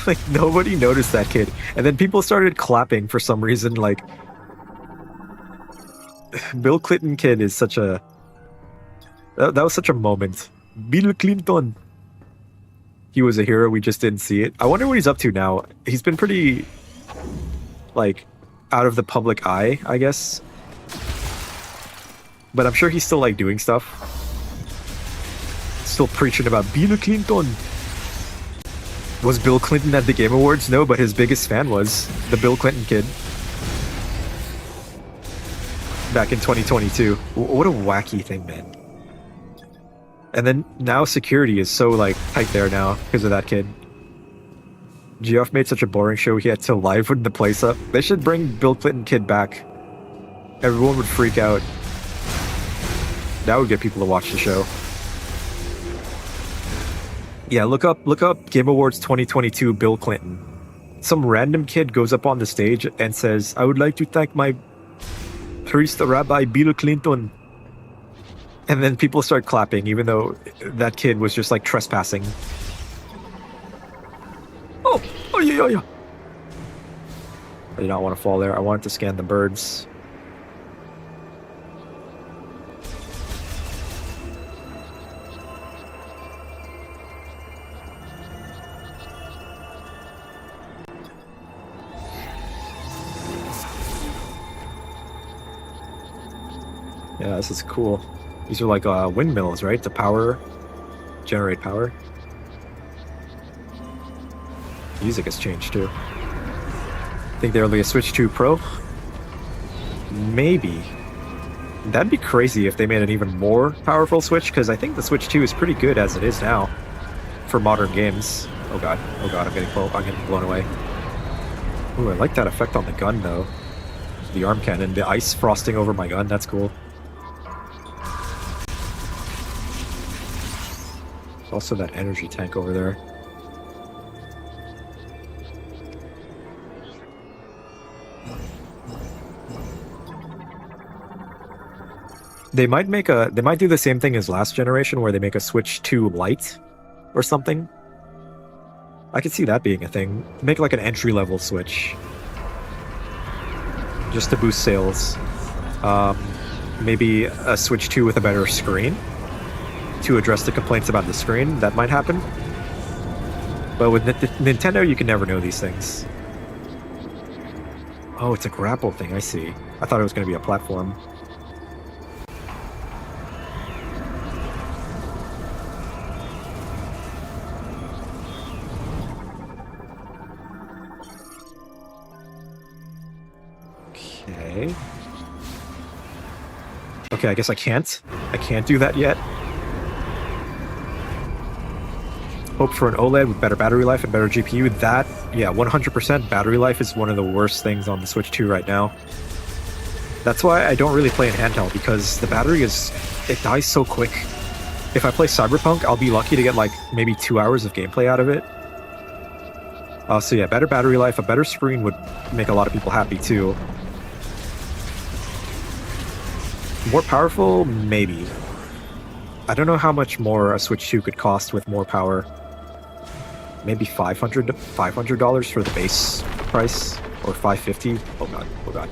Like, nobody noticed that kid. And then people started clapping for some reason, like... Bill Clinton kid is such a... That was such a moment. Bill Clinton! He was a hero, we just didn't see it. I wonder what he's up to now. He's been pretty... like, out of the public eye, I guess. But I'm sure he's still, like, doing stuff. Still preaching about Bill Clinton! Was Bill Clinton at the Game Awards? No, but his biggest fan was the Bill Clinton kid. Back in 2022. What a wacky thing, man. And then now security is so like tight there now because of that kid. Geoff made such a boring show he had to liven the place up. They should bring Bill Clinton kid back. Everyone would freak out. That would get people to watch the show. Yeah, look up Game Awards 2022 Bill Clinton. Some random kid goes up on the stage and says, "I would like to thank my priest, Rabbi Bill Clinton." And then people start clapping, even though that kid was just like trespassing. Oh yeah. I did not want to fall there. I wanted to scan the birds. Yeah, this is cool. These are like windmills, right? To generate power. Music has changed too. Think there'll be a Switch 2 Pro? Maybe. That'd be crazy if they made an even more powerful Switch, because I think the Switch 2 is pretty good as it is now for modern games. Oh god, I'm getting blown away. Ooh, I like that effect on the gun though. the arm cannon. The ice frosting over my gun, that's cool. There's also that energy tank over there. They might do the same thing as last generation where they make a Switch 2 Lite or something. I could see that being a thing. Make like an entry-level Switch. Just to boost sales. Maybe a Switch 2 with a better screen to address the complaints about the screen. That might happen. But with Nintendo, you can never know these things. Oh, it's a grapple thing, I see. I thought it was going to be a platform. Okay. Okay, I guess I can't. I can't do that yet. Hope for an OLED with better battery life and better GPU. That, yeah, 100% battery life is one of the worst things on the Switch 2 right now. That's why I don't really play in handheld, because the battery it dies so quick. If I play Cyberpunk, I'll be lucky to get like maybe 2 hours of gameplay out of it. So yeah, better battery life, a better screen would make a lot of people happy too. More powerful? Maybe. I don't know how much more a Switch 2 could cost with more power. Maybe $500 for the base price? Or $550? Oh god, oh god.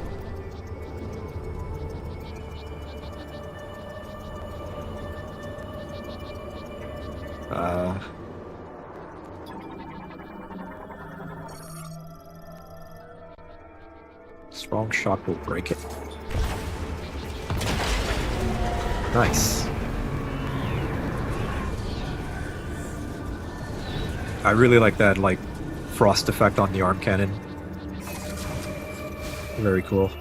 Strong shot will break it. Nice. I really like that, like, frost effect on the arm cannon. Very cool.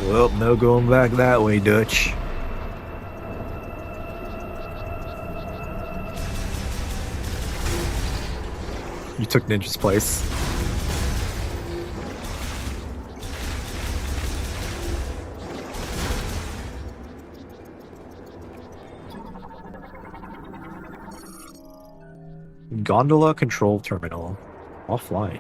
Well, no going back that way, Dutch. You took Ninja's place. Gondola control terminal. Offline.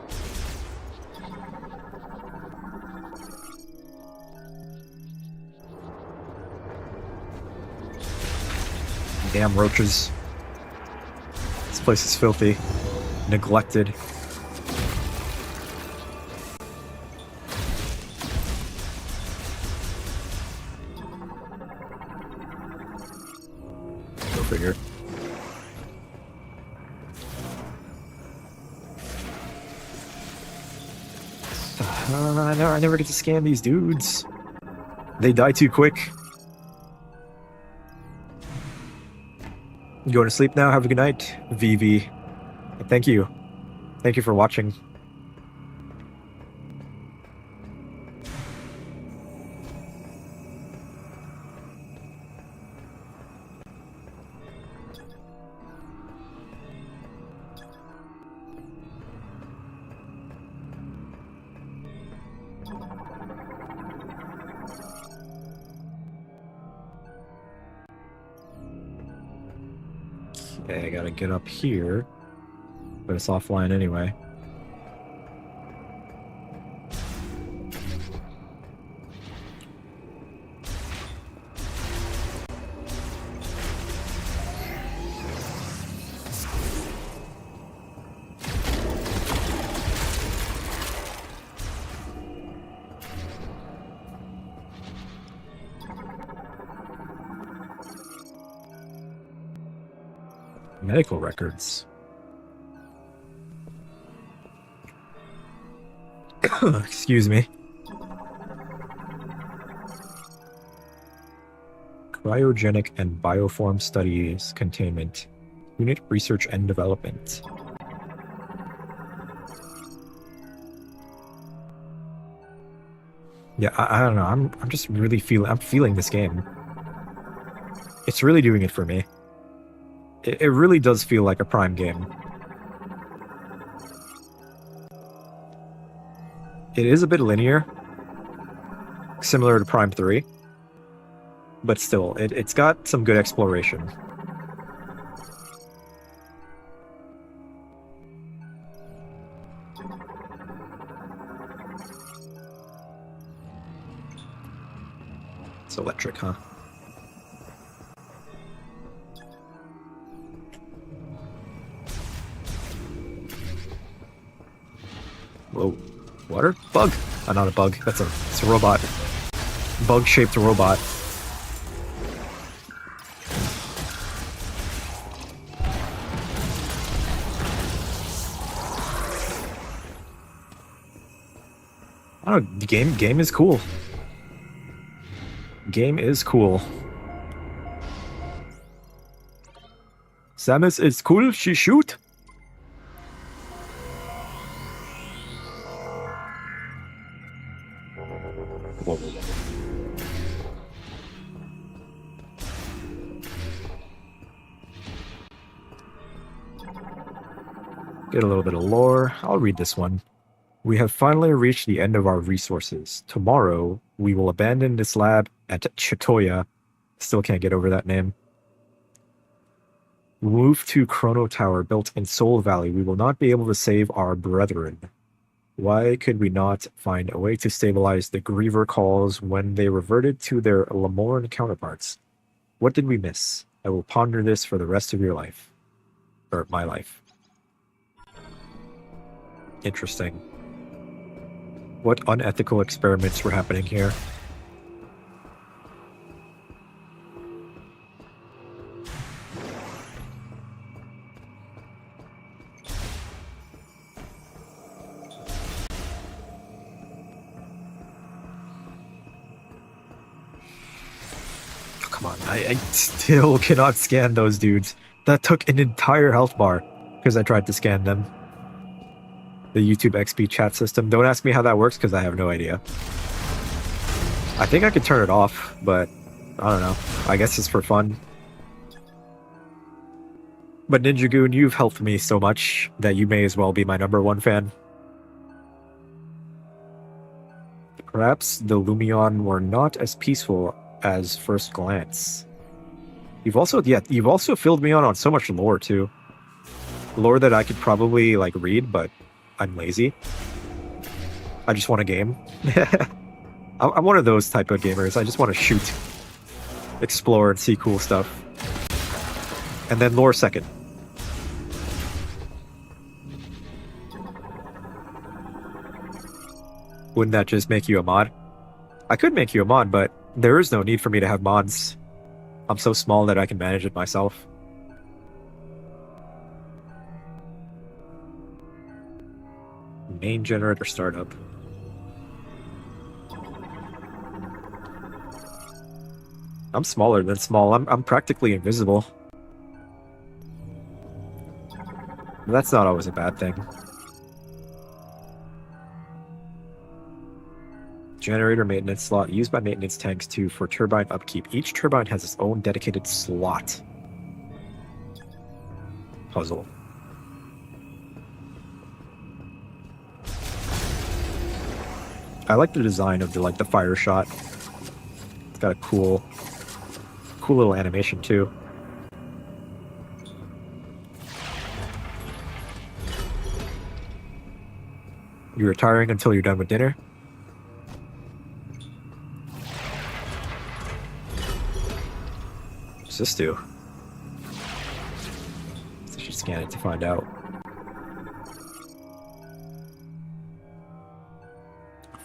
Damn roaches. This place is filthy. Neglected. Go figure. I never get to scan these dudes. They die too quick. You going to sleep now? Have a good night, VV. Thank you. Thank you for watching. Okay, I gotta get up here. But it's offline anyway. Medical records. Excuse me. Cryogenic and bioform studies containment. Unit research and development. Yeah, I don't know. I'm just really feeling this game. It's really doing it for me. It really does feel like a Prime game. It is a bit linear, similar to Prime 3, but still, it's got some good exploration. It's electric, huh? Whoa. Water? Bug! Not a bug. It's a robot. Bug-shaped robot. I don't know, the game is cool. Game is cool. Samus is cool, she shoot. Whoa. Get a little bit of lore. I'll read this one. We have finally reached the end of our resources. Tomorrow, we will abandon this lab at Chitoya. Still can't get over that name. Move to Chrono Tower built in Soul Valley. We will not be able to save our brethren. Why could we not find a way to stabilize the Griever calls when they reverted to their Lamorn counterparts? What did we miss? I will ponder this for the rest of your life. Or my life. Interesting. What unethical experiments were happening here? Come on, I still cannot scan those dudes. That took an entire health bar because I tried to scan them. The YouTube XP chat system. Don't ask me how that works because I have no idea. I think I could turn it off, but I don't know. I guess it's for fun. But Ninja Goon, you've helped me so much that you may as well be my #1 fan. Perhaps the Lumion were not as peaceful as first glance. You've also filled me on so much lore too. Lore that I could probably like read, but I'm lazy. I just want a game. I'm one of those type of gamers. I just want to shoot, explore, and see cool stuff. And then lore second. Wouldn't that just make you a mod? I could make you a mod, but there is no need for me to have mods. I'm so small that I can manage it myself. Main generator startup. I'm smaller than small. I'm practically invisible. But that's not always a bad thing. Generator maintenance slot used by maintenance tanks too for turbine upkeep. Each turbine has its own dedicated slot. Puzzle. I like the design of the fire shot. It's got a cool little animation too. You're retiring until you're done with dinner? What's this do? I should scan it to find out.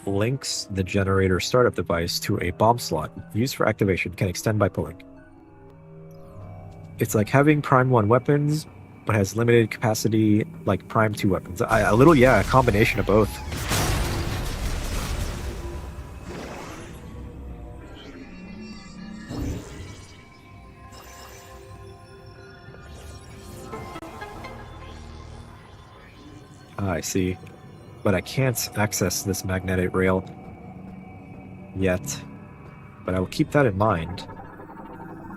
Links the generator startup device to a bomb slot. Used for activation, can extend by pulling. It's like having Prime 1 weapons, but has limited capacity like Prime 2 weapons. A combination of both. I see. But I can't access this magnetic rail yet. But I will keep that in mind.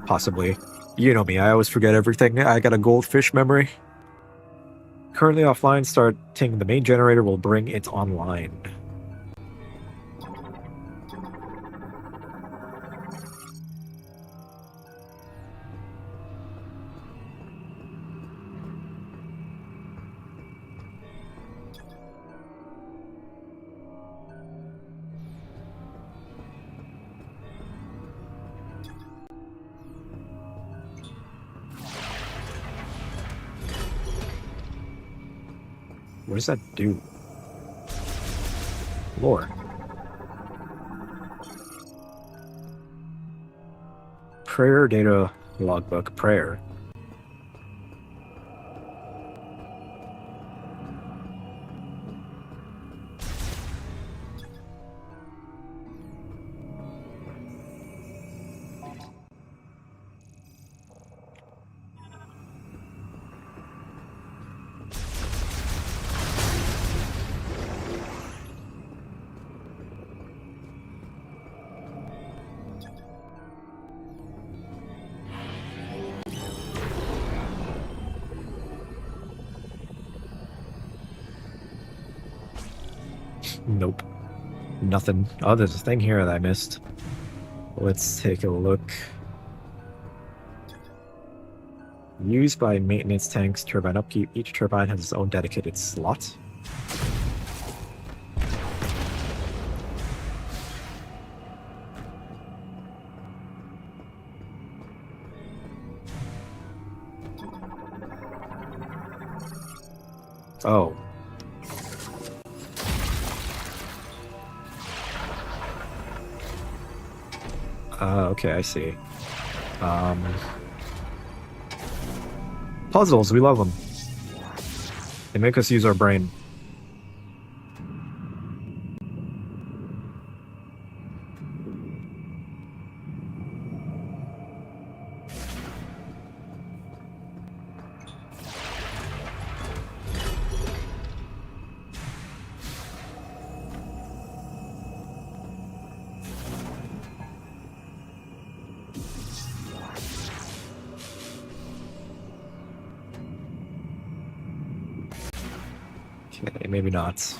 Possibly. You know me, I always forget everything. I got a goldfish memory. Currently offline, starting the main generator will bring it online. What does that do? Lore. Prayer data logbook. Prayer. Nope. Nothing. Oh, there's a thing here that I missed. Let's take a look. Used by maintenance tanks, turbine upkeep. Each turbine has its own dedicated slot. Oh. Okay, I see. Puzzles, we love them. They make us use our brain. Okay, maybe not.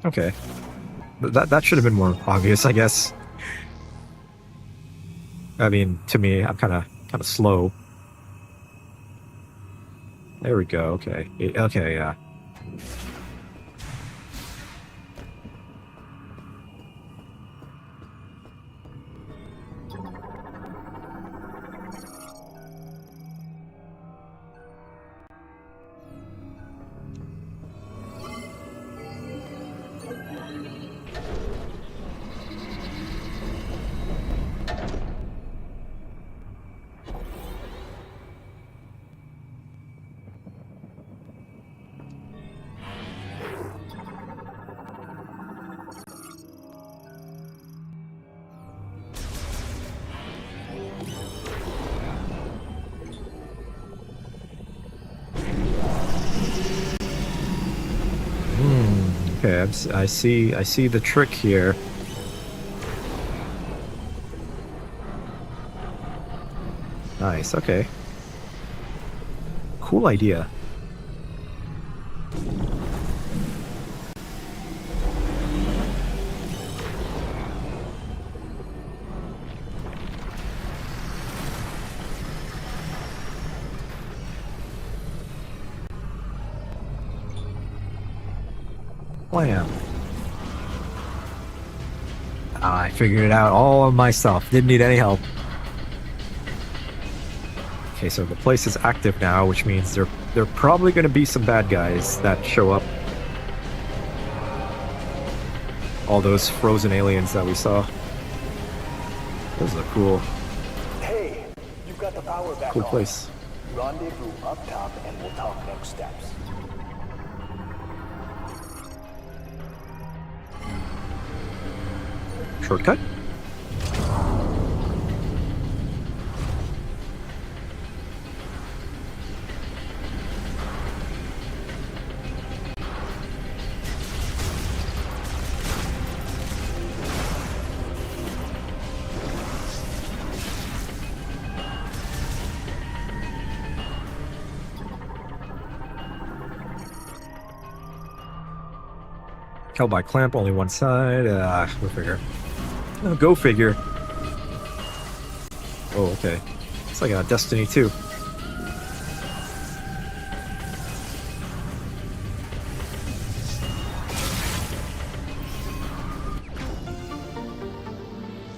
Okay. That should have been more obvious, I guess. I mean, to me, I'm kind of slow. There we go. Okay. Okay, yeah. Okay, I see the trick here. Nice, okay. Cool idea. Wham. I figured it out all on myself. Didn't need any help. Okay, so the place is active now, which means there are probably going to be some bad guys that show up. All those frozen aliens that we saw. Those are cool. Hey, you've got the power back Cool on. place. Rendezvous up top and we'll talk next steps. Shortcut? Held by clamp, only one side. Go figure. Oh, go figure. Oh, okay. It's like a Destiny 2.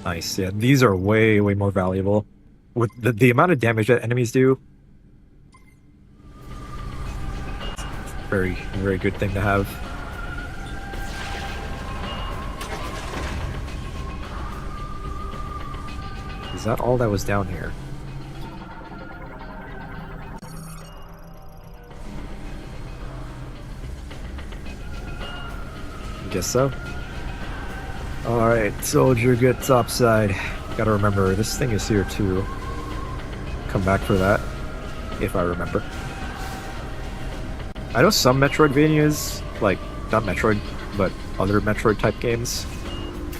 Nice. Yeah, these are way, way more valuable. With the amount of damage that enemies do. Very, very good thing to have. Is that all that was down here? Guess so. Alright, soldier, get topside. Gotta remember, this thing is here too. Come back for that, if I remember. I know some Metroidvanias, like, not Metroid, but other Metroid type games,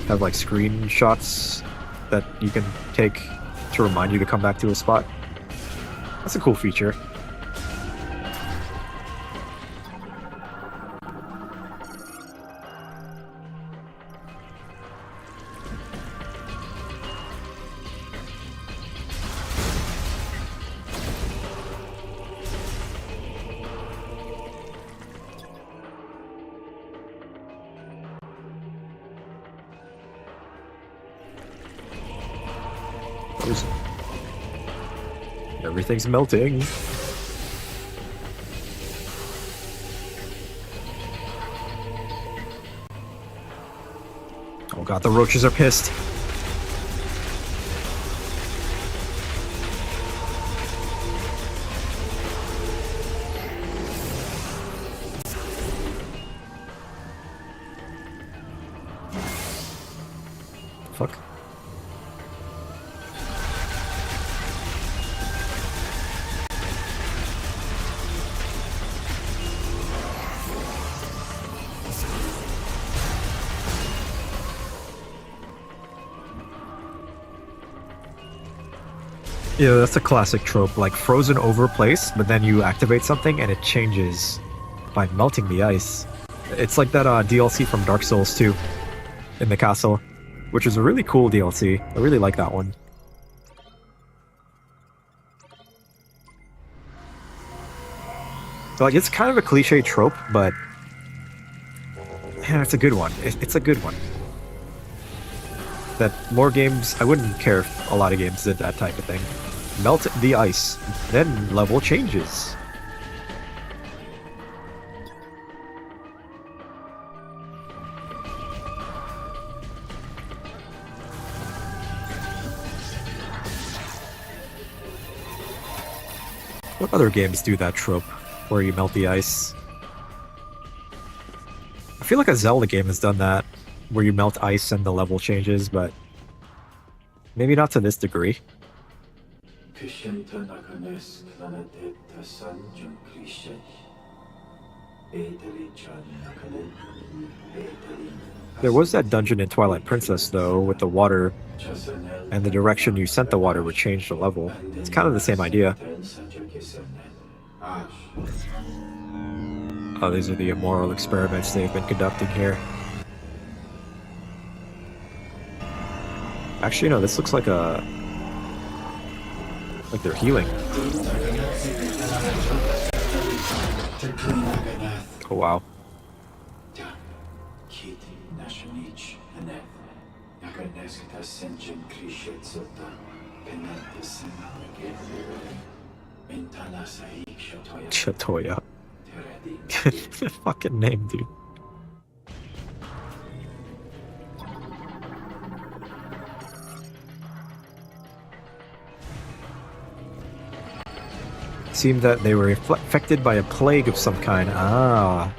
have like screenshots that you can take to remind you to come back to a spot. That's a cool feature. Everything's melting. Oh god, the roaches are pissed. Fuck. Yeah, that's a classic trope, like frozen over place, but then you activate something and it changes by melting the ice. It's like that DLC from Dark Souls 2 in the castle, which is a really cool DLC. I really like that one. Like, it's kind of a cliche trope, but man, it's a good one. It's a good one. That more games, I wouldn't care if a lot of games did that type of thing. Melt the ice, then level changes. What other games do that trope, where you melt the ice? I feel like a Zelda game has done that, where you melt ice and the level changes, but maybe not to this degree. There was that dungeon in Twilight Princess, though, with the water, and the direction you sent the water would change the level. It's kind of the same idea. Oh, these are the immoral experiments they've been conducting here. Actually, no, this looks like a... like they're healing. Oh, wow. Chatoya. Fucking name, dude. Seemed that they were affected by a plague of some kind. Ah.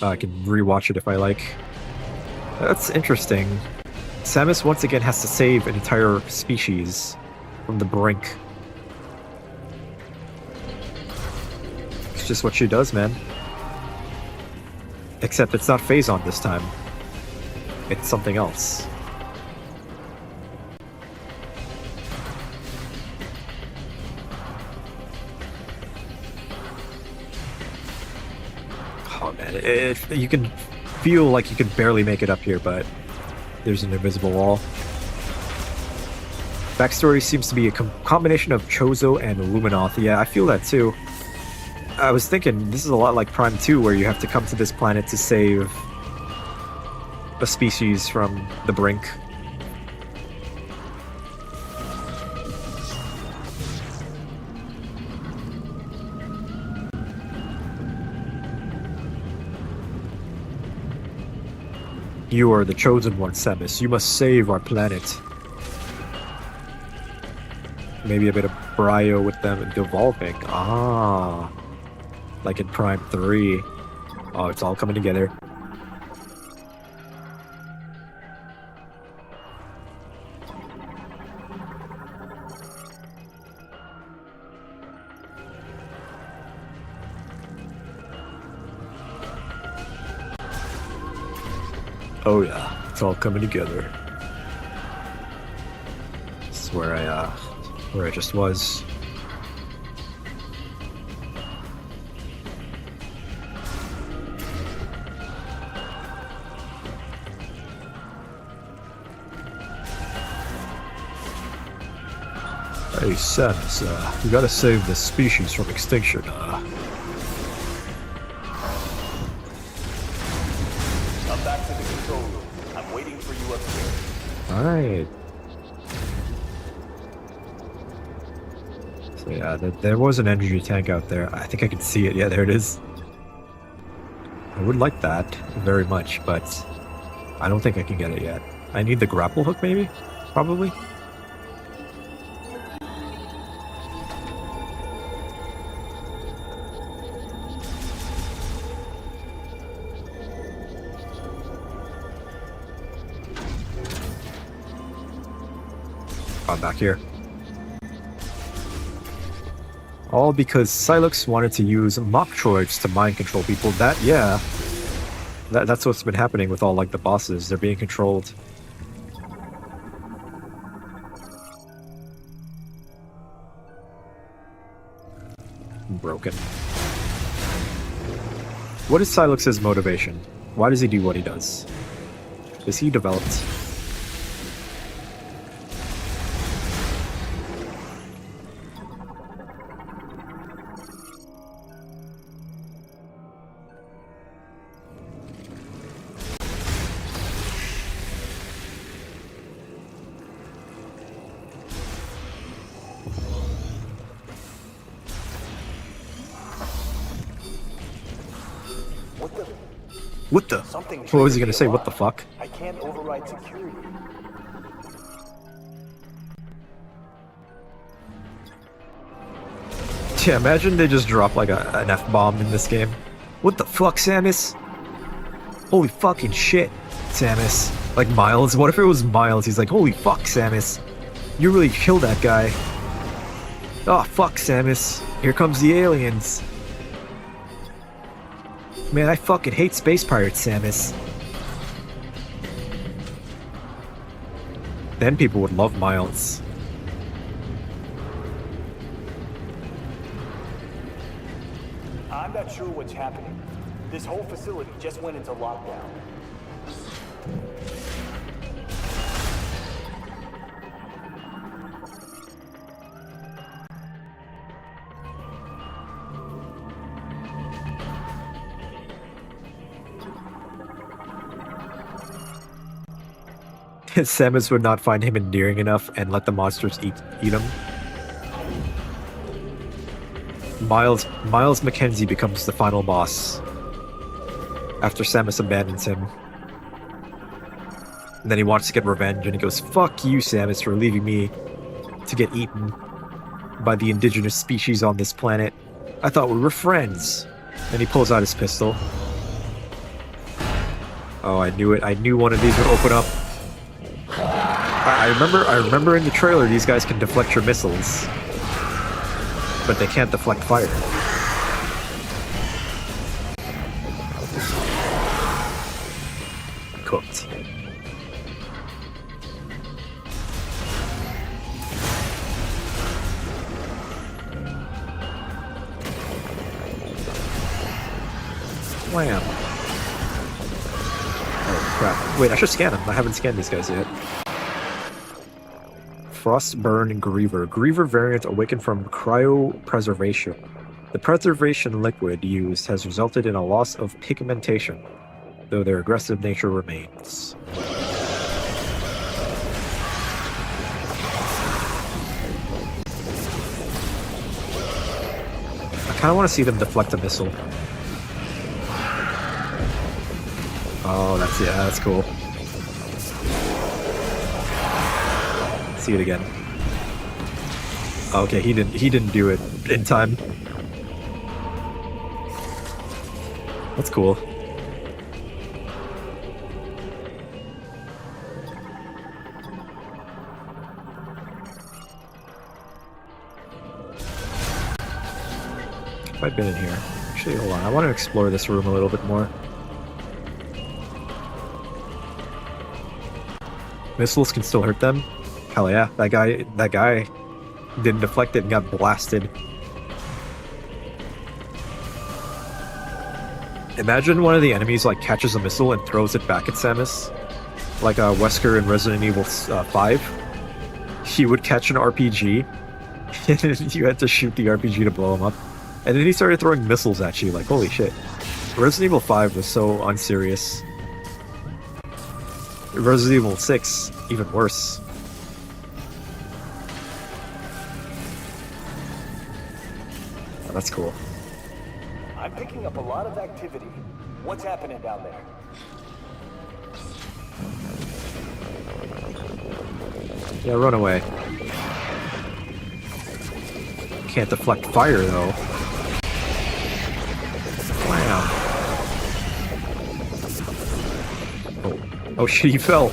I can rewatch it if I like. That's interesting. Samus once again has to save an entire species from the brink. It's just what she does, man. Except it's not Phazon this time. It's something else. Oh man, you can feel like you can barely make it up here, but there's an invisible wall. Backstory seems to be a combination of Chozo and Luminoth. Yeah, I feel that too. I was thinking, this is a lot like Prime 2, where you have to come to this planet to save a species from the brink. You are the chosen one, Samus. You must save our planet. Maybe a bit of brio with them devolving. Ah. Like in Prime 3. Oh, it's all coming together. Oh yeah, it's all coming together. This is where I just was. Hey Samus, we gotta save this species from extinction. I'm back to the control room. I'm waiting for you upstairs. Alright. So yeah, there was an energy tank out there. I think I can see it. Yeah, there it is. I would like that very much, but I don't think I can get it yet. I need the grapple hook, maybe? Probably? I'm back here. All because Silux wanted to use METROIDs to mind control people. That's what's been happening with all like the bosses. They're being controlled. Broken. What is Silux's motivation? Why does he do what he does? Is he developed? What the? What was he gonna say? What the fuck? I can't override security. Yeah, imagine they just drop like an F-bomb in this game. What the fuck, Samus? Holy fucking shit, Samus. Like Miles? What if it was Miles? He's like, holy fuck, Samus. You really killed that guy. Oh, fuck, Samus. Here comes the aliens. Man, I fucking hate space pirates, Samus. Then people would love Miles. I'm not sure what's happening. This whole facility just went into lockdown. Samus would not find him endearing enough and let the monsters eat him. Miles McKenzie becomes the final boss after Samus abandons him. And then he wants to get revenge and he goes, fuck you, Samus, for leaving me to get eaten by the indigenous species on this planet. I thought we were friends. And he pulls out his pistol. Oh, I knew it. I knew one of these would open up. I remember in the trailer these guys can deflect your missiles. But they can't deflect fire. Cooked. Wham. Oh crap. Wait, I should scan them. I haven't scanned these guys yet. Frostburn Griever. Griever variant awakened from cryopreservation. The preservation liquid used has resulted in a loss of pigmentation, though their aggressive nature remains. I kind of want to see them deflect a missile. Oh, that's cool. See it again. Okay, he didn't do it in time. That's cool. Have I been in here? Actually, hold on. I want to explore this room a little bit more. Missiles can still hurt them? Hell yeah. That guy didn't deflect it and got blasted. Imagine one of the enemies like catches a missile and throws it back at Samus. Like Wesker in Resident Evil 5. He would catch an RPG and you had to shoot the RPG to blow him up. And then he started throwing missiles at you, like holy shit. Resident Evil 5 was so unserious. Resident Evil 6, even worse. Oh, that's cool. I'm picking up a lot of activity. What's happening down there? Yeah, run away. Can't deflect fire, though. Wow. Oh shit, he fell.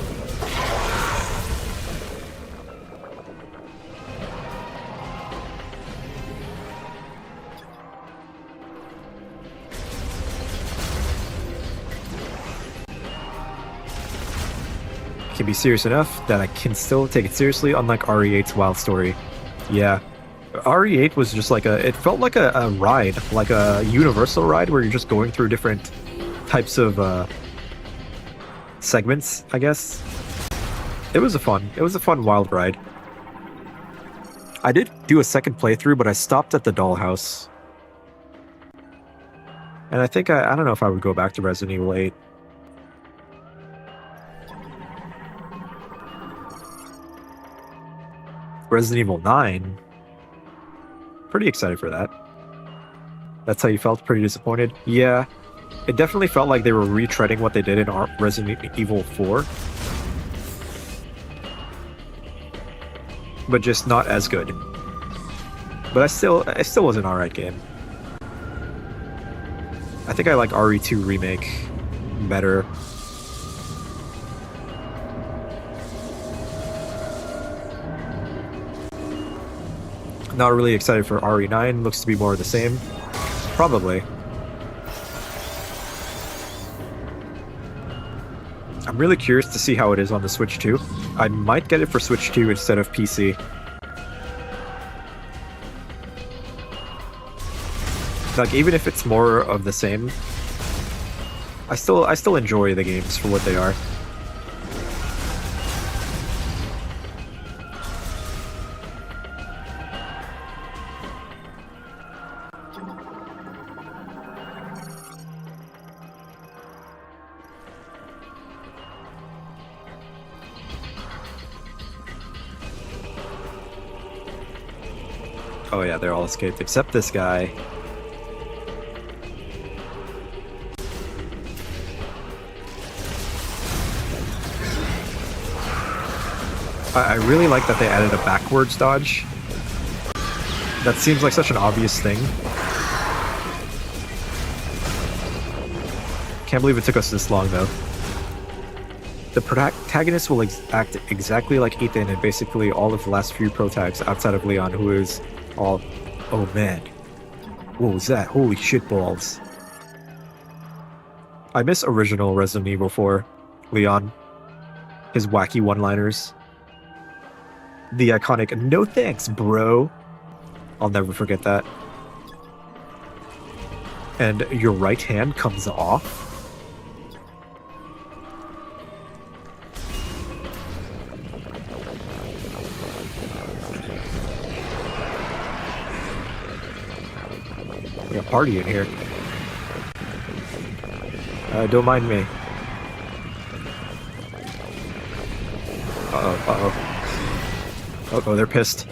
Can be serious enough that I can still take it seriously, unlike RE8's Wild Story. Yeah. RE8 was just like it felt like a ride, like a universal ride where you're just going through different types of segments, I guess. It was a fun wild ride. I did do a second playthrough, but I stopped at the dollhouse. And I think I don't know if I would go back to Resident Evil 8. Resident Evil 9. Pretty excited for that. That's how you felt? Pretty disappointed? Yeah. It definitely felt like they were retreading what they did in Resident Evil 4. But just not as good. But it still was an alright game. I think I like RE2 Remake better. Not really excited for RE9. Looks to be more of the same. Probably. I'm really curious to see how it is on the Switch 2. I might get it for Switch 2 instead of PC. Like, even if it's more of the same, I still enjoy the games for what they are. Oh yeah, they're all escaped, except this guy. I really like that they added a backwards dodge. That seems like such an obvious thing. Can't believe it took us this long, though. The protagonist will act exactly like Ethan and basically all of the last few protags outside of Leon, who is all... Oh man. What was that? Holy shit balls. I miss original Resident Evil 4 Leon. His wacky one-liners. The iconic, no thanks, bro. I'll never forget that. And your right hand comes off? We got a party in here. Don't mind me. Uh-oh, uh-oh. Uh-oh, they're pissed.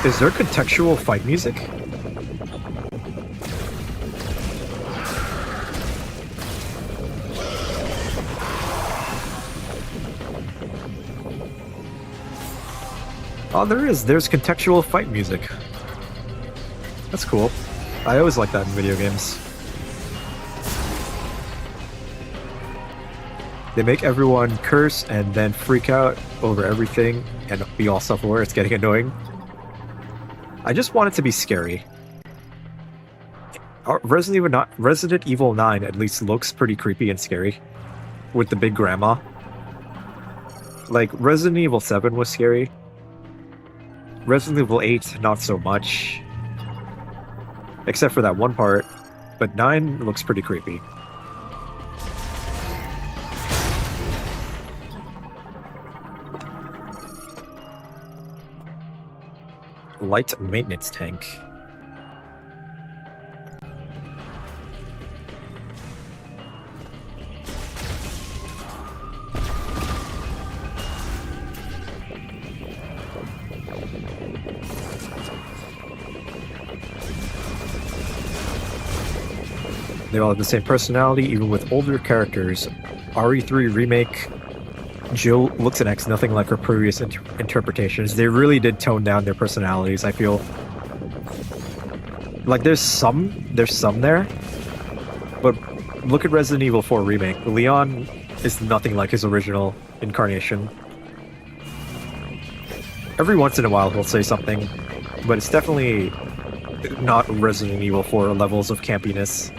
Is there contextual fight music? Oh, there is. There's contextual fight music. That's cool. I always like that in video games. They make everyone curse and then freak out over everything and be all self-aware. It's getting annoying. I just want it to be scary. Resident Evil 9 at least looks pretty creepy and scary. With the big grandma. Like, Resident Evil 7 was scary. Resident Evil 8, not so much. Except for that one part. But 9 looks pretty creepy. Light maintenance tank. They all have the same personality, even with older characters. RE3 Remake, Jill looks and acts nothing like her previous interpretations. They really did tone down their personalities, I feel. Like, there's some there. But look at Resident Evil 4 Remake. Leon is nothing like his original incarnation. Every once in a while he'll say something, but it's definitely not Resident Evil 4 levels of campiness.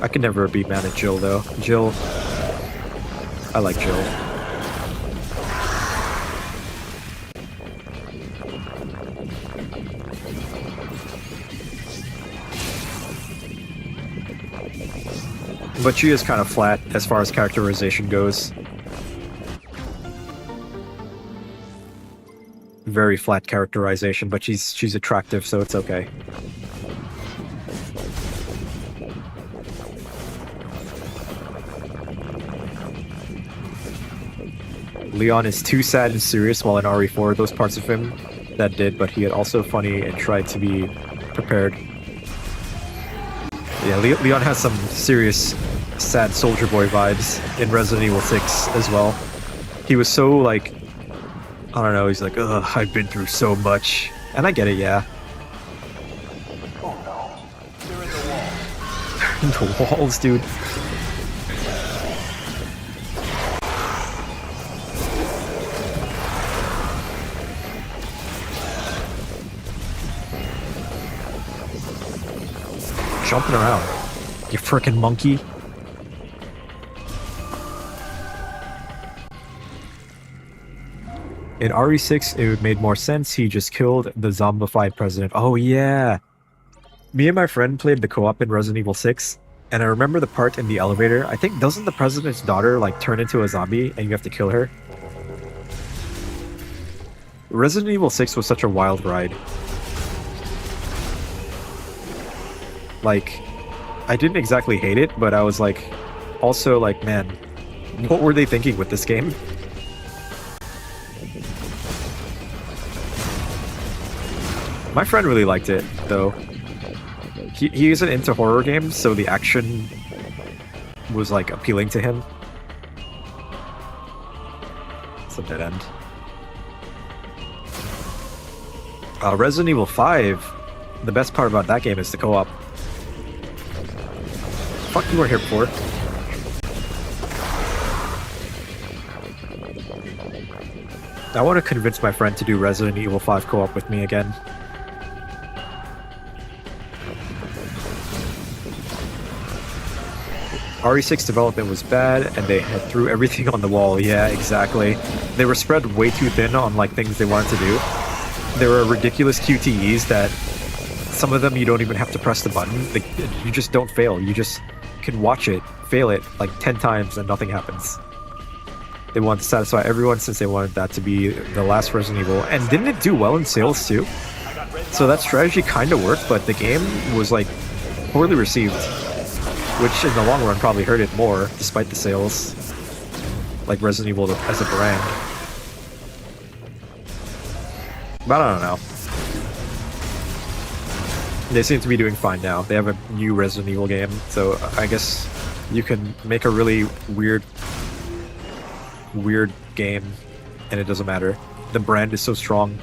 I can never be mad at Jill, though. Jill... I like Jill. But she is kind of flat as far as characterization goes. Very flat characterization, but she's attractive, so it's okay. Leon is too sad and serious, while in RE4 those parts of him that did, but he had also funny and tried to be prepared. Yeah, Leon has some serious sad soldier boy vibes in Resident Evil 6 as well. He was so like, I don't know, he's like, ugh, I've been through so much. And I get it, yeah. Oh no, they're in the wall. The walls, dude. Jumping around, you frickin' monkey. In RE6, it made more sense. He just killed the zombified president. Oh yeah! Me and my friend played the co-op in Resident Evil 6, and I remember the part in the elevator. I think, doesn't the president's daughter like turn into a zombie and you have to kill her? Resident Evil 6 was such a wild ride. Like, I didn't exactly hate it, but I was like, also like, man, what were they thinking with this game? My friend really liked it, though. He isn't into horror games, so the action was like appealing to him. It's a dead end. Resident Evil 5, the best part about that game is the co-op. Fuck, you were here before. I want to convince my friend to do Resident Evil 5 co-op with me again. RE6 development was bad, and they had threw everything on the wall. Yeah, exactly. They were spread way too thin on like things they wanted to do. There were ridiculous QTEs that some of them you don't even have to press the button. You just don't fail. You just can watch it, fail it like 10 times, and nothing happens. They wanted to satisfy everyone since they wanted that to be the last Resident Evil. And didn't it do well in sales too? So that strategy kind of worked, but the game was like poorly received, which in the long run probably hurt it more, despite the sales. Like Resident Evil as a brand. But I don't know. They seem to be doing fine now. They have a new Resident Evil game, so I guess you can make a really weird game and it doesn't matter. The brand is so strong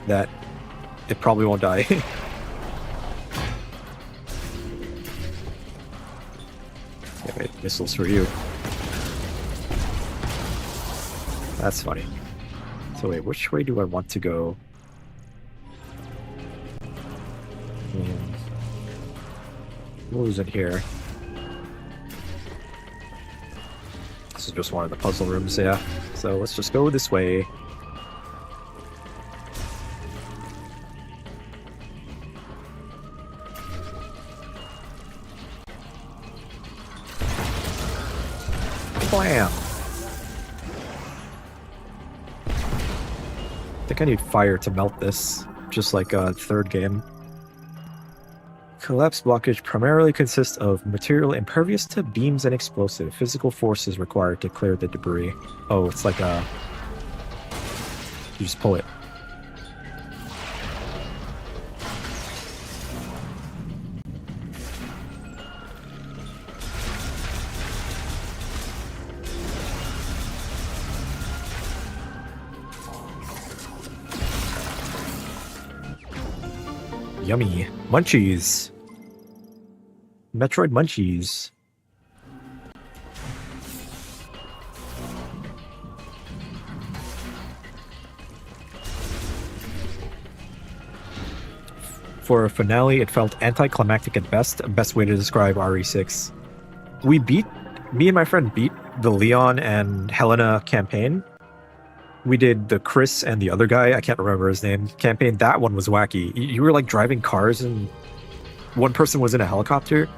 that it probably won't die. Yeah, wait, missiles for you. That's funny. So wait, which way do I want to go? What was in here? This is just one of the puzzle rooms, yeah. So let's just go this way. Blam! I think I need fire to melt this, just like a third game. Collapse blockage primarily consists of material impervious to beams and explosive. Physical force is required to clear the debris. Oh, it's like a... You just pull it. Yummy. Munchies. Metroid Munchies. For a finale, it felt anticlimactic at best. Best way to describe RE6. Me and my friend beat the Leon and Helena campaign. We did the Chris and the other guy, I can't remember his name, campaign. That one was wacky. You were like driving cars and one person was in a helicopter.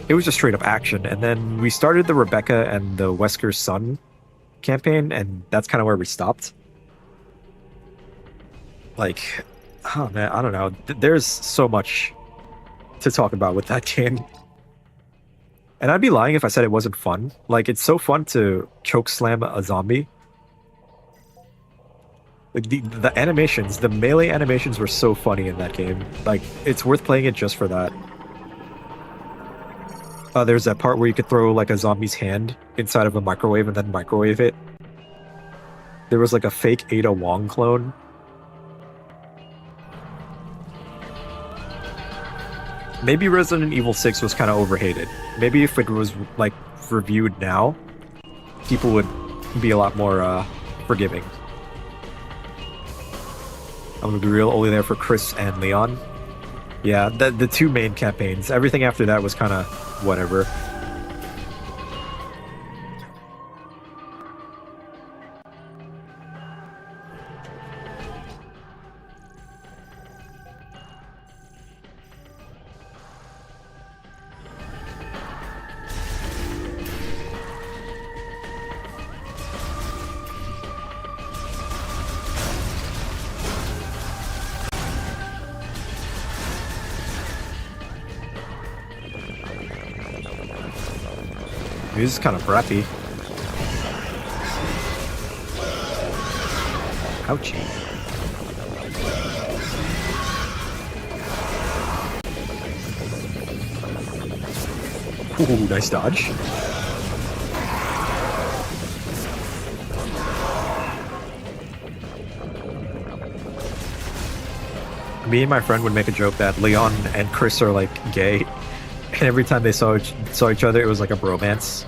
It was just straight up action. And then we started the Rebecca and the Wesker's son campaign, and that's kind of where we stopped. Like, oh man, I don't know. There's so much to talk about with that game. And I'd be lying if I said it wasn't fun. Like, it's so fun to choke slam a zombie. Like the animations, the melee animations were so funny in that game. Like, it's worth playing it just for that. There's that part where you could throw like a zombie's hand inside of a microwave and then microwave it. There was like a fake Ada Wong clone. Maybe Resident Evil 6 was kind of overhated. Maybe if it was like reviewed now, people would be a lot more forgiving. I'm gonna be real, only there for Chris and Leon. Yeah, the two main campaigns. Everything after that was kind of whatever. He's kind of breathy. Ouchie. Ooh, nice dodge. Me and my friend would make a joke that Leon and Chris are like gay, and every time they saw each other, it was like a bromance.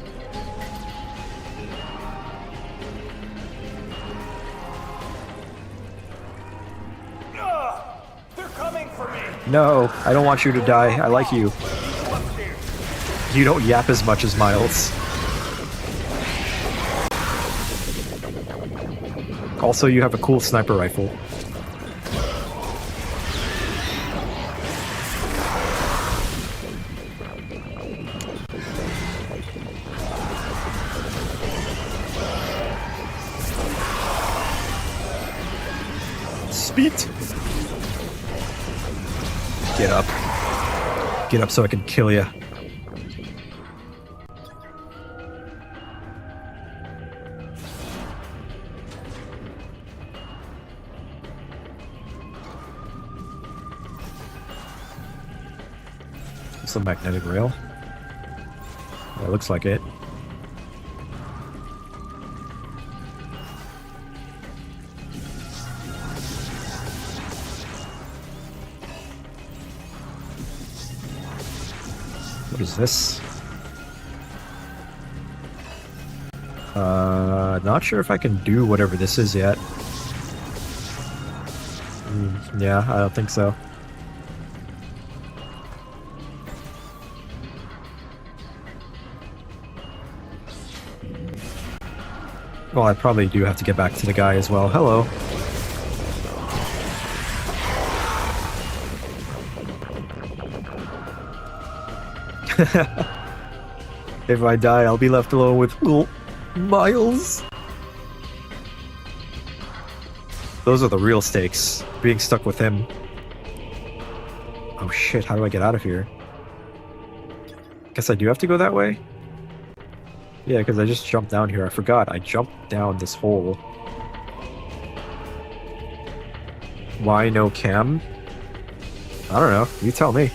They're coming for me! No, I don't want you to die. I like you. You don't yap as much as Miles. Also, you have a cool sniper rifle. Speed! Get up. Get up so I can kill you. It's a magnetic rail. That looks like it. What is this? Not sure if I can do whatever this is yet. Yeah, I don't think so. Well, I probably do have to get back to the guy as well. Hello. If I die, I'll be left alone with little Miles. Those are the real stakes. Being stuck with him. Oh shit, how do I get out of here? Guess I do have to go that way? Yeah, because I just jumped down here. I forgot. I jumped down this hole. Why no cam? I don't know. You tell me.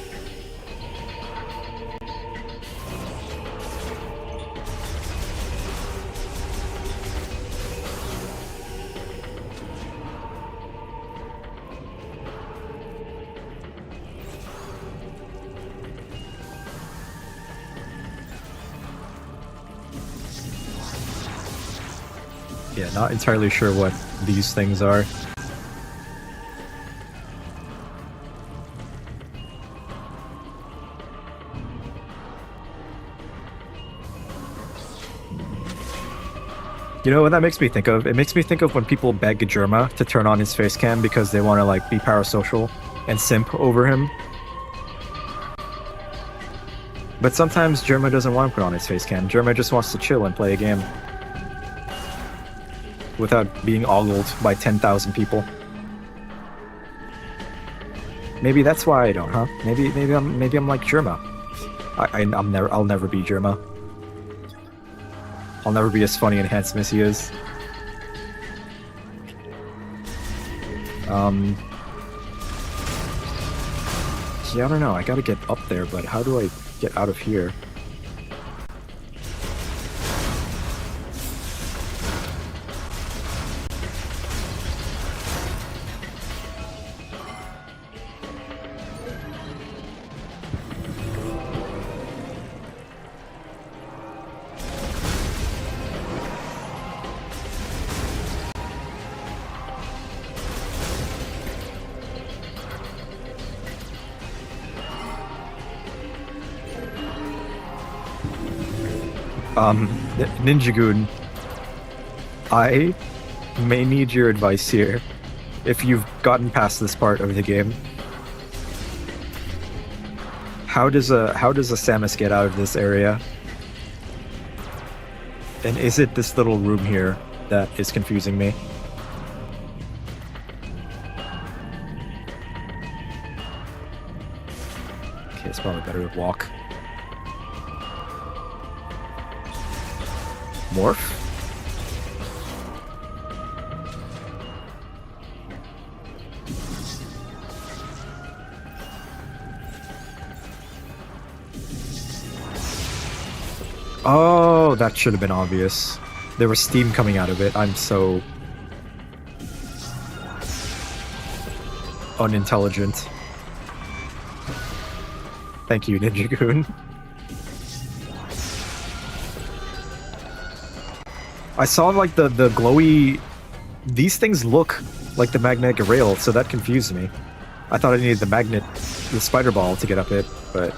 Yeah, not entirely sure what these things are. You know what that makes me think of? It makes me think of when people beg Germa to turn on his face cam because they want to like be parasocial and simp over him. But sometimes Germa doesn't want to put on his face cam. Germa just wants to chill and play a game without being ogled by 10,000 people. Maybe that's why I don't, huh? Maybe I'm like Germa. I'll never be Germa. I'll never be as funny and handsome as he is. Yeah, I don't know. I gotta get up there, but how do I get out of here? Ninjagoon, I may need your advice here. If you've gotten past this part of the game, how does a Samus get out of this area? And is it this little room here that is confusing me? Okay, it's probably better to walk. Morph? Oh, that should have been obvious. There was steam coming out of it. I'm so unintelligent. Thank you, Ninja-kun. I saw like the glowy... These things look like the magnetic rail, so that confused me. I thought I needed the spider ball to get up it, but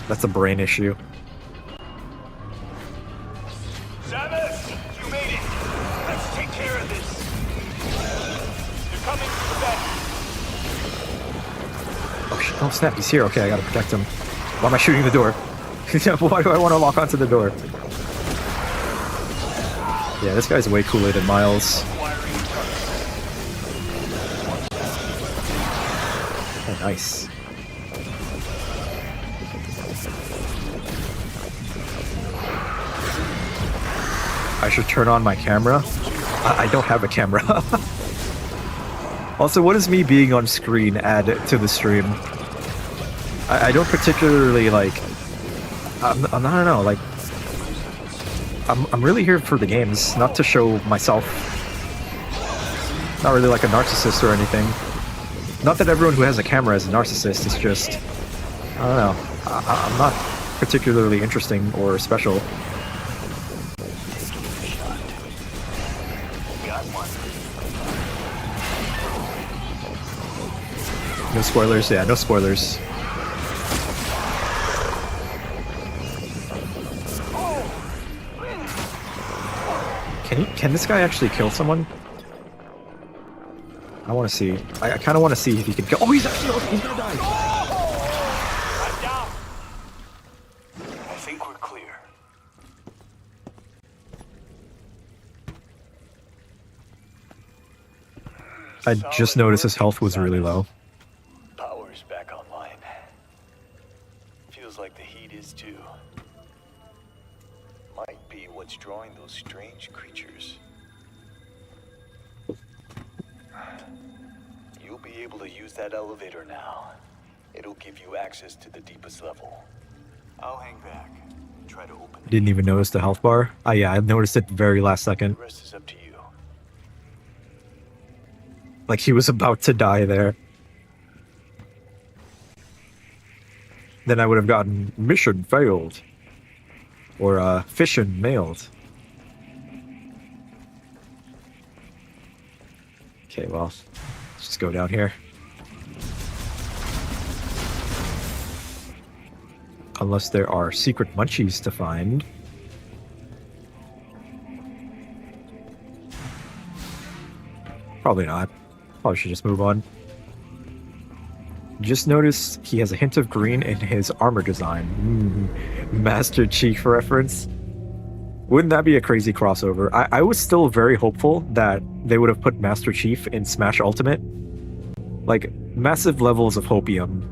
that's a brain issue. Samus, you made it. Let's take care of this. They're coming to the back. Oh shit! Oh snap! He's here. Okay, I gotta protect him. Why am I shooting the door? Why do I want to lock onto the door? Yeah, this guy's way cooler than Miles. Oh, nice. I should turn on my camera. I don't have a camera. Also, what does me being on screen add to the stream? I don't particularly like. I don't know. Like, I'm really here for the games, not to show myself. Not really like a narcissist or anything. Not that everyone who has a camera is a narcissist. It's just, I don't know. I'm not particularly interesting or special. No spoilers. Yeah, no spoilers. Can this guy actually kill someone? I want to see. I kind of want to see if he can kill. Oh, he's gonna die. I'm down. I think we're clear. I just noticed his health was really low. Power's back online. Feels like the heat is too. Might be what's drawing those strange creatures. You'll be able to use that elevator now. It'll give you access to the deepest level. I'll hang back and try to open it. Didn't even notice the health bar. Oh yeah, I noticed it very last second. The rest is up to you. Like he was about to die there. Then I would have gotten mission failed. Or fission mailed. Okay, well, let's just go down here. Unless there are secret munchies to find. Probably not. Probably should just move on. Just noticed he has a hint of green in his armor design. Master Chief reference. Wouldn't that be a crazy crossover? I was still very hopeful that they would have put Master Chief in Smash Ultimate. Like, massive levels of hopium.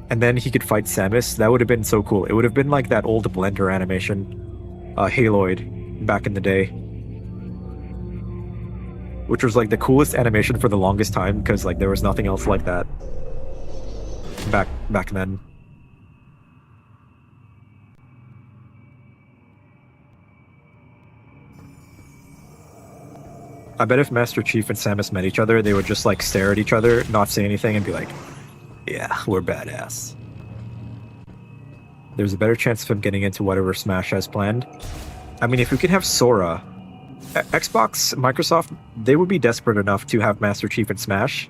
And then he could fight Samus. That would have been so cool. It would have been like that old Blender animation. Haloid, back in the day. Which was like the coolest animation for the longest time, because like there was nothing else like that back then. I bet if Master Chief and Samus met each other, they would just like stare at each other, not say anything, and be like, yeah, we're badass. There's a better chance of him getting into whatever Smash has planned. I mean, if we could have Sora, Xbox, Microsoft, they would be desperate enough to have Master Chief in Smash,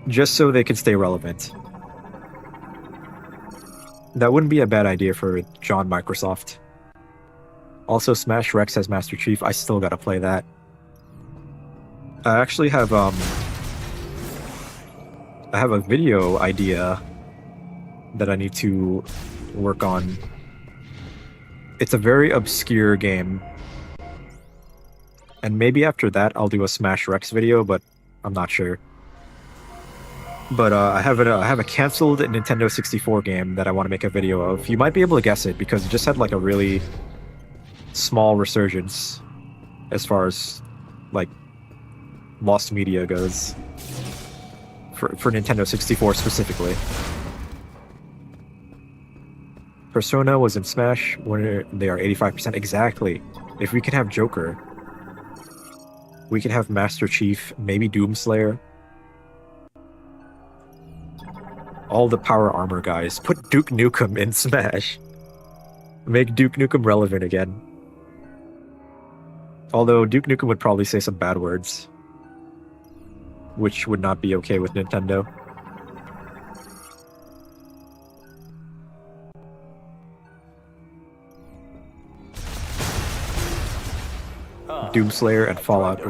just so they can stay relevant. That wouldn't be a bad idea for John Microsoft. Also, Smash Rex has Master Chief. I still gotta play that. I actually have I have a video idea that I need to work on. It's a very obscure game. And maybe after that I'll do a Smash Rex video, but I'm not sure. But I have a canceled Nintendo 64 game that I want to make a video of. You might be able to guess it because it just had like a really small resurgence as far as like lost media goes for Nintendo 64 specifically. Persona was in Smash when they are 85% exactly. If we could have Joker, we could have Master Chief, maybe Doomslayer. All the power armor guys. Put Duke Nukem in Smash. Make Duke Nukem relevant again. Although Duke Nukem would probably say some bad words, which would not be okay with Nintendo. Doomslayer and Fallout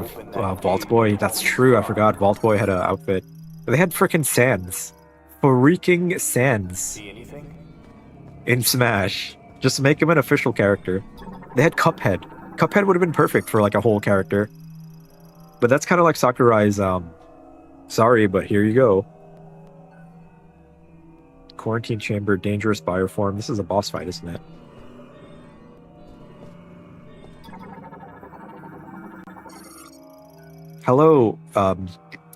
Vault Boy. That's true, I forgot Vault Boy had an outfit. They had frickin' Sans. Freaking Sans. See anything? In Smash. Just make him an official character. They had Cuphead. Cuphead would have been perfect for like a whole character. But that's kind of like Sakurai's, sorry, but here you go. Quarantine Chamber, Dangerous Bioform. This is a boss fight, isn't it? Hello,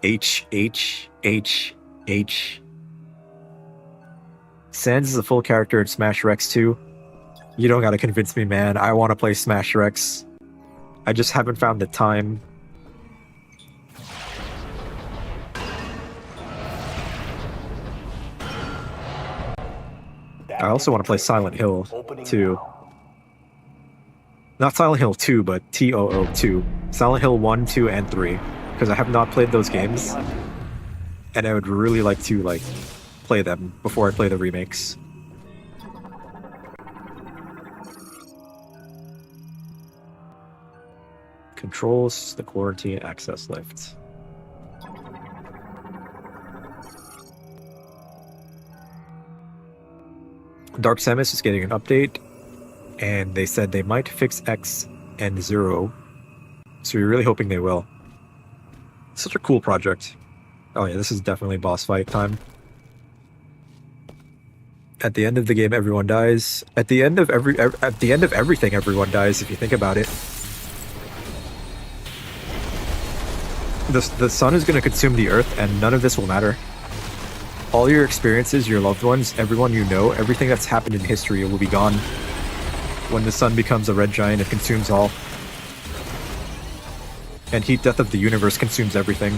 H. Sans is a full character in Smash Rex 2. You don't gotta convince me, man. I want to play Smash Rex. I just haven't found the time. I also want to play Silent Hill 2. Not Silent Hill 2, but TOO2. Silent Hill 1, 2, and 3. Because I have not played those games. And I would really like to, like, play them before I play the remakes. Controls the quarantine access lift. Dark Samus is getting an update, and they said they might fix X and Zero, so we're really hoping they will. Such a cool project. Oh yeah, this is definitely boss fight time. At the end of the game, everyone dies. At the end of everything, everyone dies. If you think about it, the sun is going to consume the earth, and none of this will matter. All your experiences, your loved ones, everyone you know, everything that's happened in history will be gone when the sun becomes a red giant and consumes all. And heat death of the universe consumes everything.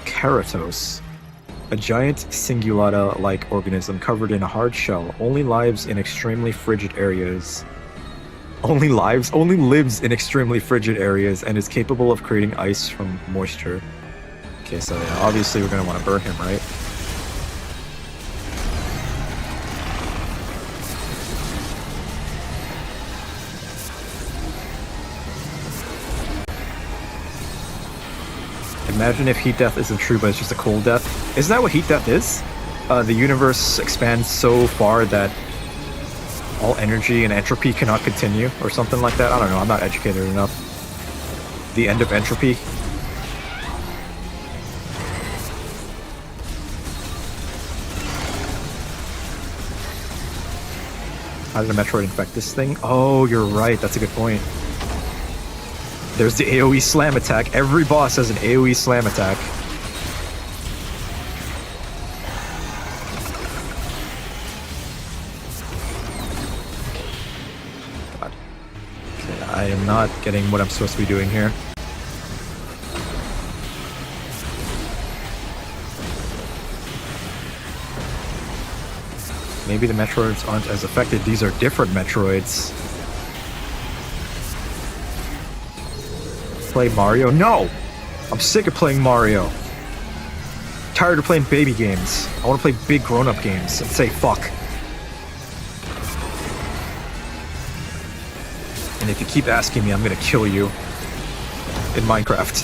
Keratos. A giant cingulata-like organism covered in a hard shell, only lives in extremely frigid areas. Only lives in extremely frigid areas and is capable of creating ice from moisture. Okay, so yeah, obviously we're gonna want to burn him, right? Imagine if heat death isn't true, but it's just a cold death. Isn't that what heat death is? The universe expands so far that all energy and entropy cannot continue, or something like that. I don't know, I'm not educated enough. The end of entropy. How did a Metroid infect this thing? Oh, you're right, that's a good point. There's the AoE slam attack. Every boss has an AoE slam attack. God. Okay, I am not getting what I'm supposed to be doing here. Maybe the Metroids aren't as affected. These are different Metroids. Play Mario? No! I'm sick of playing Mario. Tired of playing baby games. I want to play big grown-up games and say fuck. And if you keep asking me, I'm gonna kill you. In Minecraft.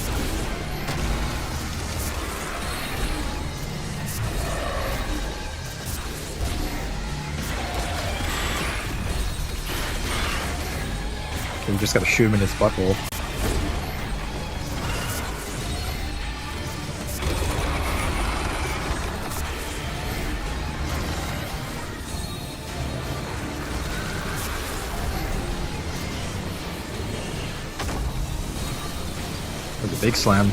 Okay, we just gotta shoot him in his butthole. With a big slam.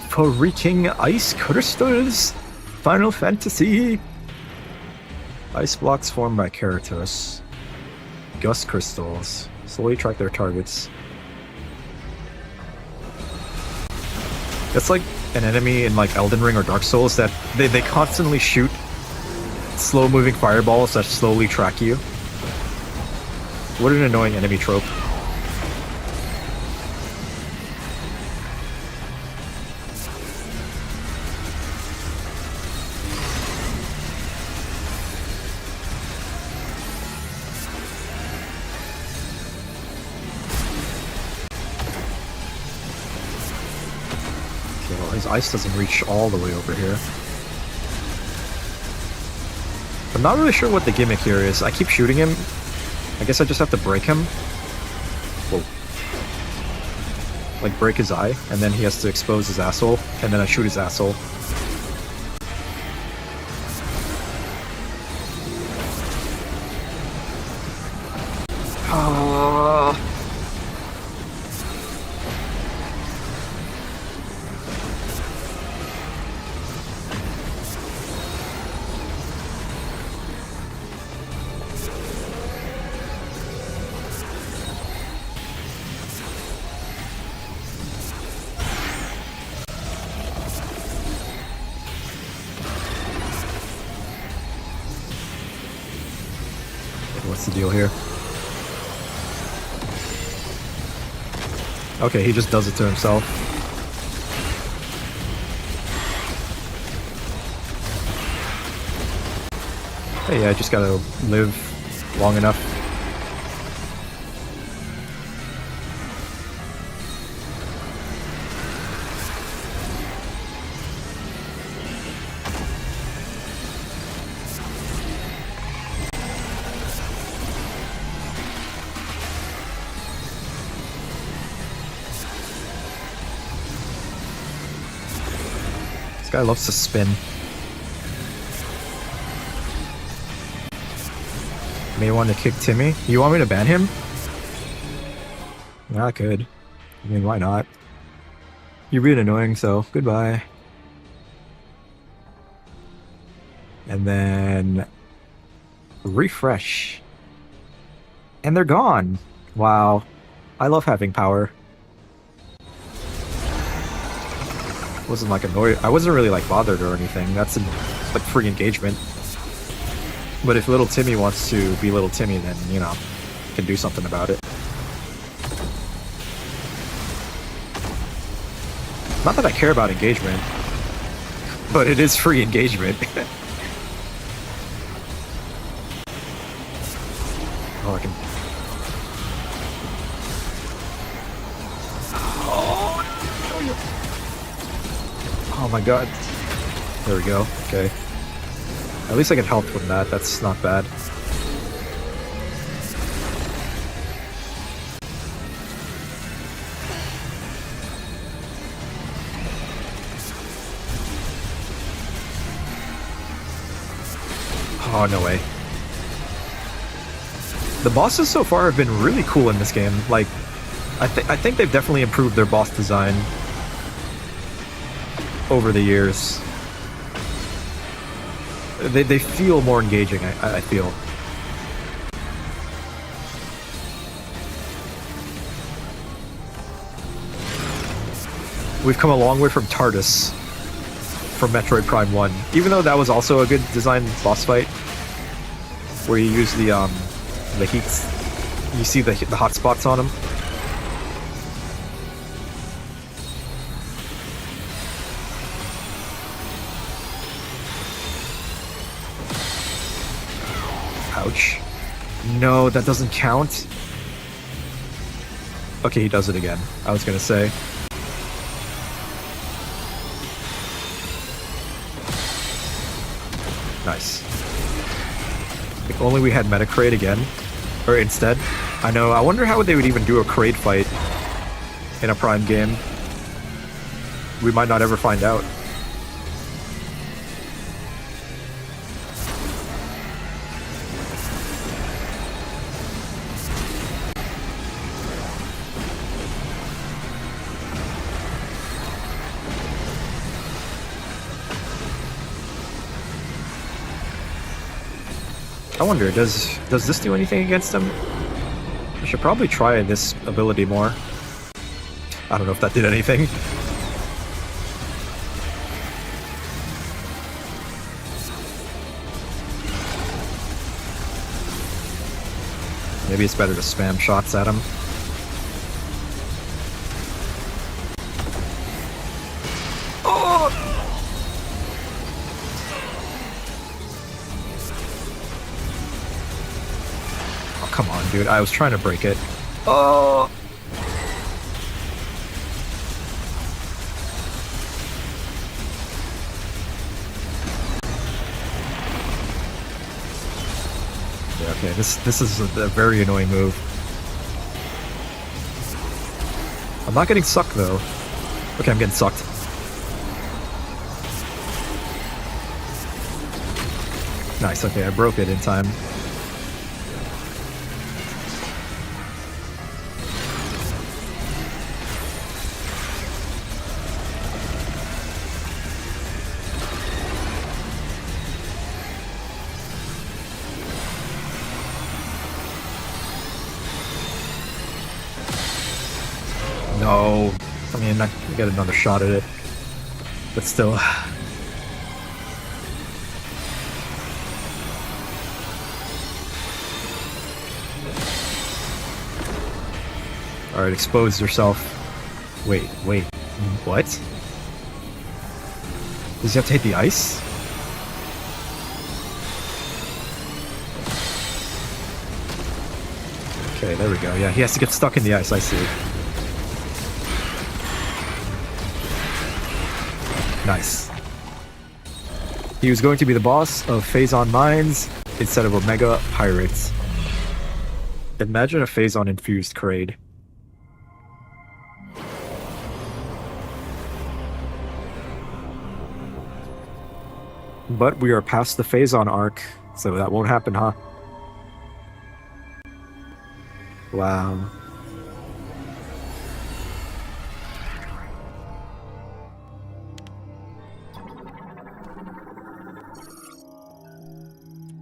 For reaching ice crystals, Final Fantasy. Ice blocks formed by Keratos. Gust crystals. Slowly track their targets. It's like an enemy in like Elden Ring or Dark Souls that they constantly shoot slow-moving fireballs that slowly track you. What an annoying enemy trope. Okay, well, his ice doesn't reach all the way over here. I'm not really sure what the gimmick here is. I keep shooting him. I guess I just have to break him. Whoa. Like break his eye, and then he has to expose his asshole, and then I shoot his asshole. Ah. What's the deal here? Okay, he just does it to himself. Hey, yeah, I just gotta live long enough. This guy loves to spin. May want to kick Timmy. You want me to ban him? Yeah, I could. I mean, why not? You're being annoying, so goodbye. And then refresh. And they're gone. Wow. I love having power. Wasn't like annoyed. I wasn't really like bothered or anything. That's like free engagement. But if little Timmy wants to be little Timmy, then, you know, can do something about it. Not that I care about engagement, but it is free engagement. Oh, I can... Oh my god. There we go. Okay. At least I get help from that. That's not bad. Oh, no way. The bosses so far have been really cool in this game. Like, I think they've definitely improved their boss design over the years. They feel more engaging, I feel. We've come a long way from TARDIS, from Metroid Prime 1. Even though that was also a good design boss fight, where you use the heats, you see the hot spots on him. Ouch. No, that doesn't count. Okay, he does it again. I was gonna say. Nice. If only we had METROID again. Or instead. I know, I wonder how they would even do a Kraid fight in a Prime game. We might not ever find out. I wonder, does this do anything against him? I should probably try this ability more. I don't know if that did anything. Maybe it's better to spam shots at him. Oh! Oh, come on, dude. I was trying to break it. Oh! Yeah, okay, this is a very annoying move. I'm not getting sucked though. Okay, I'm getting sucked. Nice, okay, I broke it in time. No. I mean, I can get another shot at it. But still. Alright, expose yourself. Wait. What? Does he have to hit the ice? Okay, there we go. Yeah, he has to get stuck in the ice, I see. Nice. He was going to be the boss of Phazon Mines instead of Omega Pirates. Imagine a Phazon infused Kraid. But we are past the Phazon arc, so that won't happen, huh? Wow.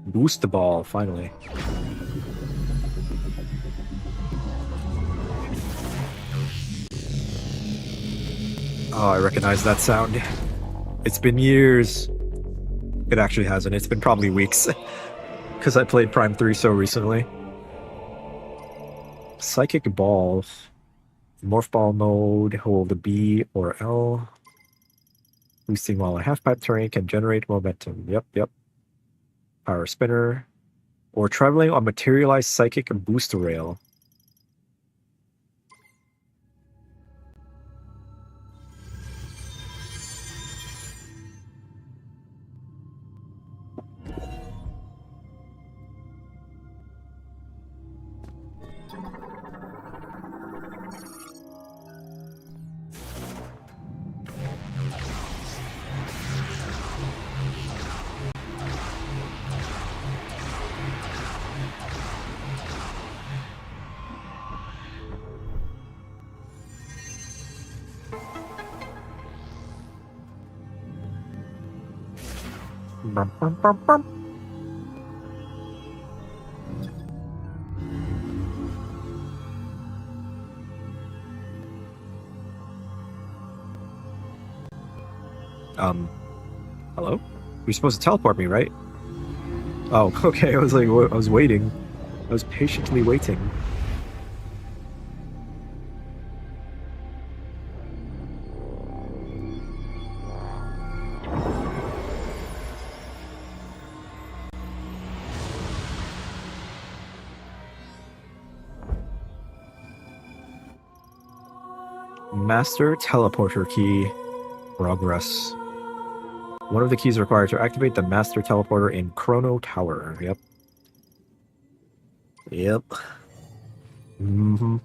Boost the ball, finally. Oh, I recognize that sound. It's been years. It actually hasn't. It's been probably weeks. Because I played Prime 3 so recently. Psychic Ball. Morph Ball mode. Hold B or L. Boosting while in half-pipe terrain can generate momentum. Yep. Power Spinner. Or traveling on Materialized Psychic Booster Rail. Bum, bum, bum, bum. Hello? You're supposed to teleport me, right? Oh, okay, I was like, I was waiting. I was patiently waiting. Master Teleporter Key. Progress. One of the keys required to activate the Master Teleporter in Chrono Tower. Yep. Mm-hmm.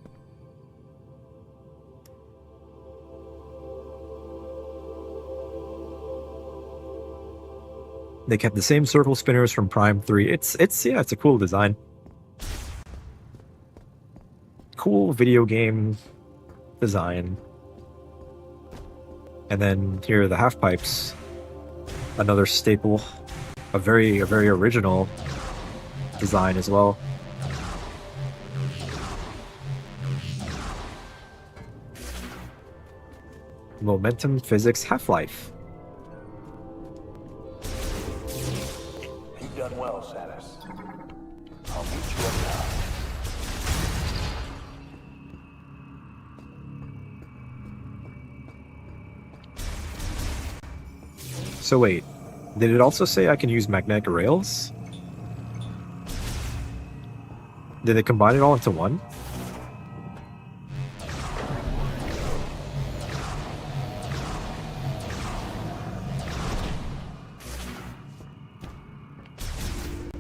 They kept the same circle spinners from Prime 3. It's a cool design. Cool video game design. And then here are the half pipes. Another staple. A very original design as well. Momentum physics Half-Life. You've done well, Samus. I'll meet you up now. So wait, did it also say I can use magnetic rails? Did they combine it all into one?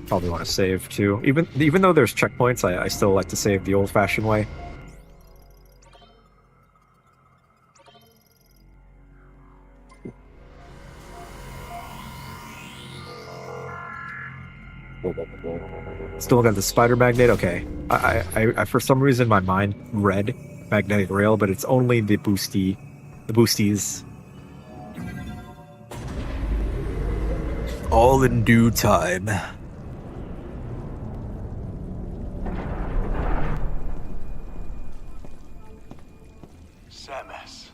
Probably want to save too. Even though there's checkpoints, I still like to save the old-fashioned way. Still got the spider magnet. Okay, I for some reason in my mind read magnetic rail, but it's only the boosties. All in due time. Samus.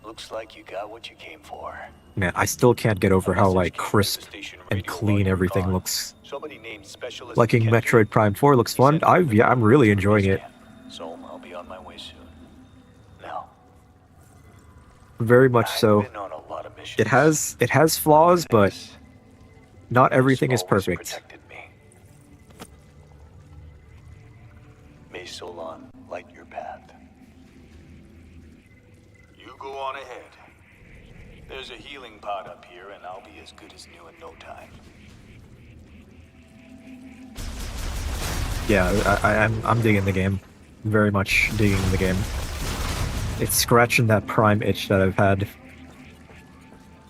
Looks like you got what you came for. Man, I still can't get over how like crisp and clean everything looks. Somebody named Specialist Liking Kendrick. Metroid Prime 4 looks fun. I'm really enjoying it. So I'll be on my way soon. Now, Very much so. I've been on a lot of missions. It has flaws, but not everything is Always perfect. protected me. May Solon light your path. You go on ahead. There's a healing pod up here, and I'll be as good as new in no time. Yeah, I'm digging the game. Very much digging the game. It's scratching that Prime itch that I've had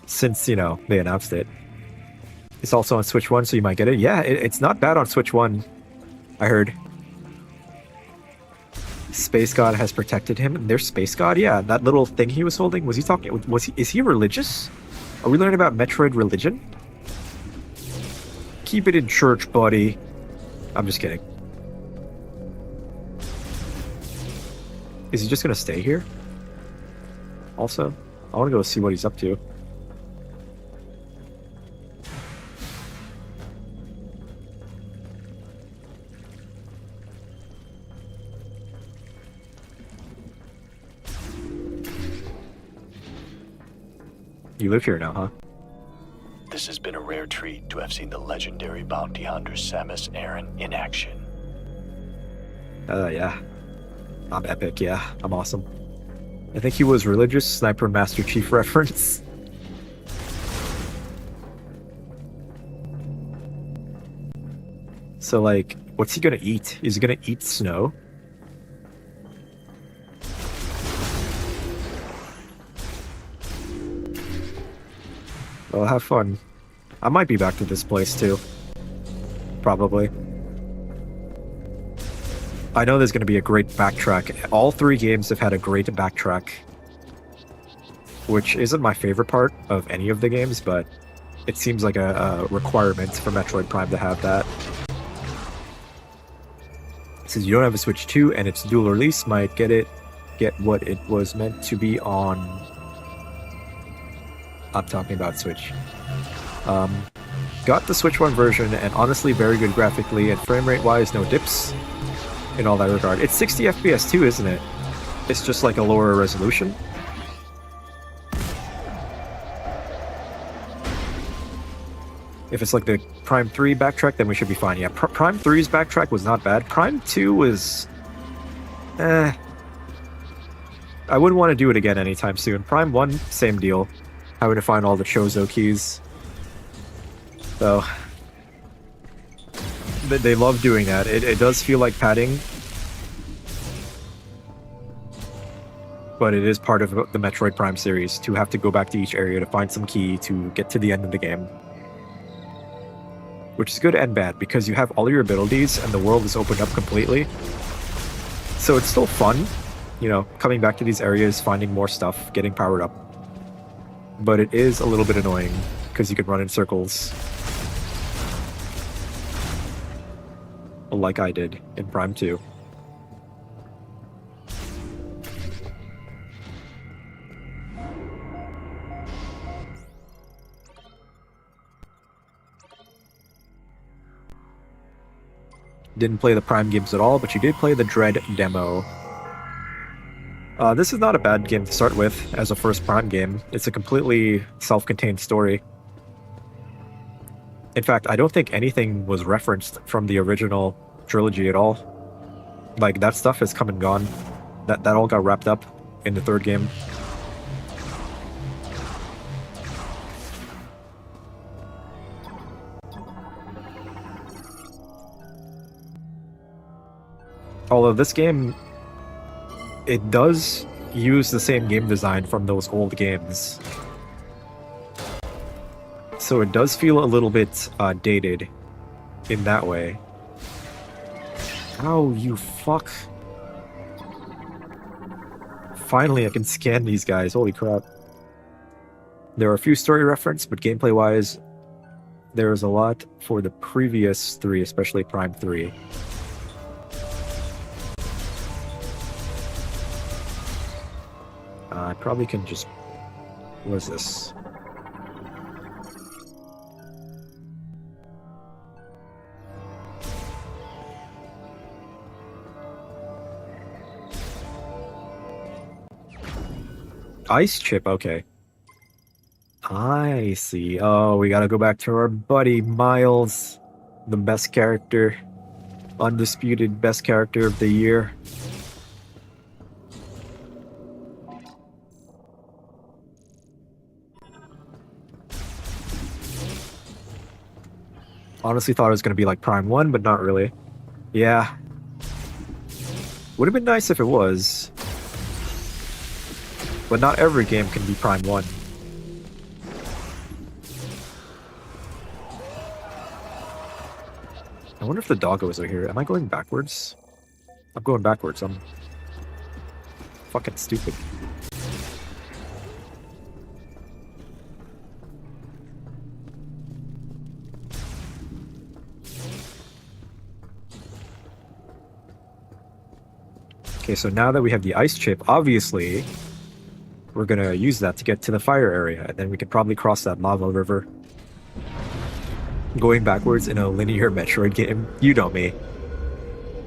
since, you know, they announced it. It's also on Switch 1, so you might get it. Yeah, it's not bad on Switch 1, I heard. Space God has protected him. There's Space God? Yeah, that little thing he was holding, is he religious? Are we learning about Metroid religion? Keep it in church, buddy. I'm just kidding. Is he just gonna stay here? Also, I want to go see what he's up to. You live here now, huh? This has been a rare treat to have seen the legendary bounty hunter Samus Aran in action. Yeah. I'm epic, yeah. I'm awesome. I think he was religious, Sniper Master Chief reference. So, like, what's he gonna eat? Is he gonna eat snow? Well, have fun. I might be back to this place, too. Probably. I know there's going to be a great backtrack. All three games have had a great backtrack, which isn't my favorite part of any of the games, but it seems like a requirement for Metroid Prime to have that. Since you don't have a Switch 2 and it's dual release, might get what it was meant to be on. I'm talking about Switch. Got the Switch 1 version, and honestly very good graphically and frame rate wise, no dips in all that regard. It's 60 FPS too, isn't it? It's just like a lower resolution. If it's like the Prime 3 backtrack, then we should be fine. Yeah, Prime 3's backtrack was not bad. Prime 2 was... I wouldn't want to do it again anytime soon. Prime 1, same deal. Having to find all the Chozo keys. So... They love doing that. It does feel like padding. But it is part of the Metroid Prime series to have to go back to each area to find some key to get to the end of the game. Which is good and bad, because you have all your abilities and the world is opened up completely. So it's still fun, you know, coming back to these areas, finding more stuff, getting powered up. But it is a little bit annoying, because you can run in circles. like I did in Prime 2. Didn't play the Prime games at all, but you did play the Dread demo. This is not a bad game to start with as a first Prime game. It's a completely self-contained story. In fact, I don't think anything was referenced from the original trilogy at all. Like, that stuff has come and gone. That all got wrapped up in the third game. Although this game, it does use the same game design from those old games. So it does feel a little bit dated in that way. Ow, you fuck. Finally, I can scan these guys. Holy crap. There are a few story references, but gameplay-wise, there's a lot for the previous 3, especially Prime 3. I probably can just... What is this? Ice chip, okay. I see. Oh, we gotta go back to our buddy Miles. The best character. Undisputed best character of the year. Honestly thought it was going to be like Prime 1, but not really. Yeah. Would have been nice if it was. But not every game can be Prime 1. I wonder if the doggos are here. Am I going backwards? I'm going backwards. I'm fucking stupid. Okay, so now that we have the ice chip, obviously, we're gonna use that to get to the fire area, and then we could probably cross that lava river. Going backwards in a linear Metroid game, you know me.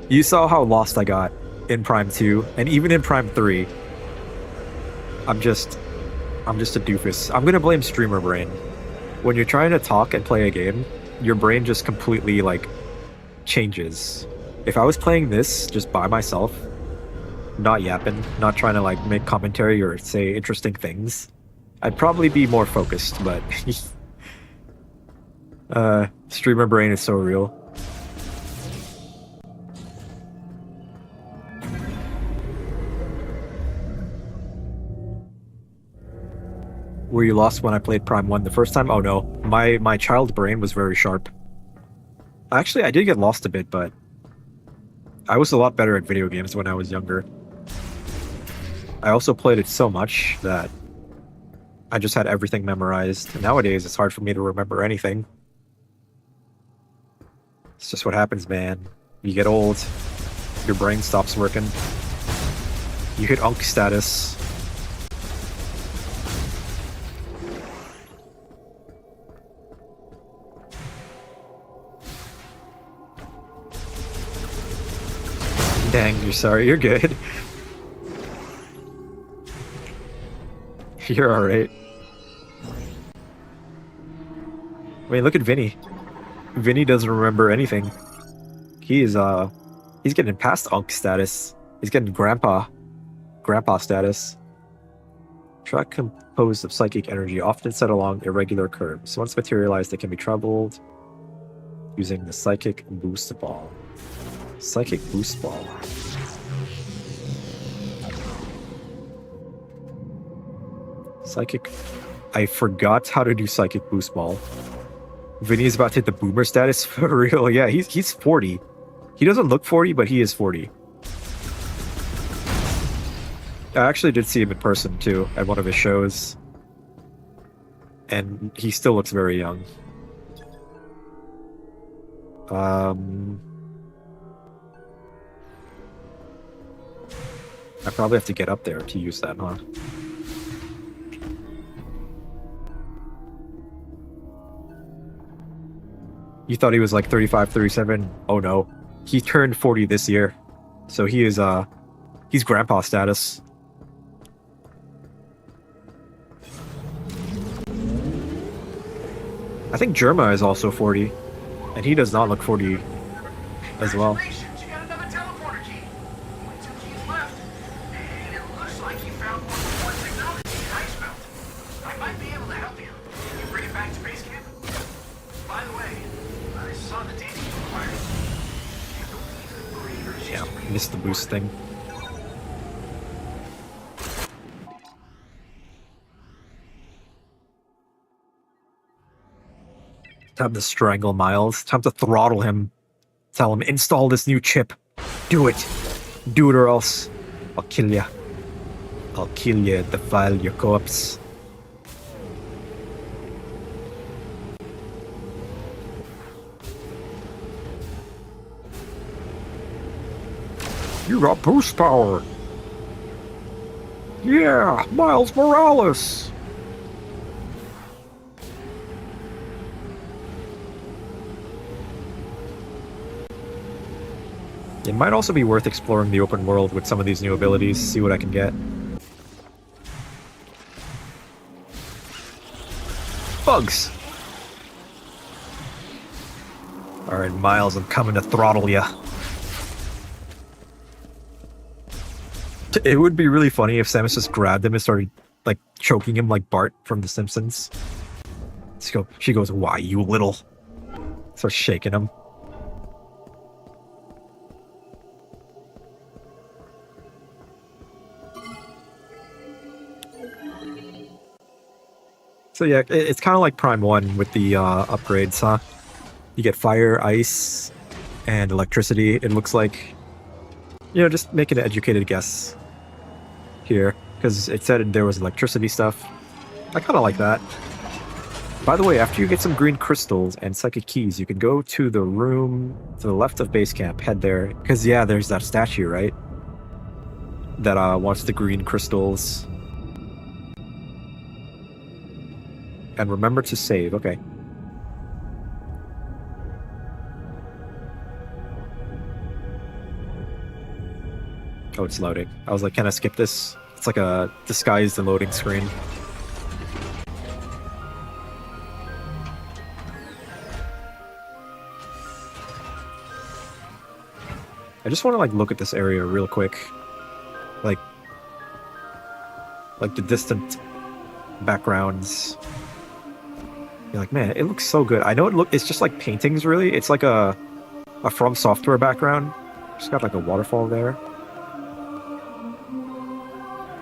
You saw how lost I got in Prime 2, and even in Prime 3. I'm just a doofus. I'm gonna blame streamer brain. When you're trying to talk and play a game, your brain just completely, like, changes. If I was playing this just by myself, not yapping, not trying to like make commentary or say interesting things, I'd probably be more focused, but streamer brain is so real. Were you lost when I played Prime 1 the first time? Oh no, my child brain was very sharp. Actually, I did get lost a bit, but I was a lot better at video games when I was younger. I also played it so much that I just had everything memorized. Nowadays, it's hard for me to remember anything. It's just what happens, man. You get old, your brain stops working. You hit Unk status. Dang, you're sorry, you're good. You're alright. I mean, look at Vinny. Vinny doesn't remember anything. He's getting past Unk status. He's getting grandpa status. Track composed of psychic energy, often set along irregular curves. Once materialized, they can be traveled using the psychic boost ball. Psychic boost ball. Psychic. I forgot how to do psychic boost ball. Vinny's about to hit the boomer status for real. Yeah, he's 40. He doesn't look 40, but he is 40. I actually did see him in person too at one of his shows, and he still looks very young. I probably have to get up there to use that, huh? You thought he was like 35, 37? Oh no. He turned 40 this year. So he is, he's grandpa status. I think Germa is also 40. And he does not look 40 as well. Congratulations, you got another teleporter key. Only 2 keys left. And it looks like you found more technology in Ice Belt. I might be able to help you. Can you bring it back to base camp? By the way, I saw the data you acquired. Can't believe the creators Yeah, used to missed the boost thing. Time to strangle Miles. Time to throttle him. Tell him, install this new chip. Do it. Do it or else I'll kill ya. I'll kill ya, defile your corpse. You got boost power. Yeah, Miles Morales. It might also be worth exploring the open world with some of these new abilities, see what I can get. Bugs! Alright, Miles, I'm coming to throttle ya. It would be really funny if Samus just grabbed him and started, like, choking him like Bart from The Simpsons. She goes, why, you little... Starts shaking him. So yeah, it's kind of like Prime 1 with the upgrades, huh? You get fire, ice, and electricity, it looks like. You know, just make an educated guess here, because it said there was electricity stuff. I kind of like that. By the way, after you get some green crystals and psychic keys, you can go to the room to the left of base camp, head there, because yeah, there's that statue, right? That wants the green crystals. And remember to save, okay. Oh, it's loading. I was like, can I skip this? It's like a disguised loading screen. I just want to like look at this area real quick. Like the distant backgrounds. You're like, man, it looks so good. I know it's just like paintings, really. It's like a From Software background. Just got like a waterfall there.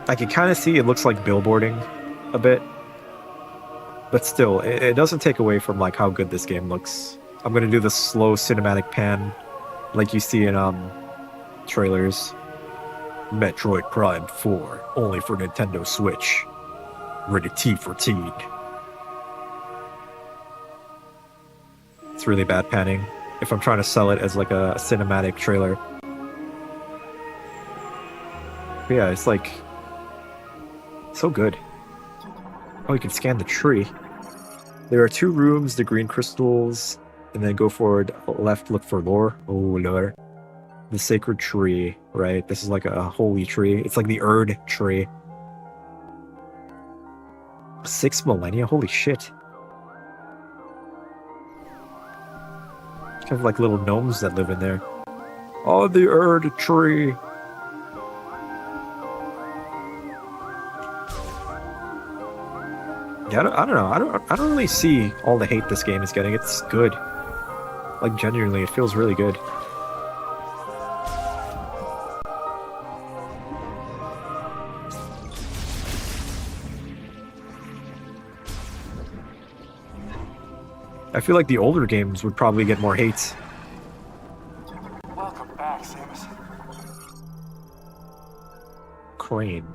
I can kind of see it looks like billboarding a bit. But still, it doesn't take away from like how good this game looks. I'm gonna do the slow cinematic pan like you see in trailers. Metroid Prime 4, only for Nintendo Switch. Rated T for teen. It's really bad panning if I'm trying to sell it as like a cinematic trailer. But yeah, it's like so good. Oh, you can scan the tree. There are 2 rooms, the green crystals, and then go forward left, look for lore. Oh, lore. The sacred tree, right? This is like a holy tree. It's like the Erd tree. 6 millennia? Holy shit. Kind of like little gnomes that live in there. Oh, the Erd tree. Yeah, I don't know. I don't really see all the hate this game is getting. It's good. Like genuinely, it feels really good. I feel like the older games would probably get more hate. Welcome back, Samus. Crane.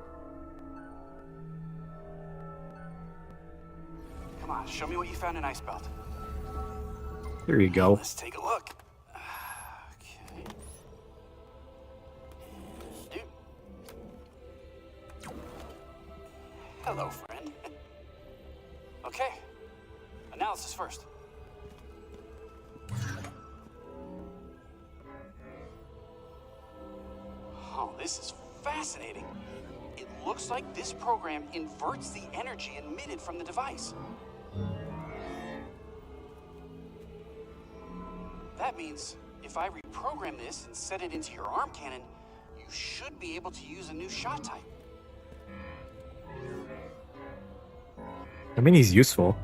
Come on, show me what you found in Ice Belt. Here you go. Let's take a look. Okay. Dude. Wow, this is fascinating. It looks like this program inverts the energy emitted from the device. That means if I reprogram this and set it into your arm cannon, you should be able to use a new shot type. I mean, he's useful.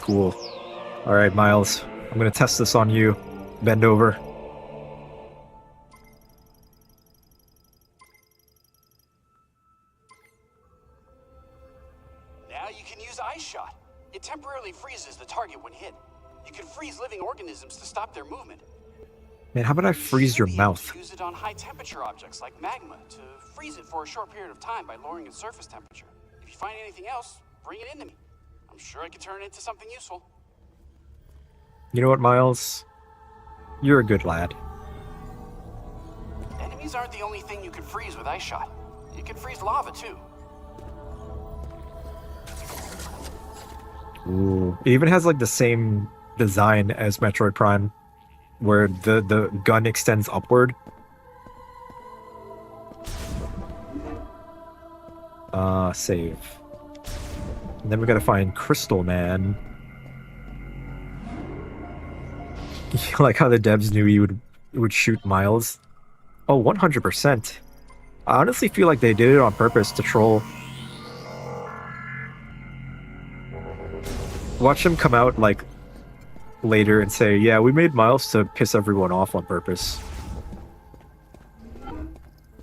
Cool. All right, Miles. I'm gonna test this on you. Bend over. Now you can use Ice Shot. It temporarily freezes the target when hit. You can freeze living organisms to stop their movement. Man, how about I freeze your Should be able mouth? to use it on high temperature objects like magma to freeze it for a short period of time by lowering its surface temperature. If you find anything else, bring it into me. I'm sure I can turn it into something useful. You know what, Miles? You're a good lad. Enemies aren't the only thing you can freeze with Ice Shot. You can freeze lava too. Ooh. It even has like the same design as Metroid Prime, where the gun extends upward. Save. And then we gotta find Crystal Man. Like how the devs knew he would shoot Miles. Oh, 100%. I honestly feel like they did it on purpose to troll. Watch him come out like later and say, yeah, we made Miles to piss everyone off on purpose.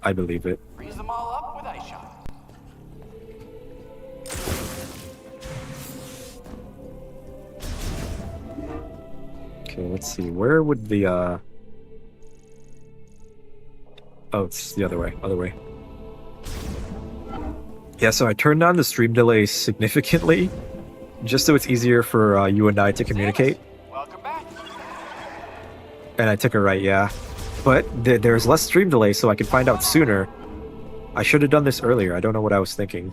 I believe it. Freeze them all up with Ice Shot. Okay, let's see. Where would the Oh, it's the other way. Other way. Yeah, so I turned down the stream delay significantly, just so it's easier for you and I to communicate. Welcome back. And I took a right, yeah. But there's less stream delay, so I can find out sooner. I should have done this earlier. I don't know what I was thinking.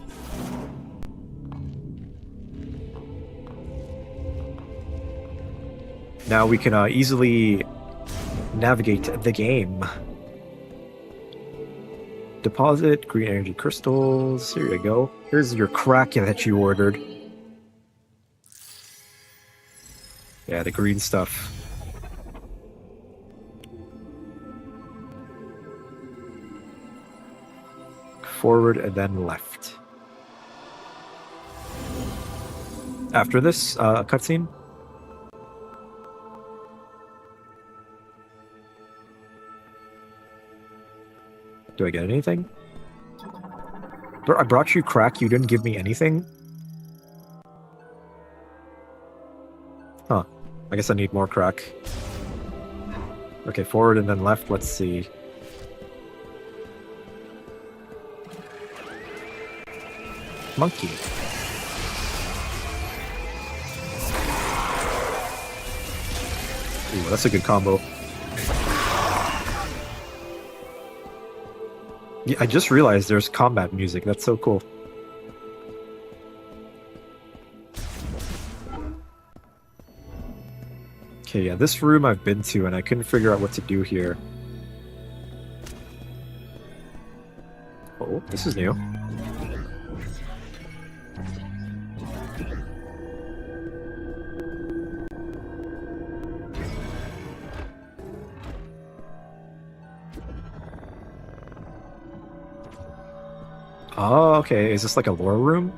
Now we can easily navigate the game. Deposit green energy crystals. Here you go. Here's your crack that you ordered. Yeah, the green stuff. Forward and then left. After this cutscene. Do I get anything? I brought you crack, you didn't give me anything? Huh. I guess I need more crack. Okay, forward and then left, let's see. Monkey. Ooh, that's a good combo. Yeah, I just realized there's combat music. That's so cool. Okay, yeah, this room I've been to and I couldn't figure out what to do here. Oh, this is new. Oh, okay. Is this like a lore room?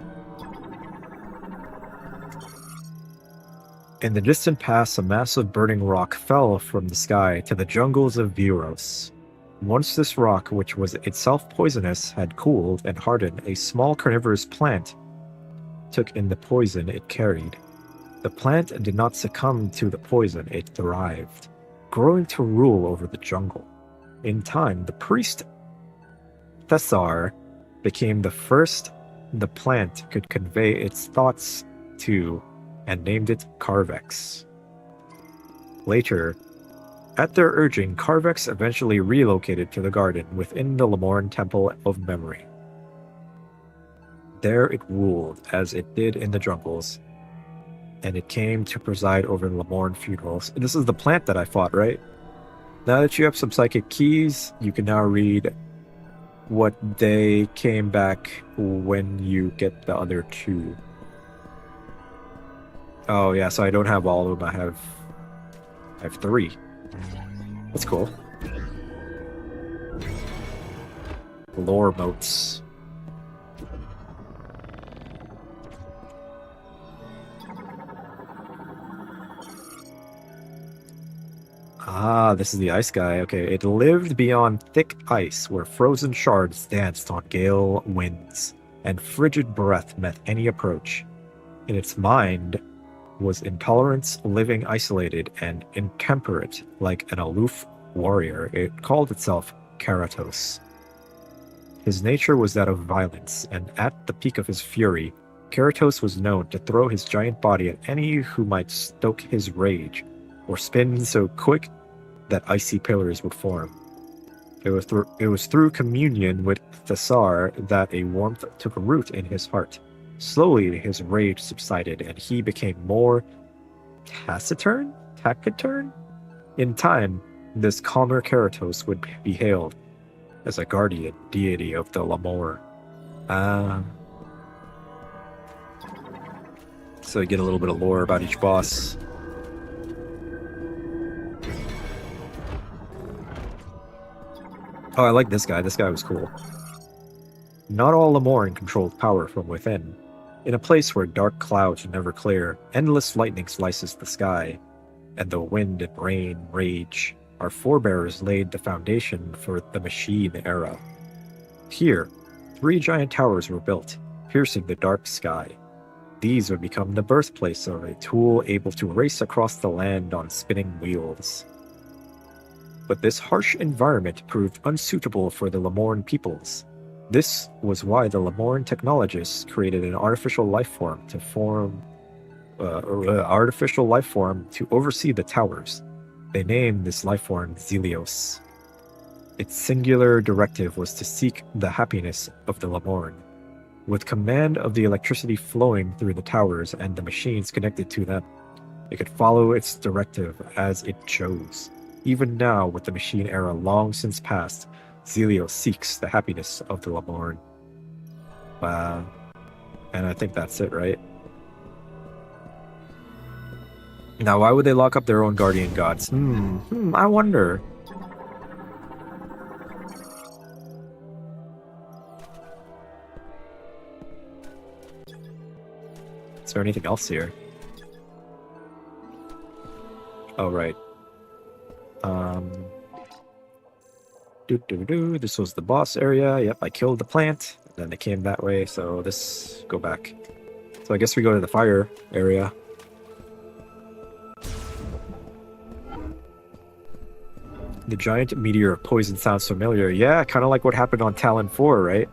In the distant past, a massive burning rock fell from the sky to the jungles of Viros. Once this rock, which was itself poisonous, had cooled and hardened, a small carnivorous plant took in the poison it carried. The plant did not succumb to the poison, it thrived, growing to rule over the jungle. In time, the priest Thessar became the first the plant could convey its thoughts to, and named it Carvex. Later, At their urging, Carvex eventually relocated to the garden within the Lamorn Temple of Memory. There it ruled, as it did in the jungles, and it came to preside over the Lamorn funerals. This is the plant that I fought, right? Now that you have some psychic keys, you can now read what they came back when you get the other two. Oh yeah, so I don't have all of them. I have 3. That's cool. Lore motes. Ah, this is the ice guy. Okay, it lived beyond thick ice where frozen shards danced on gale winds, and frigid breath met any approach. In its mind was intolerance, living isolated and intemperate like an aloof warrior. It called itself Keratos. His nature was that of violence, and at the peak of his fury, Keratos was known to throw his giant body at any who might stoke his rage, or spin so quick that icy pillars would form. It was through communion with Thessar that a warmth took root in his heart. Slowly his rage subsided, and he became more taciturn? In time, this calmer Keratos would be hailed as a guardian deity of the Lamor. So you get a little bit of lore about each boss. Oh, I like this guy. This guy was cool. Not all Lamorn controlled power from within. In a place where dark clouds never clear, endless lightning slices the sky, and the wind and rain rage, our forebears laid the foundation for the machine era. Here, 3 giant towers were built, piercing the dark sky. These would become the birthplace of a tool able to race across the land on spinning wheels. But this harsh environment proved unsuitable for the Lamorn peoples. This was why the Lamorn technologists created an artificial life form to oversee the towers. They named this life form Zelios. Its singular directive was to seek the happiness of the Lamorn. With command of the electricity flowing through the towers and the machines connected to them, it could follow its directive as it chose. Even now, with the machine era long since past, Zelios seeks the happiness of the Lamorn. Wow. And I think that's it, right? Now, why would they lock up their own guardian gods? I wonder. Is there anything else here? Oh, right. This was the boss area. Yep, I killed the plant. Then they came that way, so this... go back. So I guess we go to the fire area. The giant meteor of poison sounds familiar. Yeah, kind of like what happened on Talon 4, right?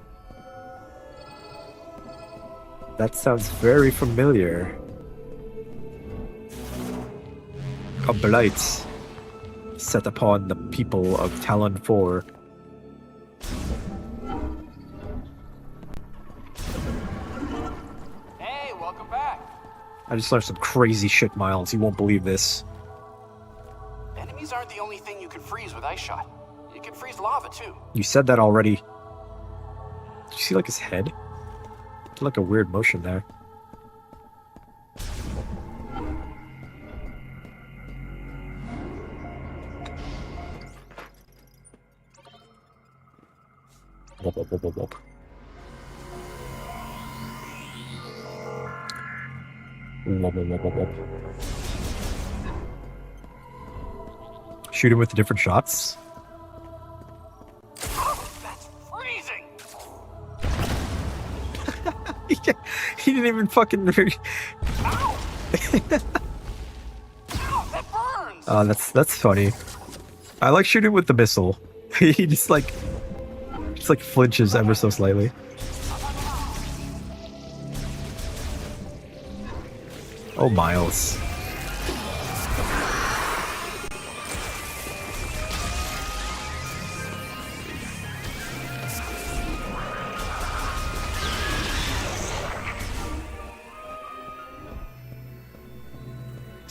That sounds very familiar. A blight set upon the people of Talon 4. Hey, welcome back. I just learned some crazy shit, Miles. You won't believe this. Enemies aren't the only thing you can freeze with ice shot. You can freeze lava too. You said that already. Did you see like his head? It's like a weird motion there. Wop, wop, wop, wop, wop. Wop, wop, wop, wop, wop. Shoot him with the different shots. That's freezing. He didn't even fucking. Ow! Ow, that burns. That's funny. I like shooting with the missile. He just like flinches ever so slightly. Oh, Miles.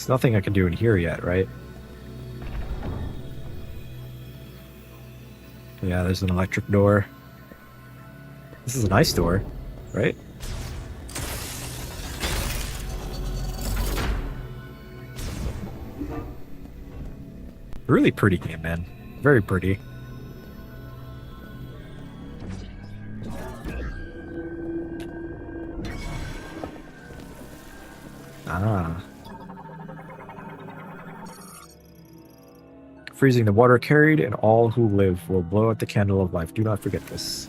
There's nothing I can do in here yet, right? Yeah, there's an electric door. This is a nice door, right? Really pretty game, man. Very pretty. Ah. Freezing the water carried, and all who live will blow out the candle of life. Do not forget this.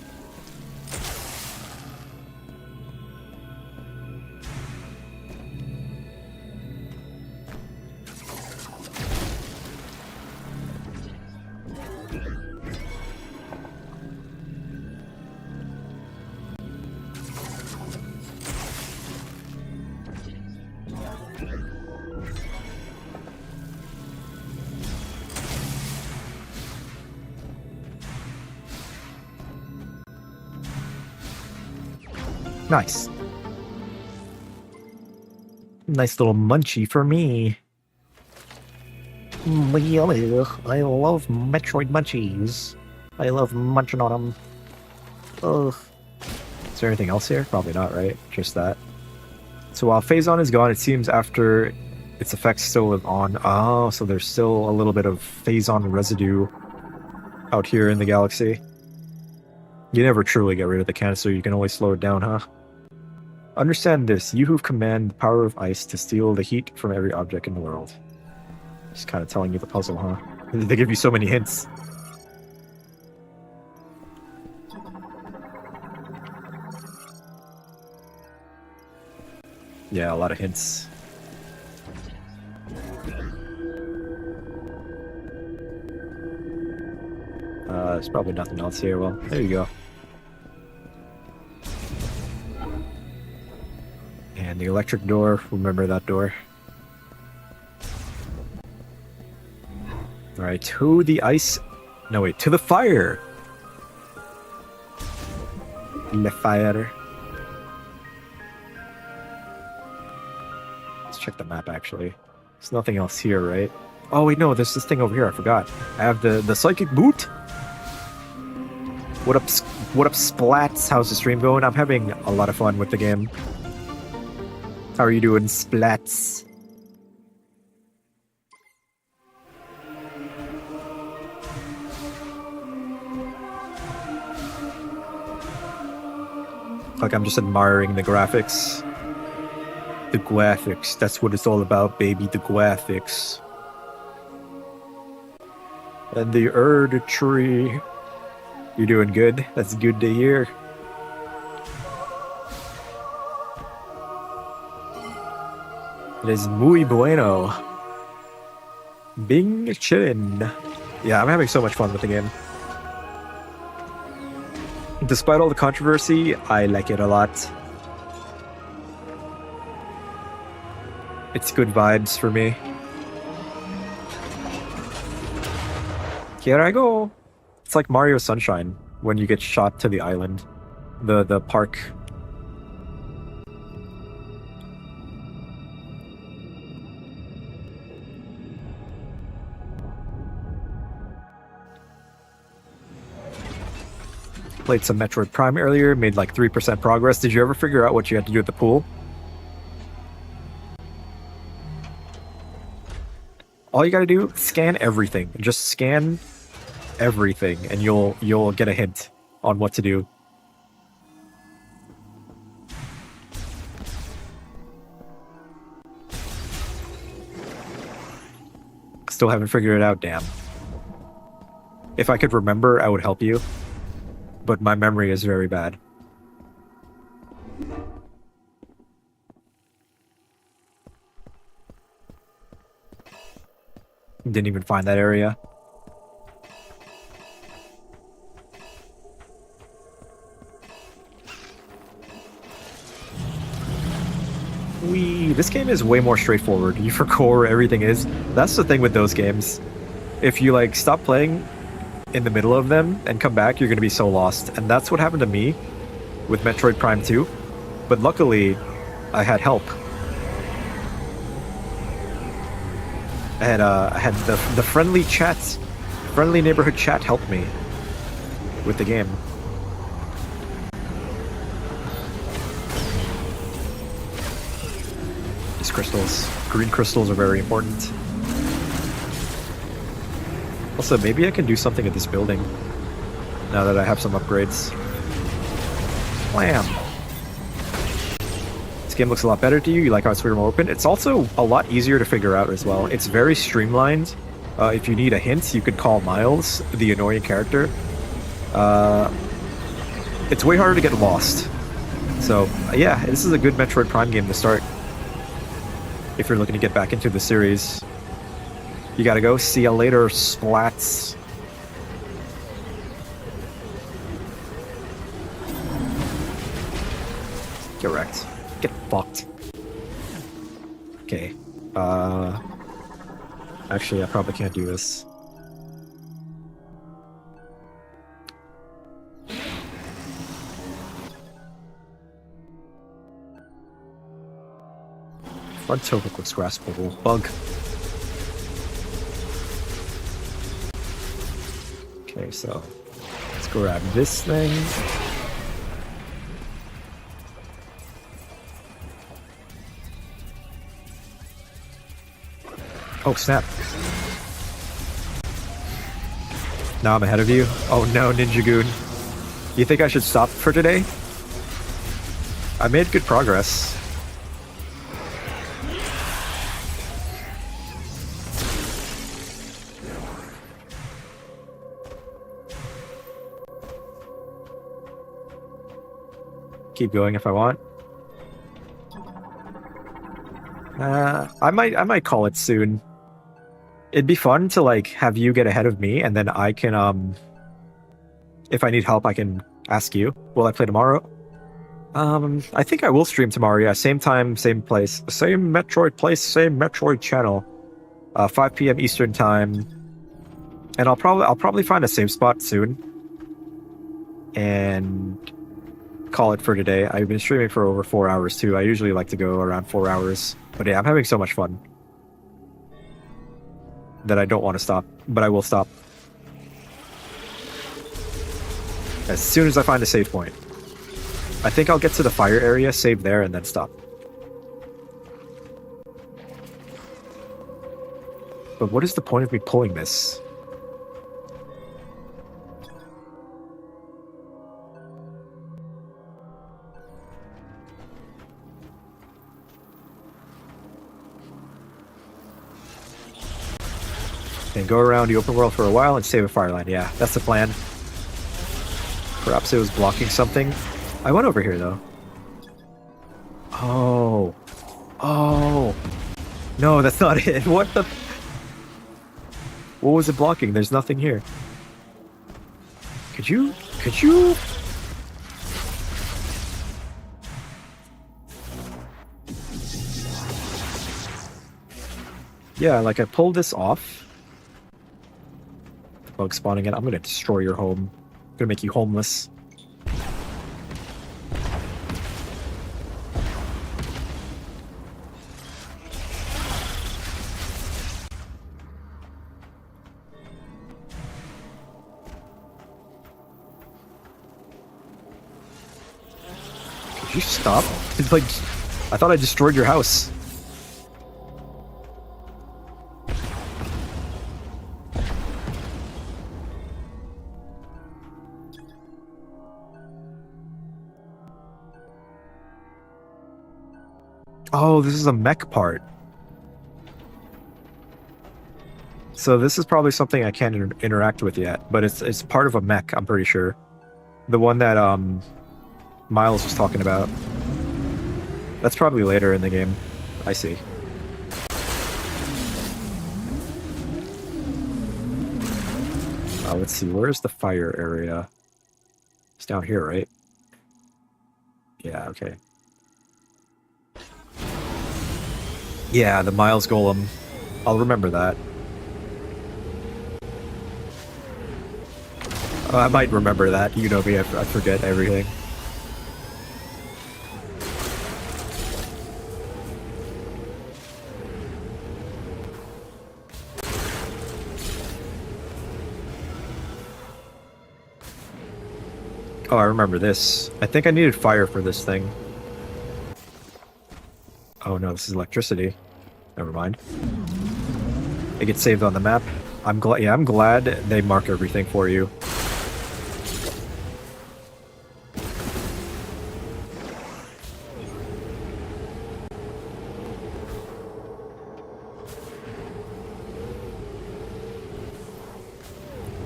Nice. Nice little munchie for me. I love Metroid munchies. I love munching on them. Ugh. Is there anything else here? Probably not, right? Just that. So while Phazon is gone, it seems after its effects still live on. Oh, so there's still a little bit of Phazon residue out here in the galaxy. You never truly get rid of the canister, you can only slow it down, huh? Understand this, you who command the power of ice to steal the heat from every object in the world. Just kind of telling you the puzzle, huh? They give you so many hints. Yeah, a lot of hints. There's probably nothing else here. Well, there you go. And the electric door, remember that door. Alright, to the ice... No, wait, to the fire! Le fire. Let's check the map, actually. There's nothing else here, right? Oh, wait, no, there's this thing over here, I forgot. I have the psychic boot! What up, Splats? How's the stream going? I'm having a lot of fun with the game. How are you doing, Splats? Like, I'm just admiring the graphics. The graphics, that's what it's all about, baby, the graphics. And the Erd tree. You're doing good? That's good to hear. It is muy bueno. Bing chin. Yeah, I'm having so much fun with the game. Despite all the controversy, I like it a lot. It's good vibes for me. Here I go. It's like Mario Sunshine when you get shot to the island. The park. Played some Metroid Prime earlier, made like 3% progress. Did you ever figure out what you had to do at the pool? All you gotta do, scan everything. Just scan everything and you'll get a hint on what to do. Still haven't figured it out, damn. If I could remember, I would help you. But my memory is very bad. Didn't even find that area. This game is way more straightforward. You forget where everything is. That's the thing with those games. If you like stop playing in the middle of them and come back, you're gonna be so lost. And that's what happened to me with Metroid Prime 2. But luckily, I had help. I had the friendly chat, friendly neighborhood chat help me with the game. These crystals, green crystals, are very important. Also, maybe I can do something at this building now that I have some upgrades. Wham! This game looks a lot better to you. You like how it's more open. It's also a lot easier to figure out as well. It's very streamlined. If you need a hint, you could call Miles, the annoying character. It's way harder to get lost. So, yeah, this is a good Metroid Prime game to start. If you're looking to get back into the series. You gotta go. See ya later, splats. Get wrecked. Get fucked. Okay. Actually, I probably can't do this. Front toe hook looks graspable. Bug. Okay, so let's grab this thing. Oh, snap. Now I'm ahead of you. Oh no, Ninja Goon. You think I should stop for today? I made good progress. Keep going if I want. I might call it soon. It'd be fun to like have you get ahead of me, and then I can if I need help I can ask you. Will I play tomorrow? I think I will stream tomorrow. Yeah, same time, same place, same Metroid place, same Metroid channel. 5 p.m. Eastern time, and I'll probably find a save spot soon, and call it for today. I've been streaming for over 4 hours too. I usually like to go around 4 hours, but yeah, I'm having so much fun that I don't want to stop, but I will stop as soon as I find a save point. I think I'll get to the fire area, save there, and then stop. But what is the point of me pulling this? And go around the open world for a while and save a fire line. Yeah, that's the plan. Perhaps it was blocking something. I went over here though. Oh. Oh. No, that's not it. What the? What was it blocking? There's nothing here. Could you? Yeah, like I pulled this off. Bug spawning in. I'm gonna destroy your home. I'm gonna make you homeless. Could you stop? It's like, I thought I destroyed your house. Oh, this is a mech part. So this is probably something I can't interact with yet, but it's part of a mech, I'm pretty sure. The one that Miles was talking about. That's probably later in the game. I see. Let's see, where's the fire area? It's down here, right? Yeah, okay. Yeah, the Miles Golem. I'll remember that. I might remember that. You know me, I forget everything. Oh, I remember this. I think I needed fire for this thing. Oh no, this is electricity. Never mind. It gets saved on the map. I'm glad. Yeah, I'm glad they mark everything for you.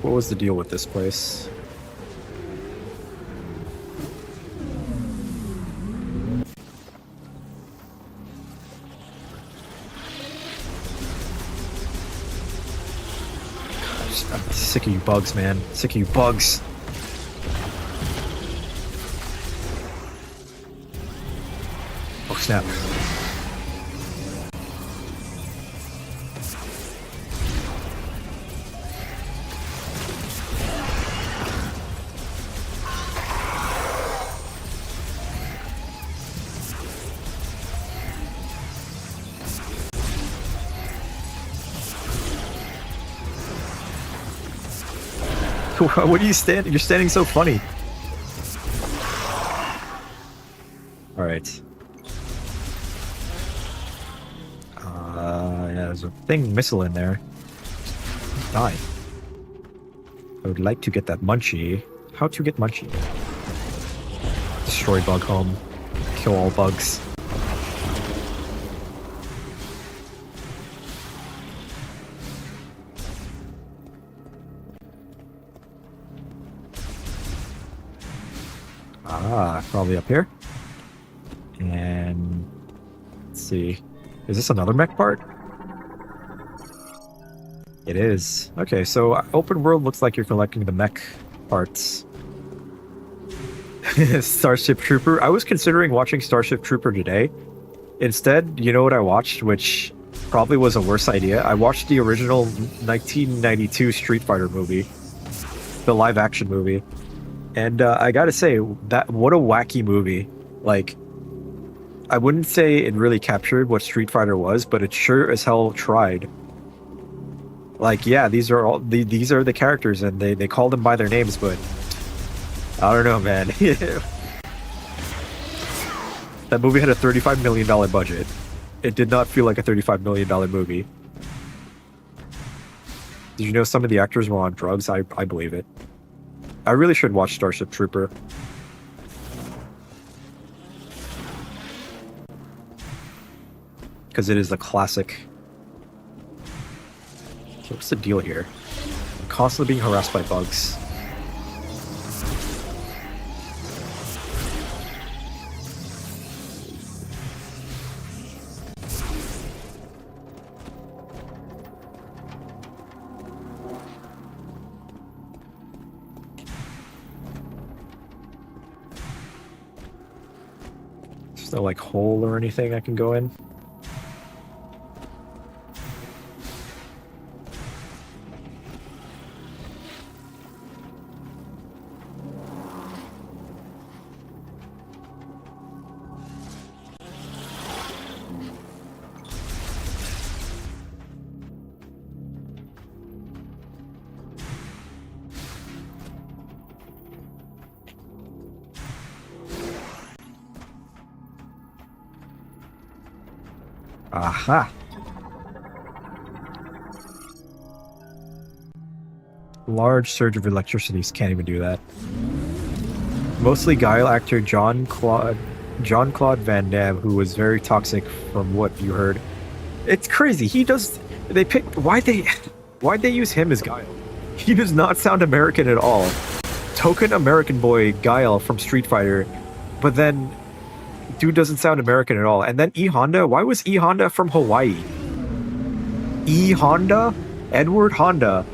What was the deal with this place? I'm sick of you bugs, man. Sick of you bugs. Oh, snap. What are you standing? You're standing so funny. All right. Yeah, there's a thing missile in there. Die. I would like to get that munchie. How to get munchie? Destroy bug home. Kill all bugs. Ah, probably up here. And let's see. Is this another mech part? It is. Okay, so open world looks like you're collecting the mech parts. Starship Trooper. I was considering watching Starship Trooper today. Instead, you know what I watched, which probably was a worse idea? I watched the original 1992 Street Fighter movie. The live action movie. And I gotta say, that what a wacky movie. Like, I wouldn't say it really captured what Street Fighter was, but it sure as hell tried. Like, yeah, these are the characters, and they call them by their names, but I don't know, man. That movie had a $35 million budget. It did not feel like a $35 million movie. Did you know some of the actors were on drugs? I believe it. I really should watch Starship Trooper. Because it is a classic. So what's the deal here? I'm constantly being harassed by bugs. There's no like hole or anything I can go in. Aha! Large surge of electricities can't even do that. Mostly Guile actor John-Claude Van Damme, who was very toxic from what you heard. It's crazy. He does. They picked. Why'd they use him as Guile? He does not sound American at all. Token American boy Guile from Street Fighter, but then dude doesn't sound American at all. And then E Honda. Why was E Honda from Hawaii? E Honda, Edward Honda,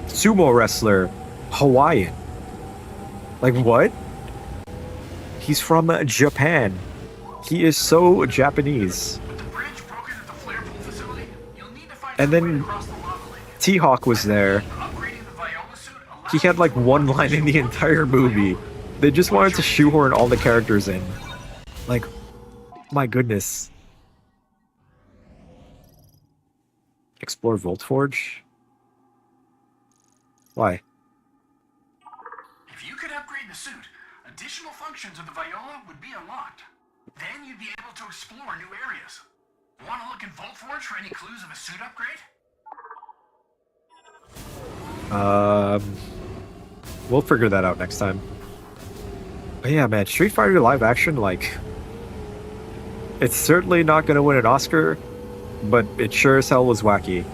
sumo wrestler, Hawaiian. Like what? He's from Japan. He is so Japanese. With the bridge broken at the flare pool facility, you'll need to find And your way then across the lava lake. T-Hawk was there. Upgrading the Viola suit allows He had like one line in the entire movie. They just wanted to shoehorn all the characters in. Like, my goodness. Explore Voltforge? Why? functions of the Viola would be unlocked. Then you'd be able to explore new areas. Want to look in Vault Forge for any clues of a suit upgrade? We'll figure that out next time. But yeah, man, Street Fighter live action, like, it's certainly not gonna win an Oscar, but it sure as hell was wacky.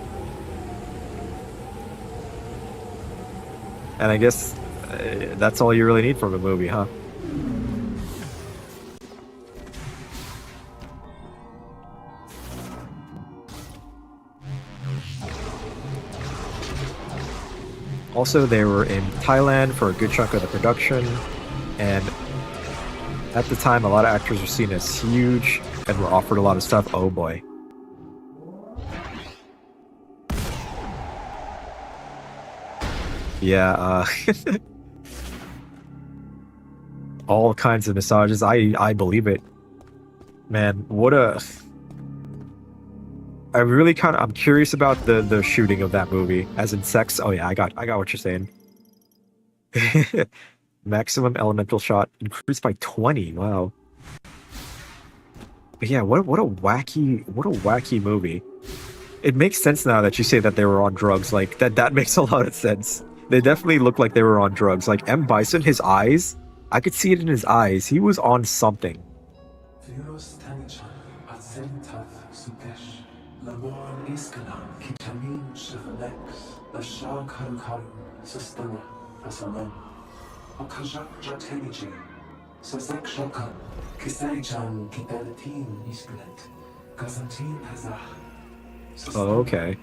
And I guess that's all you really need from a movie, huh? Also, they were in Thailand for a good chunk of the production, and at the time, a lot of actors were seen as huge and were offered a lot of stuff. Oh boy. Yeah, all kinds of massages. I believe it. Man, what a... I'm curious about the shooting of that movie, as in sex. Oh yeah, I got what you're saying. Maximum elemental shot increased by 20. Wow. But yeah, what a wacky movie. It makes sense now that you say that they were on drugs. Like that makes a lot of sense. They definitely look like they were on drugs. Like M. Bison, his eyes, I could see it in his eyes. He was on something. Oh, okay.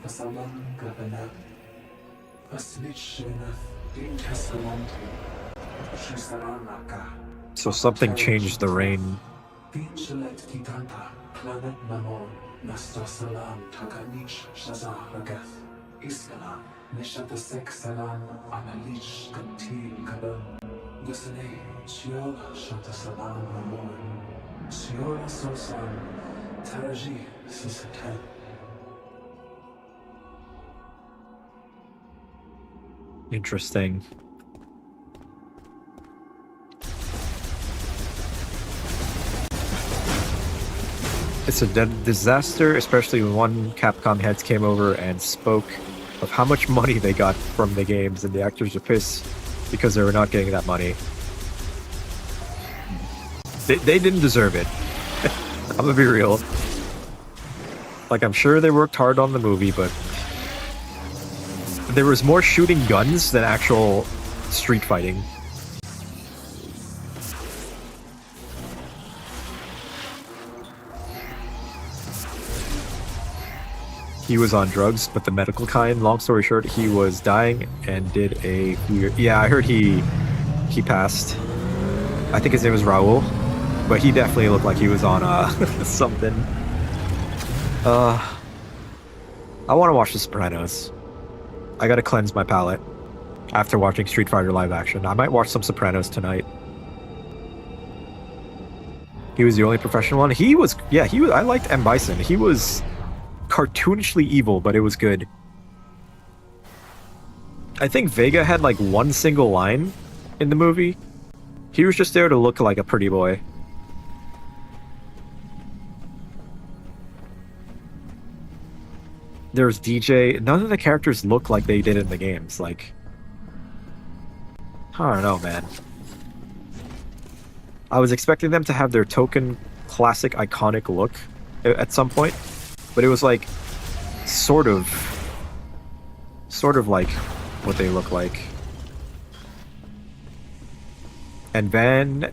So something changed the rain. Interesting. It's a disaster, especially when one Capcom heads came over and spoke of how much money they got from the games, and the actors were pissed because they were not getting that money. They didn't deserve it. I'm gonna be real. Like, I'm sure they worked hard on the movie, but there was more shooting guns than actual street fighting. He was on drugs, but the medical kind. Long story short, he was dying and did a weird... Yeah, I heard he passed. I think his name was Raul, but he definitely looked like he was on something. I want to watch The Sopranos. I gotta cleanse my palate after watching Street Fighter live action. I might watch some Sopranos tonight. He was the only professional one. He was... Yeah, he was... I liked M. Bison. He was cartoonishly evil, but it was good. I think Vega had like one single line in the movie. He was just there to look like a pretty boy. There's DJ. None of the characters look like they did in the games. Like, I don't know, man. I was expecting them to have their token classic iconic look at some point, but it was like sort of like what they look like. And Van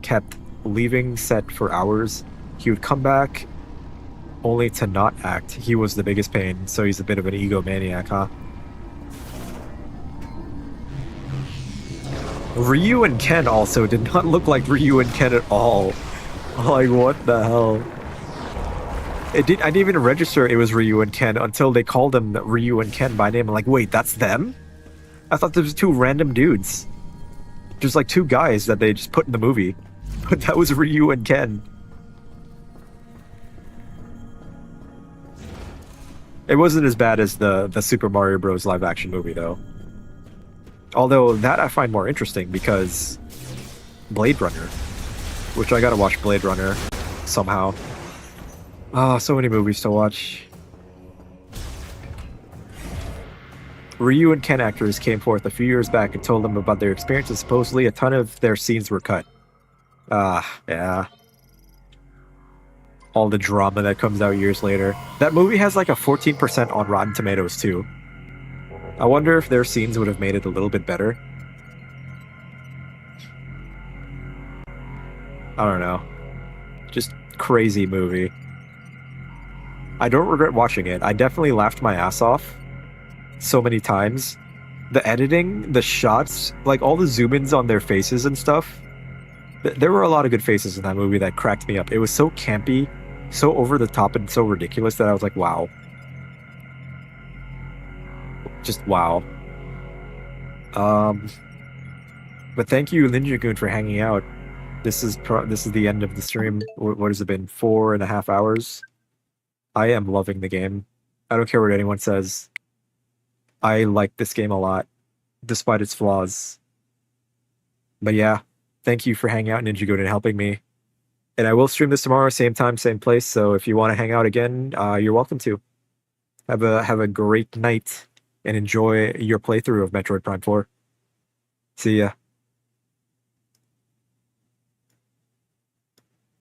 kept leaving set for hours. He would come back only to not act. He was the biggest pain, so he's a bit of an egomaniac, huh? Ryu and Ken also did not look like Ryu and Ken at all. Like, what the hell? I didn't even register it was Ryu and Ken until they called them Ryu and Ken by name. I'm like, wait, that's them? I thought there was two random dudes. Just like two guys that they just put in the movie. But that was Ryu and Ken. It wasn't as bad as the Super Mario Bros. Live action movie, though. Although that I find more interesting because Blade Runner, which I gotta watch Blade Runner somehow. Ah, so many movies to watch. Ryu and Ken actors came forth a few years back and told them about their experiences. Supposedly, a ton of their scenes were cut. Yeah. All the drama that comes out years later. That movie has like a 14% on Rotten Tomatoes too. I wonder if their scenes would have made it a little bit better. I don't know. Just crazy movie. I don't regret watching it. I definitely laughed my ass off so many times. The editing, the shots, like all the zoom-ins on their faces and stuff. There were a lot of good faces in that movie that cracked me up. It was so campy, so over the top, and so ridiculous that I was like, wow. Just wow. But thank you, Ninja Goon, for hanging out. This is the end of the stream. What has it been? 4.5 hours? I am loving the game. I don't care what anyone says. I like this game a lot, despite its flaws. But yeah, thank you for hanging out, Ninja Goon, and helping me. And I will stream this tomorrow, same time, same place. So if you want to hang out again, you're welcome to. Have a great night and enjoy your playthrough of Metroid Prime 4. See ya.